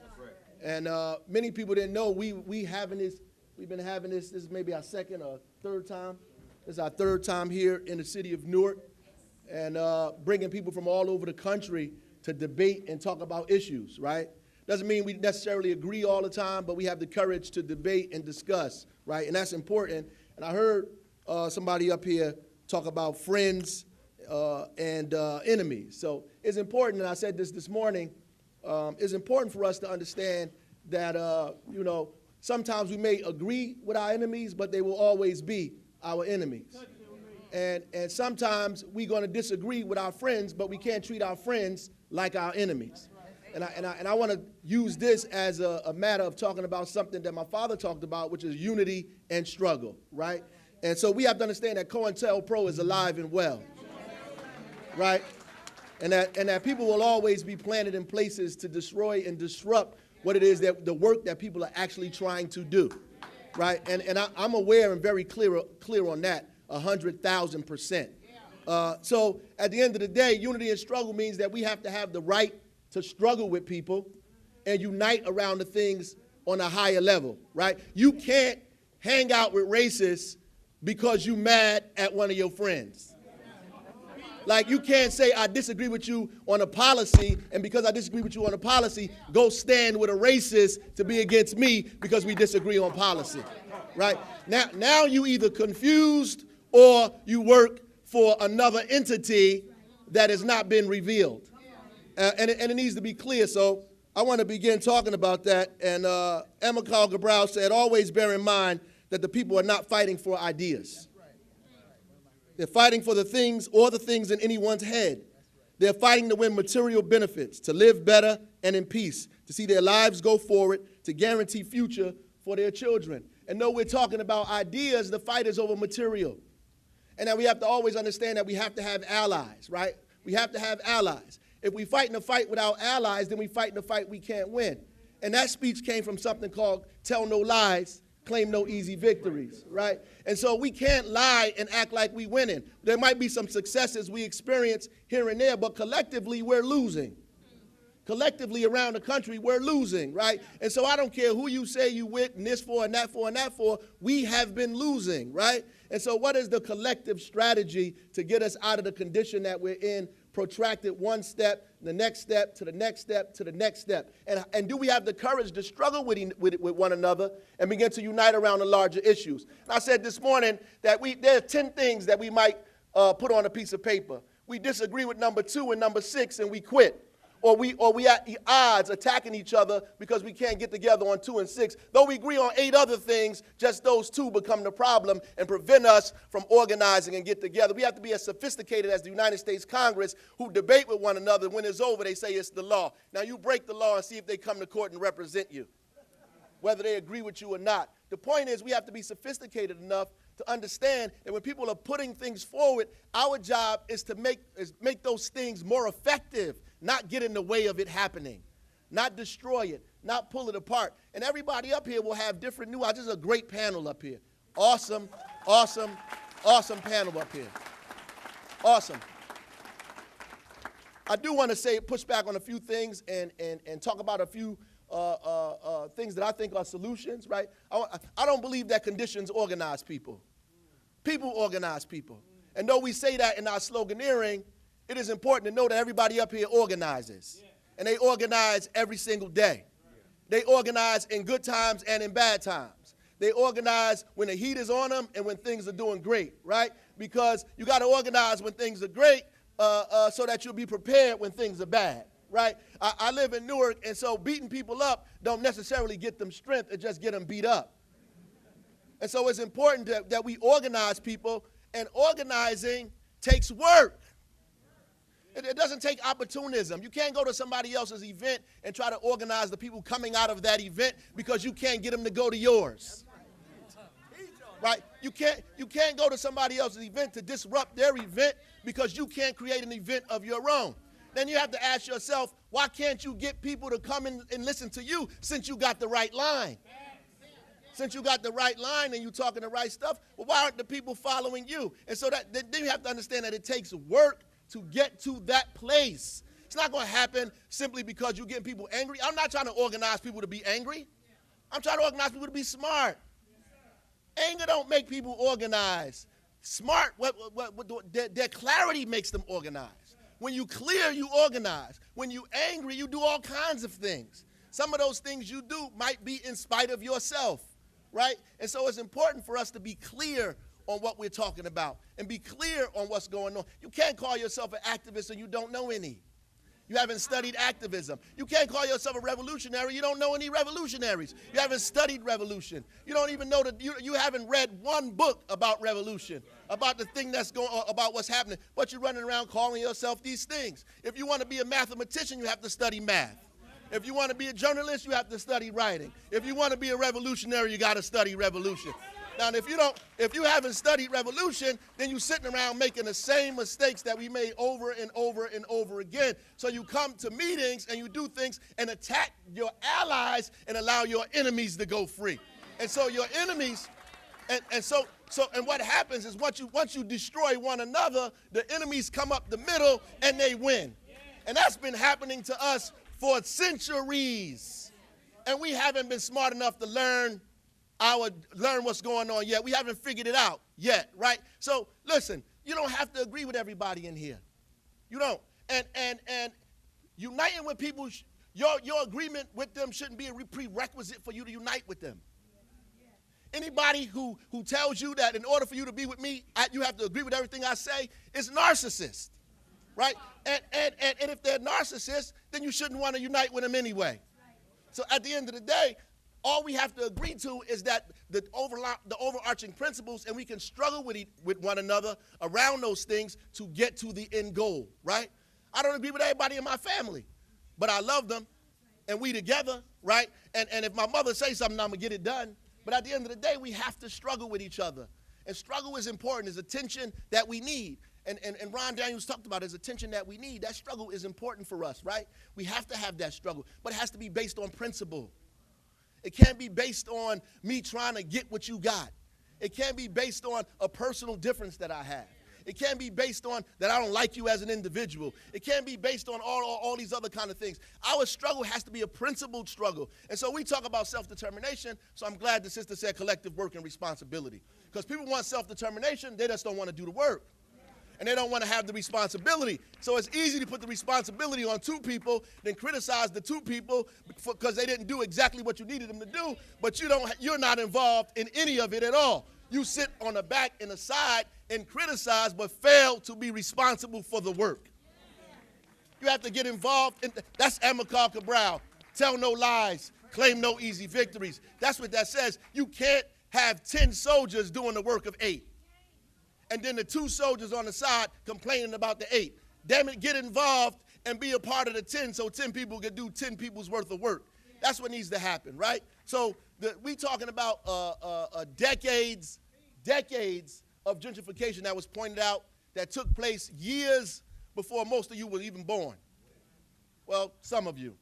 And many people didn't know we've been having this, this is maybe our second or third time. This is our third time here in the city of Newark, and bringing people from all over the country to debate and talk about issues, right? Doesn't mean we necessarily agree all the time, but we have the courage to debate and discuss, right? And that's important. And I heard somebody up here talk about friends and enemies. So it's important, and I said this morning, it's important for us to understand that, you know, sometimes we may agree with our enemies, but they will always be our enemies. And sometimes we're going to disagree with our friends, but we can't treat our friends like our enemies. And I want to use this as a matter of talking about something that my father talked about, which is unity and struggle, right? And so we have to understand that COINTELPRO is alive and well, right? And that people will always be planted in places to destroy and disrupt what it is that the work that people are actually trying to do. right? And I'm aware and very clear on that, 100,000%. So at the end of the day, unity and struggle means that we have to have the right to struggle with people and unite around the things on a higher level, right? You can't hang out with racists because you mad at one of your friends. Like, you can't say, I disagree with you on a policy, and because I disagree with you on a policy, go stand with a racist to be against me because we disagree on policy, right? Now you either confused or you work for another entity that has not been revealed. And it needs to be clear, so I want to begin talking about that. And Emma Cabral said, always bear in mind that the people are not fighting for ideas. They're fighting for the things in anyone's head. They're fighting to win material benefits, to live better and in peace, to see their lives go forward, to guarantee future for their children. And though we're talking about ideas, the fight is over material. And that we have to always understand that we have to have allies, right? We have to have allies. If we fight in a fight without allies, then we fight in a fight we can't win. And that speech came from something called tell no lies, claim no easy victories, right? And so we can't lie and act like we winning. There might be some successes we experience here and there, but collectively we're losing. Collectively around the country, we're losing, right? And so I don't care who you say you with and this for and that for and that for, we have been losing, right? And so what is the collective strategy to get us out of the condition that we're in, protracted one step, the next step, to the next step, to the next step? And do we have the courage to struggle with one another and begin to unite around the larger issues? And I said this morning that there are 10 things that we might put on a piece of paper. We disagree with number 2 and number 6 and we quit. Or we at odds attacking each other because we can't get together on 2 and 6. Though we agree on 8 other things, just those 2 become the problem and prevent us from organizing and get together. We have to be as sophisticated as the United States Congress, who debate with one another. When it's over, they say it's the law. Now you break the law and see if they come to court and represent you, whether they agree with you or not. The point is we have to be sophisticated enough to understand that when people are putting things forward, our job is to make those things more effective, not get in the way of it happening, not destroy it, not pull it apart. And everybody up here will have different nuances. This is a great panel up here. Awesome, awesome, awesome panel up here. Awesome. I do want to push back on a few things and talk about a few things that I think are solutions, right? I don't believe that conditions organize people. People organize people. And though we say that in our sloganeering, it is important to know that everybody up here organizes. And they organize every single day. They organize in good times and in bad times. They organize when the heat is on them and when things are doing great, right? Because you got to organize when things are great so that you'll be prepared when things are bad, right? I live in Newark, and so beating people up don't necessarily get them strength. It just get them beat up. And so it's important that we organize people, and organizing takes work. It doesn't take opportunism. You can't go to somebody else's event and try to organize the people coming out of that event because you can't get them to go to yours. Right? You can't go to somebody else's event to disrupt their event because you can't create an event of your own. Then you have to ask yourself, why can't you get people to come in and listen to you since you got the right line? Since you got the right line and you're talking the right stuff, well, why aren't the people following you? And so then you have to understand that it takes work to get to that place. It's not going to happen simply because you're getting people angry. I'm not trying to organize people to be angry. I'm trying to organize people to be smart. Anger don't make people organize. Smart, their clarity makes them organize. When you clear, you organize. When you angry, you do all kinds of things. Some of those things you do might be in spite of yourself, right? And so it's important for us to be clear on what we're talking about and be clear on what's going on. You can't call yourself an activist and you don't know any. You haven't studied activism. You can't call yourself a revolutionary. You don't know any revolutionaries. You haven't studied revolution. You don't even know that you haven't read one book about revolution, about the thing that's going on, about what's happening, but you're running around calling yourself these things. If you want to be a mathematician, you have to study math. If you want to be a journalist, you have to study writing. If you want to be a revolutionary, you got to study revolution. Now, if you haven't studied revolution, then you're sitting around making the same mistakes that we made over and over and over again. So you come to meetings and you do things and attack your allies and allow your enemies to go free. And so your enemies, and what happens is once you destroy one another, the enemies come up the middle and they win. And that's been happening to us for centuries. And we haven't been smart enough to learn what's going on yet. We haven't figured it out yet, right? So listen, you don't have to agree with everybody in here. You don't. And uniting with people, your agreement with them shouldn't be a prerequisite for you to unite with them. Anybody who tells you that in order for you to be with me, you have to agree with everything I say is narcissist, right? And if they're narcissists, then you shouldn't want to unite with them anyway. So at the end of the day, all we have to agree to is that the overarching principles, and we can struggle with one another around those things to get to the end goal, right? I don't agree with everybody in my family, but I love them, and we together, right? And if my mother says something, I'm going to get it done. But at the end of the day, we have to struggle with each other. And struggle is important. It's a tension that we need. And Ron Daniels talked about it as a tension that we need. That struggle is important for us, right? We have to have that struggle, but it has to be based on principle. It can't be based on me trying to get what you got. It can't be based on a personal difference that I have. It can't be based on that I don't like you as an individual. It can't be based on all these other kind of things. Our struggle has to be a principled struggle. And so we talk about self-determination, so I'm glad the sister said collective work and responsibility. Because people want self-determination, they just don't want to do the work. And they don't want to have the responsibility. So it's easy to put the responsibility on two people, then criticize the two people because they didn't do exactly what you needed them to do, but you're not involved in any of it at all. You sit on the back and the side and criticize, but fail to be responsible for the work. You have to get involved. That's Amilcar Cabral. Tell no lies, claim no easy victories. That's what that says. You can't have 10 soldiers doing the work of 8. And then the 2 soldiers on the side complaining about the 8. Damn it, get involved and be a part of the 10 so 10 people can do 10 people's worth of work. That's what needs to happen, right? So we talking about decades of gentrification that was pointed out that took place years before most of you were even born. Well, some of you.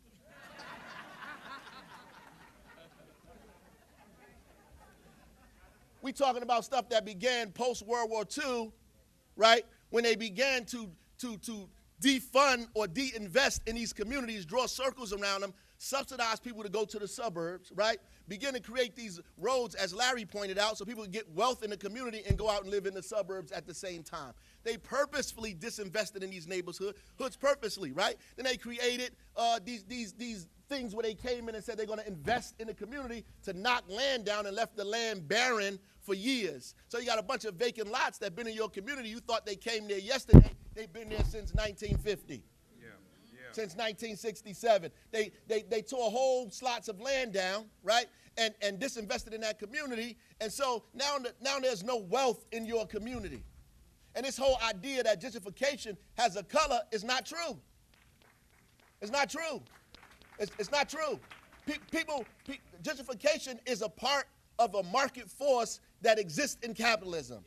We talking about stuff that began post-World War II, right? When they began to defund or de-invest in these communities, draw circles around them, subsidize people to go to the suburbs, right? Begin to create these roads, as Larry pointed out, so people can get wealth in the community and go out and live in the suburbs at the same time. They purposefully disinvested in these neighborhoods purposely, right? Then they created these things where they came in and said they're going to invest in the community to knock land down and left the land barren for years. So you got a bunch of vacant lots that have been in your community. You thought they came there yesterday. They've been there since 1950. Since 1967. They tore whole slots of land down, right, and disinvested in that community. And so now there's no wealth in your community. And this whole idea that gentrification has a color is not true. It's not true. It's not true. Gentrification is a part of a market force that exists in capitalism,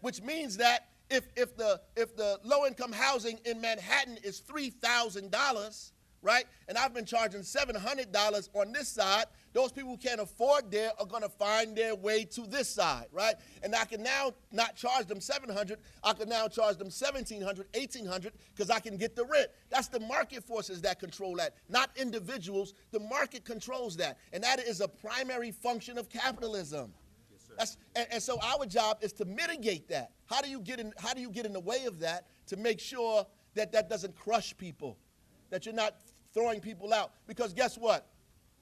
which means that if the low-income housing in Manhattan is $3,000, right, and I've been charging $700 on this side, those people who can't afford there are going to find their way to this side, right? And I can now not charge them $700. I can now charge them $1,700, $1,800 because I can get the rent. That's the market forces that control that, not individuals. The market controls that, and that is a primary function of capitalism. And so our job is to mitigate that. How do you get in the way of that to make sure that that doesn't crush people, that you're not throwing people out? Because guess what?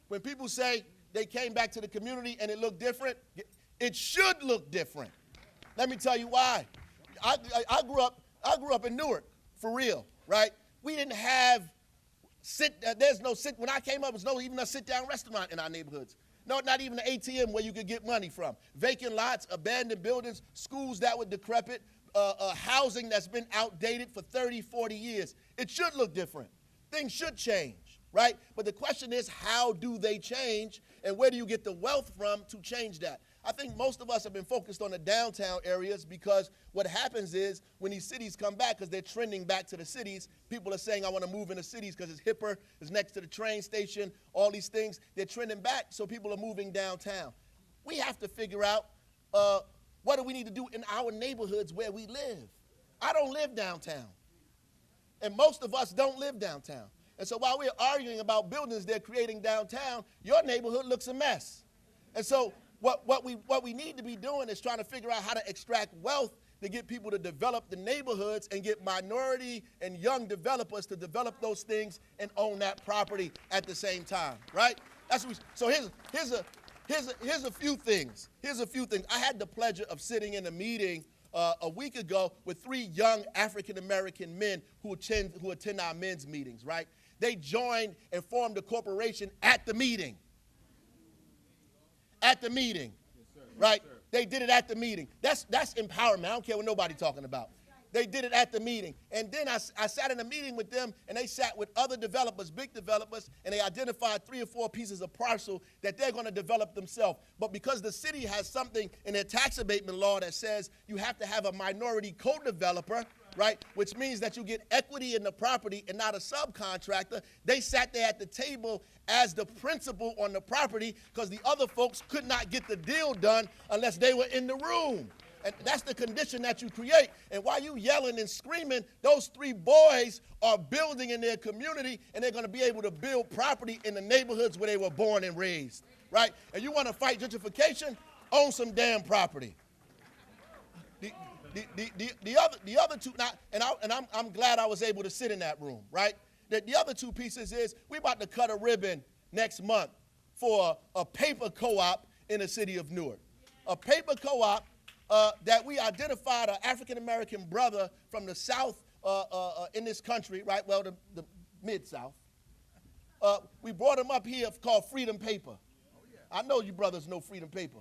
When people say they came back to the community and it looked different, it should look different. Let me tell you why. I grew up in Newark, for real, right? We didn't have when I came up, there was even a sit-down restaurant in our neighborhoods. No, not even an ATM where you could get money from. Vacant lots, abandoned buildings, schools that were decrepit, housing that's been outdated for 30, 40 years. It should look different. Things should change, right? But the question is, how do they change, and where do you get the wealth from to change that? I think most of us have been focused on the downtown areas because what happens is when these cities come back, because they're trending back to the cities, people are saying, I want to move into cities because it's hipper, it's next to the train station, all these things. They're trending back, so people are moving downtown. we have to figure out what do we need to do in our neighborhoods where we live. I don't live downtown, and most of us don't live downtown. And so while we're arguing about buildings they're creating downtown, your neighborhood looks a mess. And so what we need to be doing is trying to figure out how to extract wealth to get people to develop the neighborhoods and get minority and young developers to develop those things and own that property at the same time, right? So here's a few things. Here's a few things. I had the pleasure of sitting in a meeting a week ago with 3 young African-American men who attend our men's meetings, right? They joined and formed a corporation at the meeting. At the meeting, right? They did it at the meeting. That's empowerment. I don't care what nobody's talking about. They did it at the meeting. And then I sat in a meeting with them, and they sat with other developers, big developers, and they identified 3 or 4 pieces of parcel that they're going to develop themselves. But because the city has something in their tax abatement law that says you have to have a minority co-developer, right, which means that you get equity in the property and not a subcontractor, they sat there at the table as the principal on the property because the other folks could not get the deal done unless they were in the room. And that's the condition that you create. And while you yelling and screaming, those 3 boys are building in their community, and they're going to be able to build property in the neighborhoods where they were born and raised, right? And you want to fight gentrification? Own some damn property. The other 2, I'm glad I was able to sit in that room, right? The other 2 pieces is we about to cut a ribbon next month for a paper co-op in the city of Newark. A paper co-op that we identified an African-American brother from the South in this country, right? Well, the Mid-South. We brought him up here called Freedom Paper. I know you brothers know Freedom Paper,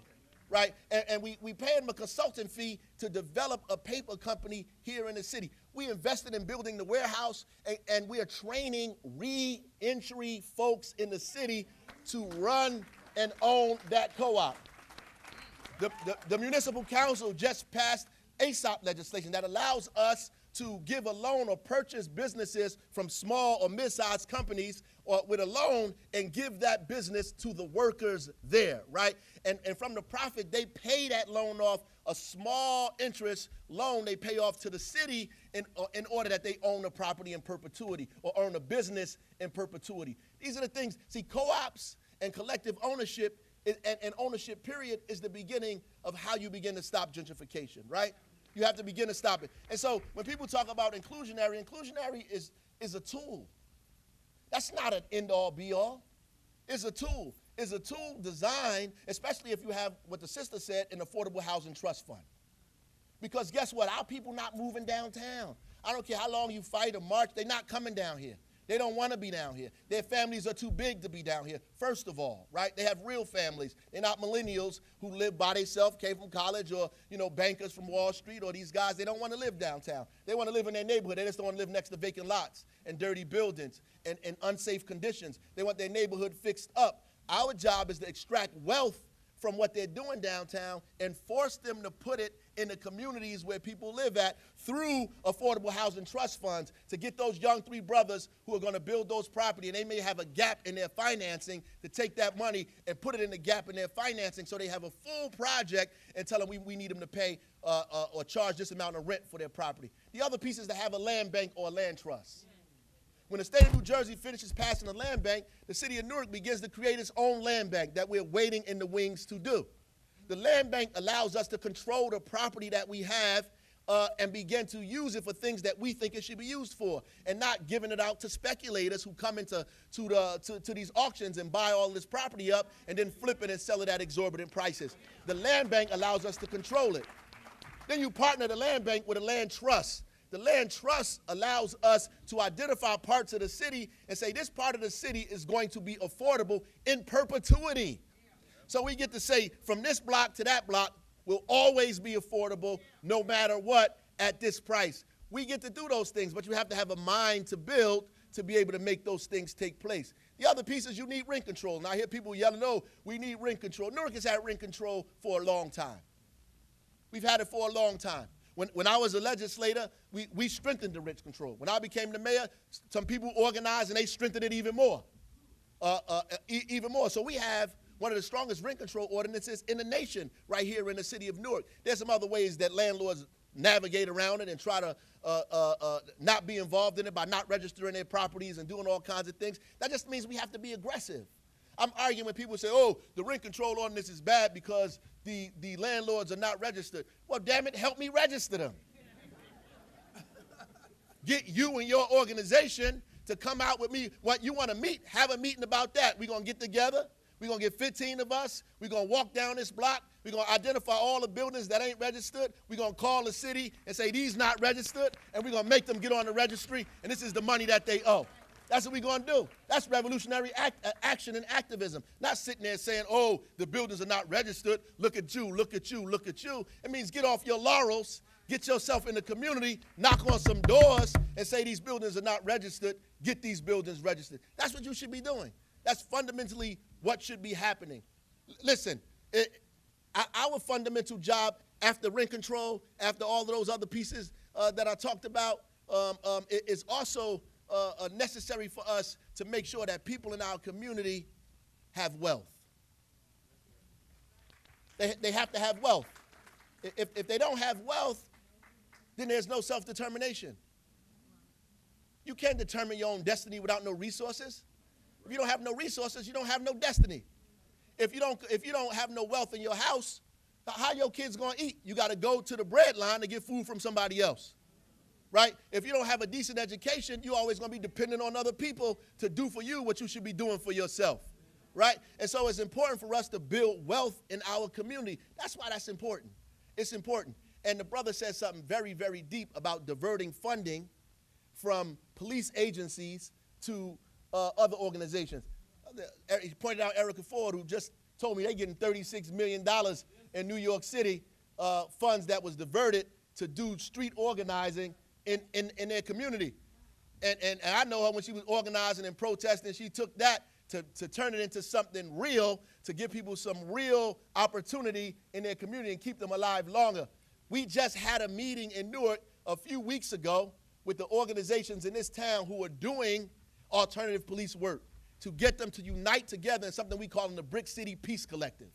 right? And we paid him a consultant fee to develop a paper company here in the city. We invested in building the warehouse, and we are training re-entry folks in the city to run and own that co-op. The municipal council just passed ASOP legislation that allows us to give a loan or purchase businesses from small or mid-sized companies or with a loan and give that business to the workers there, right? And from the profit, they pay that loan off, a small interest loan they pay off to the city in order that they own a property in perpetuity or own a business in perpetuity. These are the things. See, co-ops and collective ownership and ownership period is the beginning of how you begin to stop gentrification, right? You have to begin to stop it. And so when people talk about inclusionary is a tool. That's not an end-all, be-all. It's a tool. It's a tool designed, especially if you have what the sister said, an affordable housing trust fund. Because guess what? Our people not moving downtown. I don't care how long you fight or march, they're not coming down here. They don't want to be down here. Their families are too big to be down here, first of all, right? They have real families. They're not millennials who live by themselves, came from college, or, bankers from Wall Street, or these guys. They don't want to live downtown. They want to live in their neighborhood. They just don't want to live next to vacant lots and dirty buildings and unsafe conditions. They want their neighborhood fixed up. Our job is to extract wealth from what they're doing downtown and force them to put it in the communities where people live at through affordable housing trust funds to get those young 3 brothers who are going to build those property, and they may have a gap in their financing to take that money and put it in the gap in their financing so they have a full project and tell them we need them to pay or charge this amount of rent for their property. The other piece is to have a land bank or a land trust. When the state of New Jersey finishes passing a land bank, the city of Newark begins to create its own land bank that we're waiting in the wings to do. The land bank allows us to control the property that we have and begin to use it for things that we think it should be used for, and not giving it out to speculators who come into these auctions and buy all this property up and then flip it and sell it at exorbitant prices. The land bank allows us to control it. Then you partner the land bank with a land trust. The land trust allows us to identify parts of the city and say this part of the city is going to be affordable in perpetuity. So we get to say from this block to that block will always be affordable no matter what at this price. We get to do those things, but you have to have a mind to build to be able to make those things take place. The other piece is you need rent control. And I hear people yelling, no, we need rent control. Newark has had rent control for a long time. We've had it for a long time. When I was a legislator, we strengthened the rent control. When I became the mayor, some people organized and they strengthened it even more. Even more. So we have one of the strongest rent control ordinances in the nation right here in the city of Newark. There's some other ways that landlords navigate around it and try to not be involved in it by not registering their properties and doing all kinds of things. That just means we have to be aggressive. I'm arguing when people say, oh, the rent control ordinance is bad because the landlords are not registered. Well, damn it, help me register them. Get you and your organization to come out with me. What you want to meet, have a meeting about that. We're going to get together. We're going to get 15 of us. We're going to walk down this block. We're going to identify all the buildings that ain't registered. We're going to call the city and say, these not registered, and we're going to make them get on the registry, and this is the money that they owe. That's what we're going to do. That's revolutionary action and activism. Not sitting there saying, oh, the buildings are not registered. Look at you, look at you, look at you. It means get off your laurels, get yourself in the community, knock on some doors, and say these buildings are not registered. Get these buildings registered. That's what you should be doing. That's fundamentally what should be happening. Listen, our fundamental job after rent control, after all of those other pieces that I talked about, is also necessary for us to make sure that people in our community have wealth. They have to have wealth. If they don't have wealth, then there's no self-determination. You can't determine your own destiny without no resources. If you don't have no resources, you don't have no destiny. If you don't have no wealth in your house, how your kids gonna eat? You gotta go to the bread line to get food from somebody else. Right? If you don't have a decent education, you're always going to be dependent on other people to do for you what you should be doing for yourself. Right? And so it's important for us to build wealth in our community. That's why that's important. It's important. And the brother said something very, very deep about diverting funding from police agencies to other organizations. He pointed out Erica Ford, who just told me they're getting $36 million in New York City funds that was diverted to do street organizing in their community. And I know her when she was organizing and protesting, she took that to turn it into something real, to give people some real opportunity in their community and keep them alive longer. We just had a meeting in Newark a few weeks ago with the organizations in this town who are doing alternative police work to get them to unite together in something we call the Brick City Peace Collective.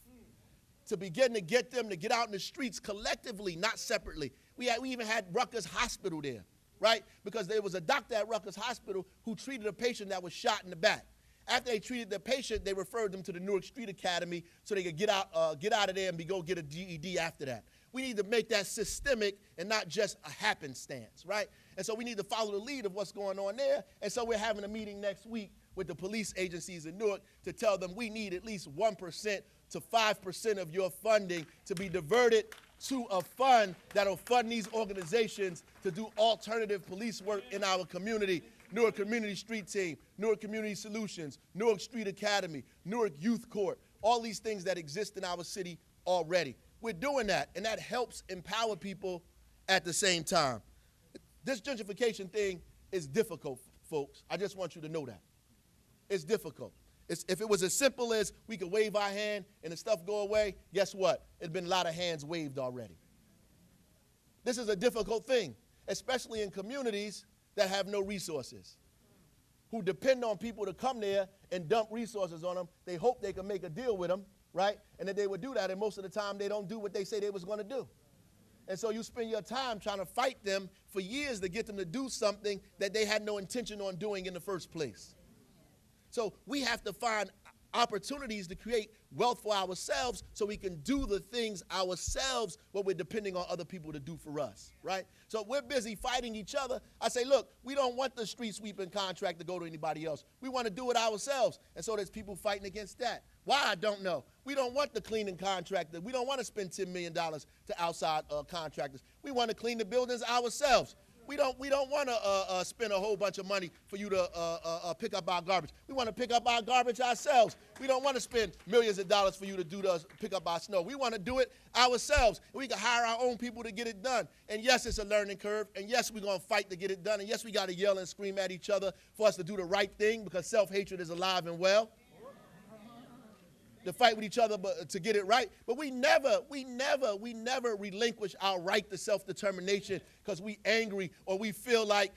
To begin to get them to get out in the streets collectively, not separately. We even had Rutgers Hospital there, right? Because there was a doctor at Rutgers Hospital who treated a patient that was shot in the back. After they treated the patient, they referred them to the Newark Street Academy so they could get out of there and go get a GED after that. We need to make that systemic and not just a happenstance, right? And so we need to follow the lead of what's going on there. And so we're having a meeting next week with the police agencies in Newark to tell them we need at least 1% to 5% of your funding to be diverted to a fund that will fund these organizations to do alternative police work in our community. Newark Community Street Team, Newark Community Solutions, Newark Street Academy, Newark Youth Court, all these things that exist in our city already. We're doing that, and that helps empower people at the same time. This gentrification thing is difficult, folks. I just want you to know that. It's difficult. If it was as simple as we could wave our hand and the stuff go away, guess what? There's been a lot of hands waved already. This is a difficult thing, especially in communities that have no resources, who depend on people to come there and dump resources on them. They hope they can make a deal with them, right? And that they would do that, and most of the time they don't do what they say they was going to do. And so you spend your time trying to fight them for years to get them to do something that they had no intention on doing in the first place. So we have to find opportunities to create wealth for ourselves so we can do the things ourselves what we're depending on other people to do for us, right? So we're busy fighting each other. I say, look, we don't want the street sweeping contract to go to anybody else. We want to do it ourselves. And so there's people fighting against that. Why? I don't know. We don't want the cleaning contractor. We don't want to spend $10 million to outside contractors. We want to clean the buildings ourselves. We don't want to spend a whole bunch of money for you to pick up our garbage. We want to pick up our garbage ourselves. We don't want to spend millions of dollars for you to pick up our snow. We want to do it ourselves. We can hire our own people to get it done. And yes, it's a learning curve. And yes, we're going to fight to get it done. And yes, we got to yell and scream at each other for us to do the right thing because self-hatred is alive and well. to fight with each other but to get it right. But we never relinquish our right to self-determination because we angry or we feel like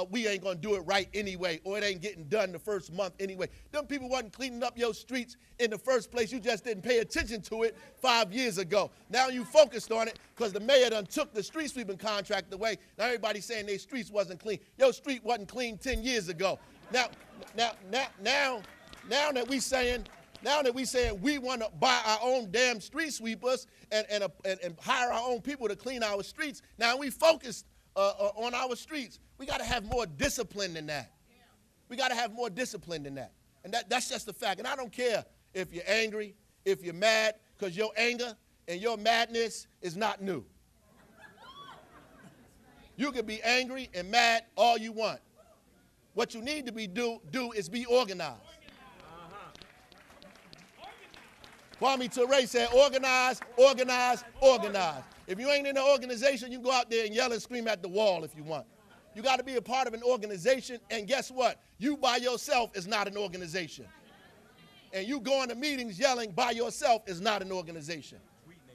we ain't gonna do it right anyway, or it ain't getting done the first month anyway. Them people wasn't cleaning up your streets in the first place. You just didn't pay attention to it 5 years ago. Now you focused on it because the mayor done took the street sweeping contract away. Now everybody's saying their streets wasn't clean. Your street wasn't clean 10 years ago. Now that we saying we want to buy our own damn street sweepers and hire our own people to clean our streets, now we focused on our streets. We got to have more discipline than that. We got to have more discipline than that. And that's just a fact. And I don't care if you're angry, if you're mad, because your anger and your madness is not new. You can be angry and mad all you want. What you need to do is be organized. Kwame Ture said, organize, organize, organize. If you ain't in an organization, you can go out there and yell and scream at the wall if you want. You got to be a part of an organization, and guess what? You by yourself is not an organization. And you going to meetings yelling by yourself is not an organization.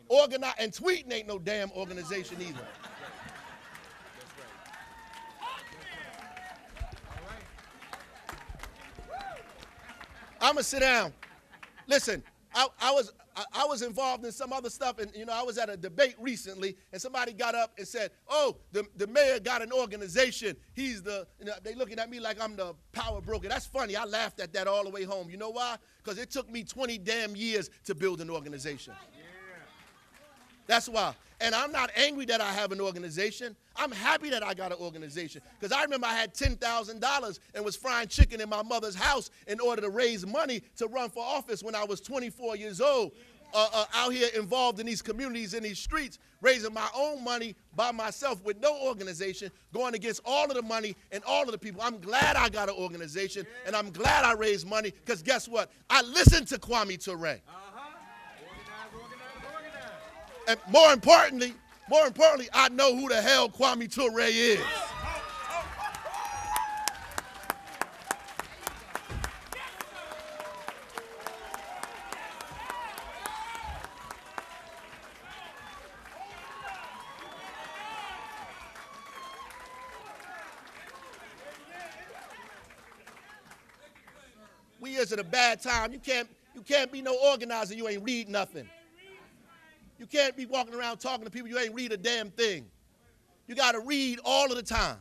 Organize, and tweeting ain't no damn organization either. I'm going to sit down. Listen, I was involved in some other stuff, and I was at a debate recently, and somebody got up and said, "Oh, the mayor got an organization. He's they looking at me like I'm the power broker." That's funny. I laughed at that all the way home. You know why? Because it took me 20 damn years to build an organization. That's why. And I'm not angry that I have an organization. I'm happy that I got an organization. Because I remember I had $10,000 and was frying chicken in my mother's house in order to raise money to run for office when I was 24 years old, out here involved in these communities, in these streets, raising my own money by myself with no organization, going against all of the money and all of the people. I'm glad I got an organization, and I'm glad I raised money, because guess what? I listened to Kwame Ture. And more importantly, I know who the hell Kwame Ture is. We is at a bad time. You can't be no organizer. You ain't read nothing. You can't be walking around talking to people you ain't read a damn thing. You got to read all of the time.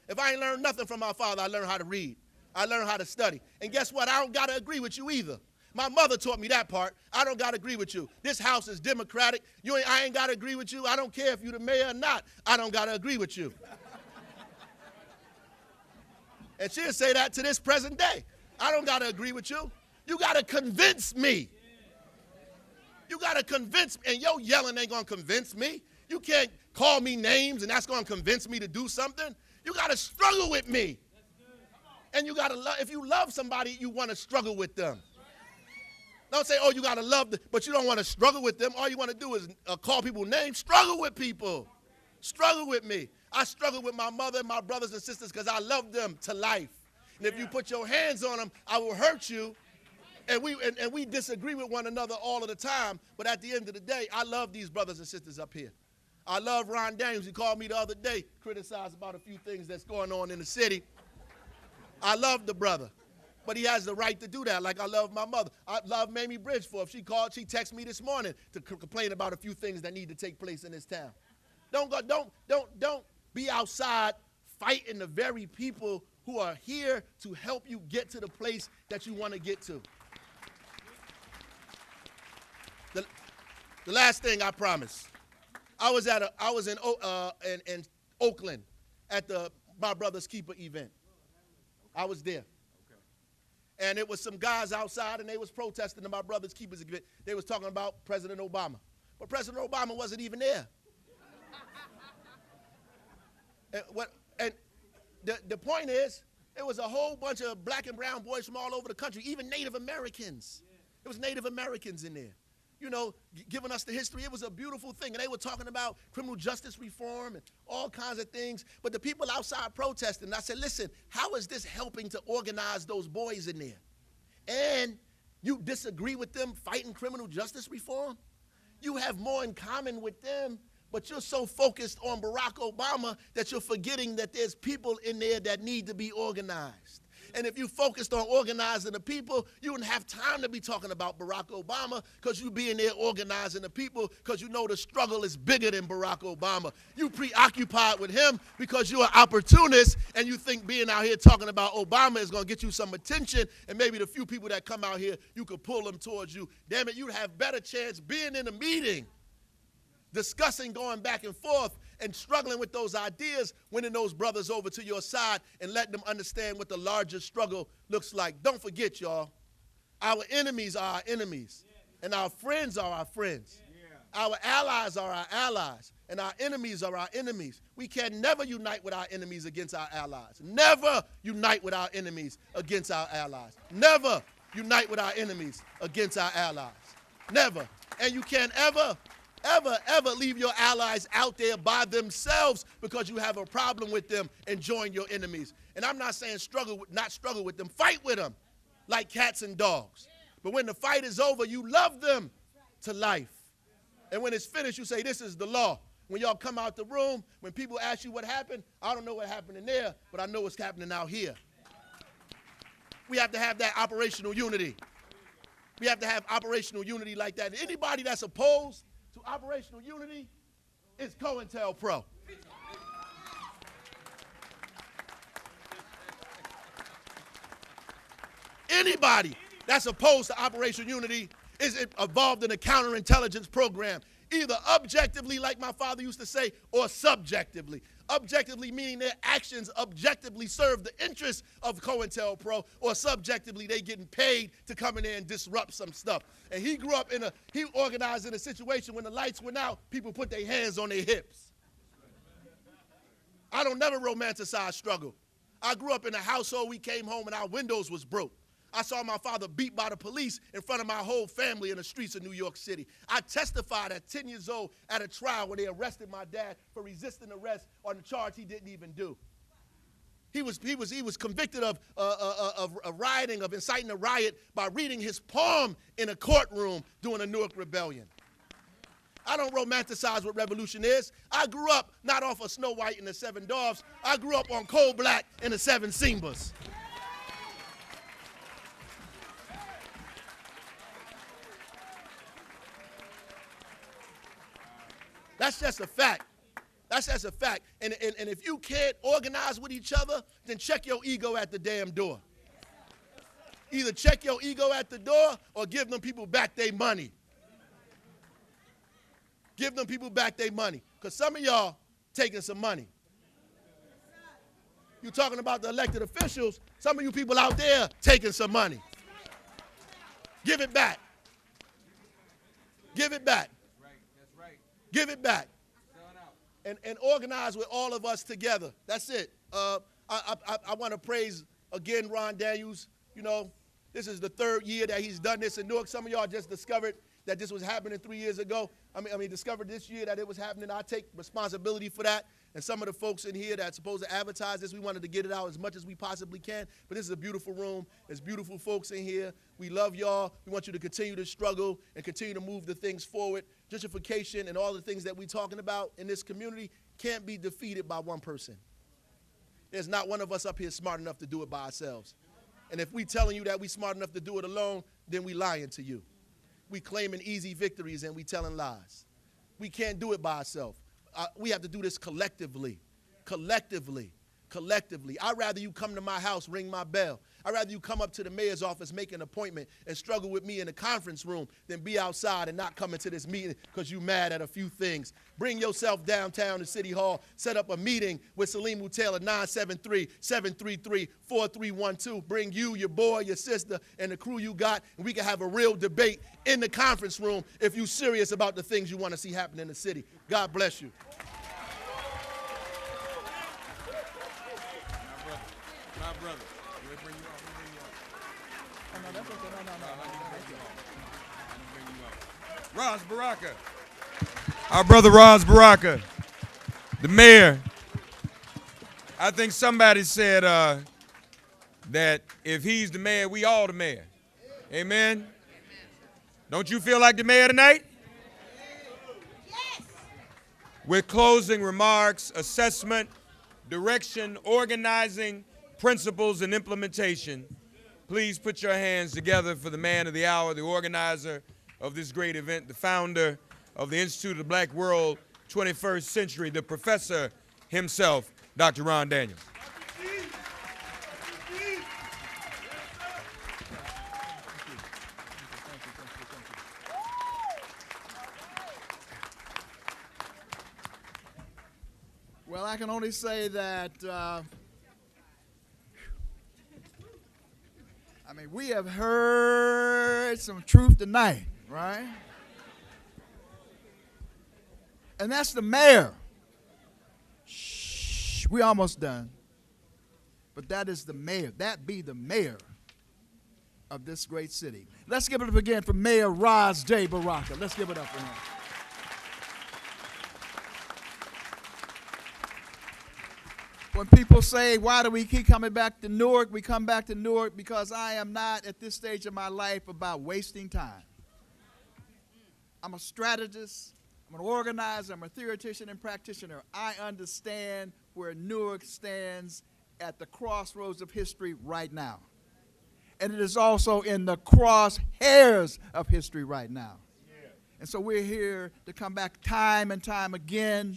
If I ain't learned nothing from my father, I learned how to read. I learned how to study. And guess what? I don't got to agree with you either. My mother taught me that part. I don't got to agree with you. This house is democratic. I ain't got to agree with you. I don't care if you're the mayor or not. I don't got to agree with you. And she'll say that to this present day. I don't got to agree with you. You got to convince me. You got to convince me, and your yelling ain't going to convince me. You can't call me names, and that's going to convince me to do something. You got to struggle with me. And you got to love, if you love somebody, you want to struggle with them. Don't say, oh, you got to love them, but you don't want to struggle with them. All you want to do is call people names. Struggle with people. Struggle with me. I struggle with my mother and my brothers and sisters because I love them to life. And if you put your hands on them, I will hurt you. And we disagree with one another all of the time, but at the end of the day, I love these brothers and sisters up here. I love Ron Daniels. He called me the other day, criticized about a few things that's going on in the city. I love the brother, but he has the right to do that, like I love my mother. I love Mamie Bridgeforth. She texted me this morning to complain about a few things that need to take place in this town. Don't be outside fighting the very people who are here to help you get to the place that you want to get to. The last thing I promise, I was in Oakland at the My Brother's Keeper event. I was there. And it was some guys outside, and they was protesting the My Brother's Keepers event. They was talking about President Obama. But President Obama wasn't even there. And the point is, it was a whole bunch of black and brown boys from all over the country, even Native Americans. There was Native Americans in there, giving us the history. It was a beautiful thing. And they were talking about criminal justice reform and all kinds of things. But the people outside protesting, I said, listen, how is this helping to organize those boys in there? And You disagree with them fighting criminal justice reform? You have more in common with them, but you're so focused on Barack Obama that you're forgetting that there's people in there that need to be organized. And if you focused on organizing the people, you wouldn't have time to be talking about Barack Obama, because you be in there organizing the people because you know the struggle is bigger than Barack Obama. You preoccupied with him because you're an opportunist and you think being out here talking about Obama is going to get you some attention, and maybe the few people that come out here, you could pull them towards you. Damn it, you'd have better chance being in a meeting, discussing, going back and forth, and struggling with those ideas, winning those brothers over to your side and letting them understand what the larger struggle looks like. Don't forget, y'all, our enemies are our enemies, and our friends are our friends. Our allies are our allies, and our enemies are our enemies. We can never unite with our enemies against our allies. Never unite with our enemies against our allies. Never unite with our enemies against our allies. Never. And you can't ever leave your allies out there by themselves because you have a problem with them and join your enemies. And I'm not saying not struggle with them. Fight with them like cats and dogs. But when the fight is over, you love them to life. And when it's finished, you say, this is the law. When y'all come out the room, when people ask you what happened, I don't know what happened in there, but I know what's happening out here. We have to have that operational unity. We have to have operational unity like that. Anybody that's opposed to operational unity is COINTELPRO. Anybody that's opposed to operational unity is involved in a counterintelligence program, either objectively, like my father used to say, or subjectively. Objectively meaning their actions objectively serve the interests of COINTELPRO, or subjectively they getting paid to come in there and disrupt some stuff. And he organized in a situation when the lights went out, people put their hands on their hips. I don't never romanticize struggle. I grew up in a household, we came home and our windows was broke. I saw my father beat by the police in front of my whole family in the streets of New York City. I testified at 10 years old at a trial where they arrested my dad for resisting arrest on a charge he didn't even do. He was convicted of rioting, of inciting a riot by reading his poem in a courtroom during the Newark Rebellion. I don't romanticize what revolution is. I grew up not off of Snow White and the Seven Dwarfs. I grew up on Coal Black and the Seven Simbas. That's just a fact. That's just a fact. And if you can't organize with each other, then check your ego at the damn door. Either check your ego at the door or give them people back their money. Give them people back their money. Because some of y'all taking some money. You're talking about the elected officials. Some of you people out there taking some money. Give it back. Give it back. Give it back. And organize with all of us together. That's it. I want to praise again Ron Daniels. You know, this is the third year that he's done this in Newark. Some of y'all just discovered that this was happening 3 years ago. I mean, discovered this year that it was happening. I take responsibility for that. And some of the folks in here that's supposed to advertise this, we wanted to get it out as much as we possibly can. But this is a beautiful room. There's beautiful folks in here. We love y'all. We want you to continue to struggle and continue to move the things forward. Gentrification and all the things that we're talking about in this community can't be defeated by one person. There's not one of us up here smart enough to do it by ourselves. And if we telling you that we smart enough to do it alone, then we lying to you. We claiming easy victories and we telling lies. We can't do it by ourselves. We have to do this collectively. Collectively. I'd rather you come to my house, ring my bell. I'd rather you come up to the mayor's office, make an appointment, and struggle with me in the conference room than be outside and not come into this meeting because you mad at a few things. Bring yourself downtown to City Hall. Set up a meeting with Salim Mutel at 973-733-4312. Bring you, your boy, your sister, and the crew you got, and we can have a real debate in the conference room if you're serious about the things you want to see happen in the city. God bless you. My brother. We'll bring you up. Oh, no, that's okay. No. Ras Baraka. Our brother Ras Baraka, the mayor. I think somebody said that if he's the mayor, we all the mayor. Amen. Don't you feel like the mayor tonight? Yes. With closing remarks, assessment, direction, organizing, principles, and implementation, please put your hands together for the man of the hour, the organizer of this great event, the founder of the Institute of the Black World 21st Century, the professor himself, Dr. Ron Daniels. Well, I can only say that, we have heard some truth tonight, right? And that's the mayor. Shh, we almost done. But that is the mayor. That be the mayor of this great city. Let's give it up again for Mayor Roz J. Baraka. Let's give it up for him. When people say, why do we keep coming back to Newark? We come back to Newark because I am not, at this stage of my life, about wasting time. I'm a strategist, I'm an organizer, I'm a theoretician and practitioner. I understand where Newark stands at the crossroads of history right now. And it is also in the crosshairs of history right now. And so we're here to come back time and time again.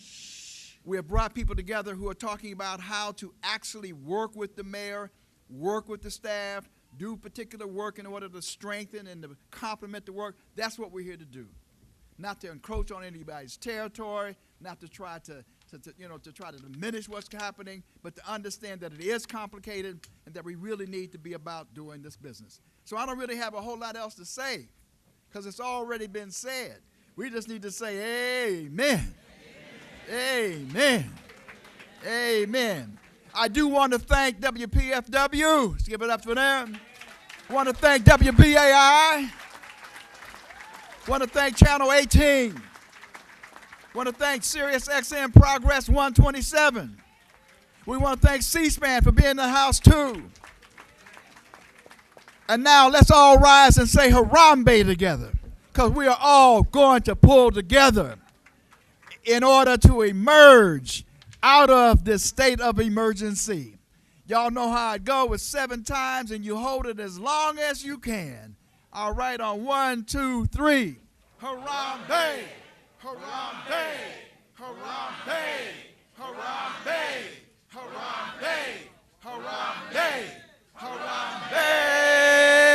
We have brought people together who are talking about how to actually work with the mayor, work with the staff, do particular work in order to strengthen and to complement the work. That's what we're here to do. Not to encroach on anybody's territory, not to try to try to diminish what's happening, but to understand that it is complicated and that we really need to be about doing this business. So I don't really have a whole lot else to say because it's already been said. We just need to say amen. Amen. Amen. I do want to thank WPFW. Let's give it up for them. I want to thank WBAI. Want to thank Channel 18. Want to thank Sirius XM Progress 127. We want to thank C-SPAN for being in the house too. And now let's all rise and say Harambe together, because we are all going to pull together in order to emerge out of this state of emergency. Y'all know how it goes. It's 7 times, and you hold it as long as you can. All right, on 1, 2, 3. Harambe! Harambe! Harambe! Harambe! Harambe! Harambe! Harambe!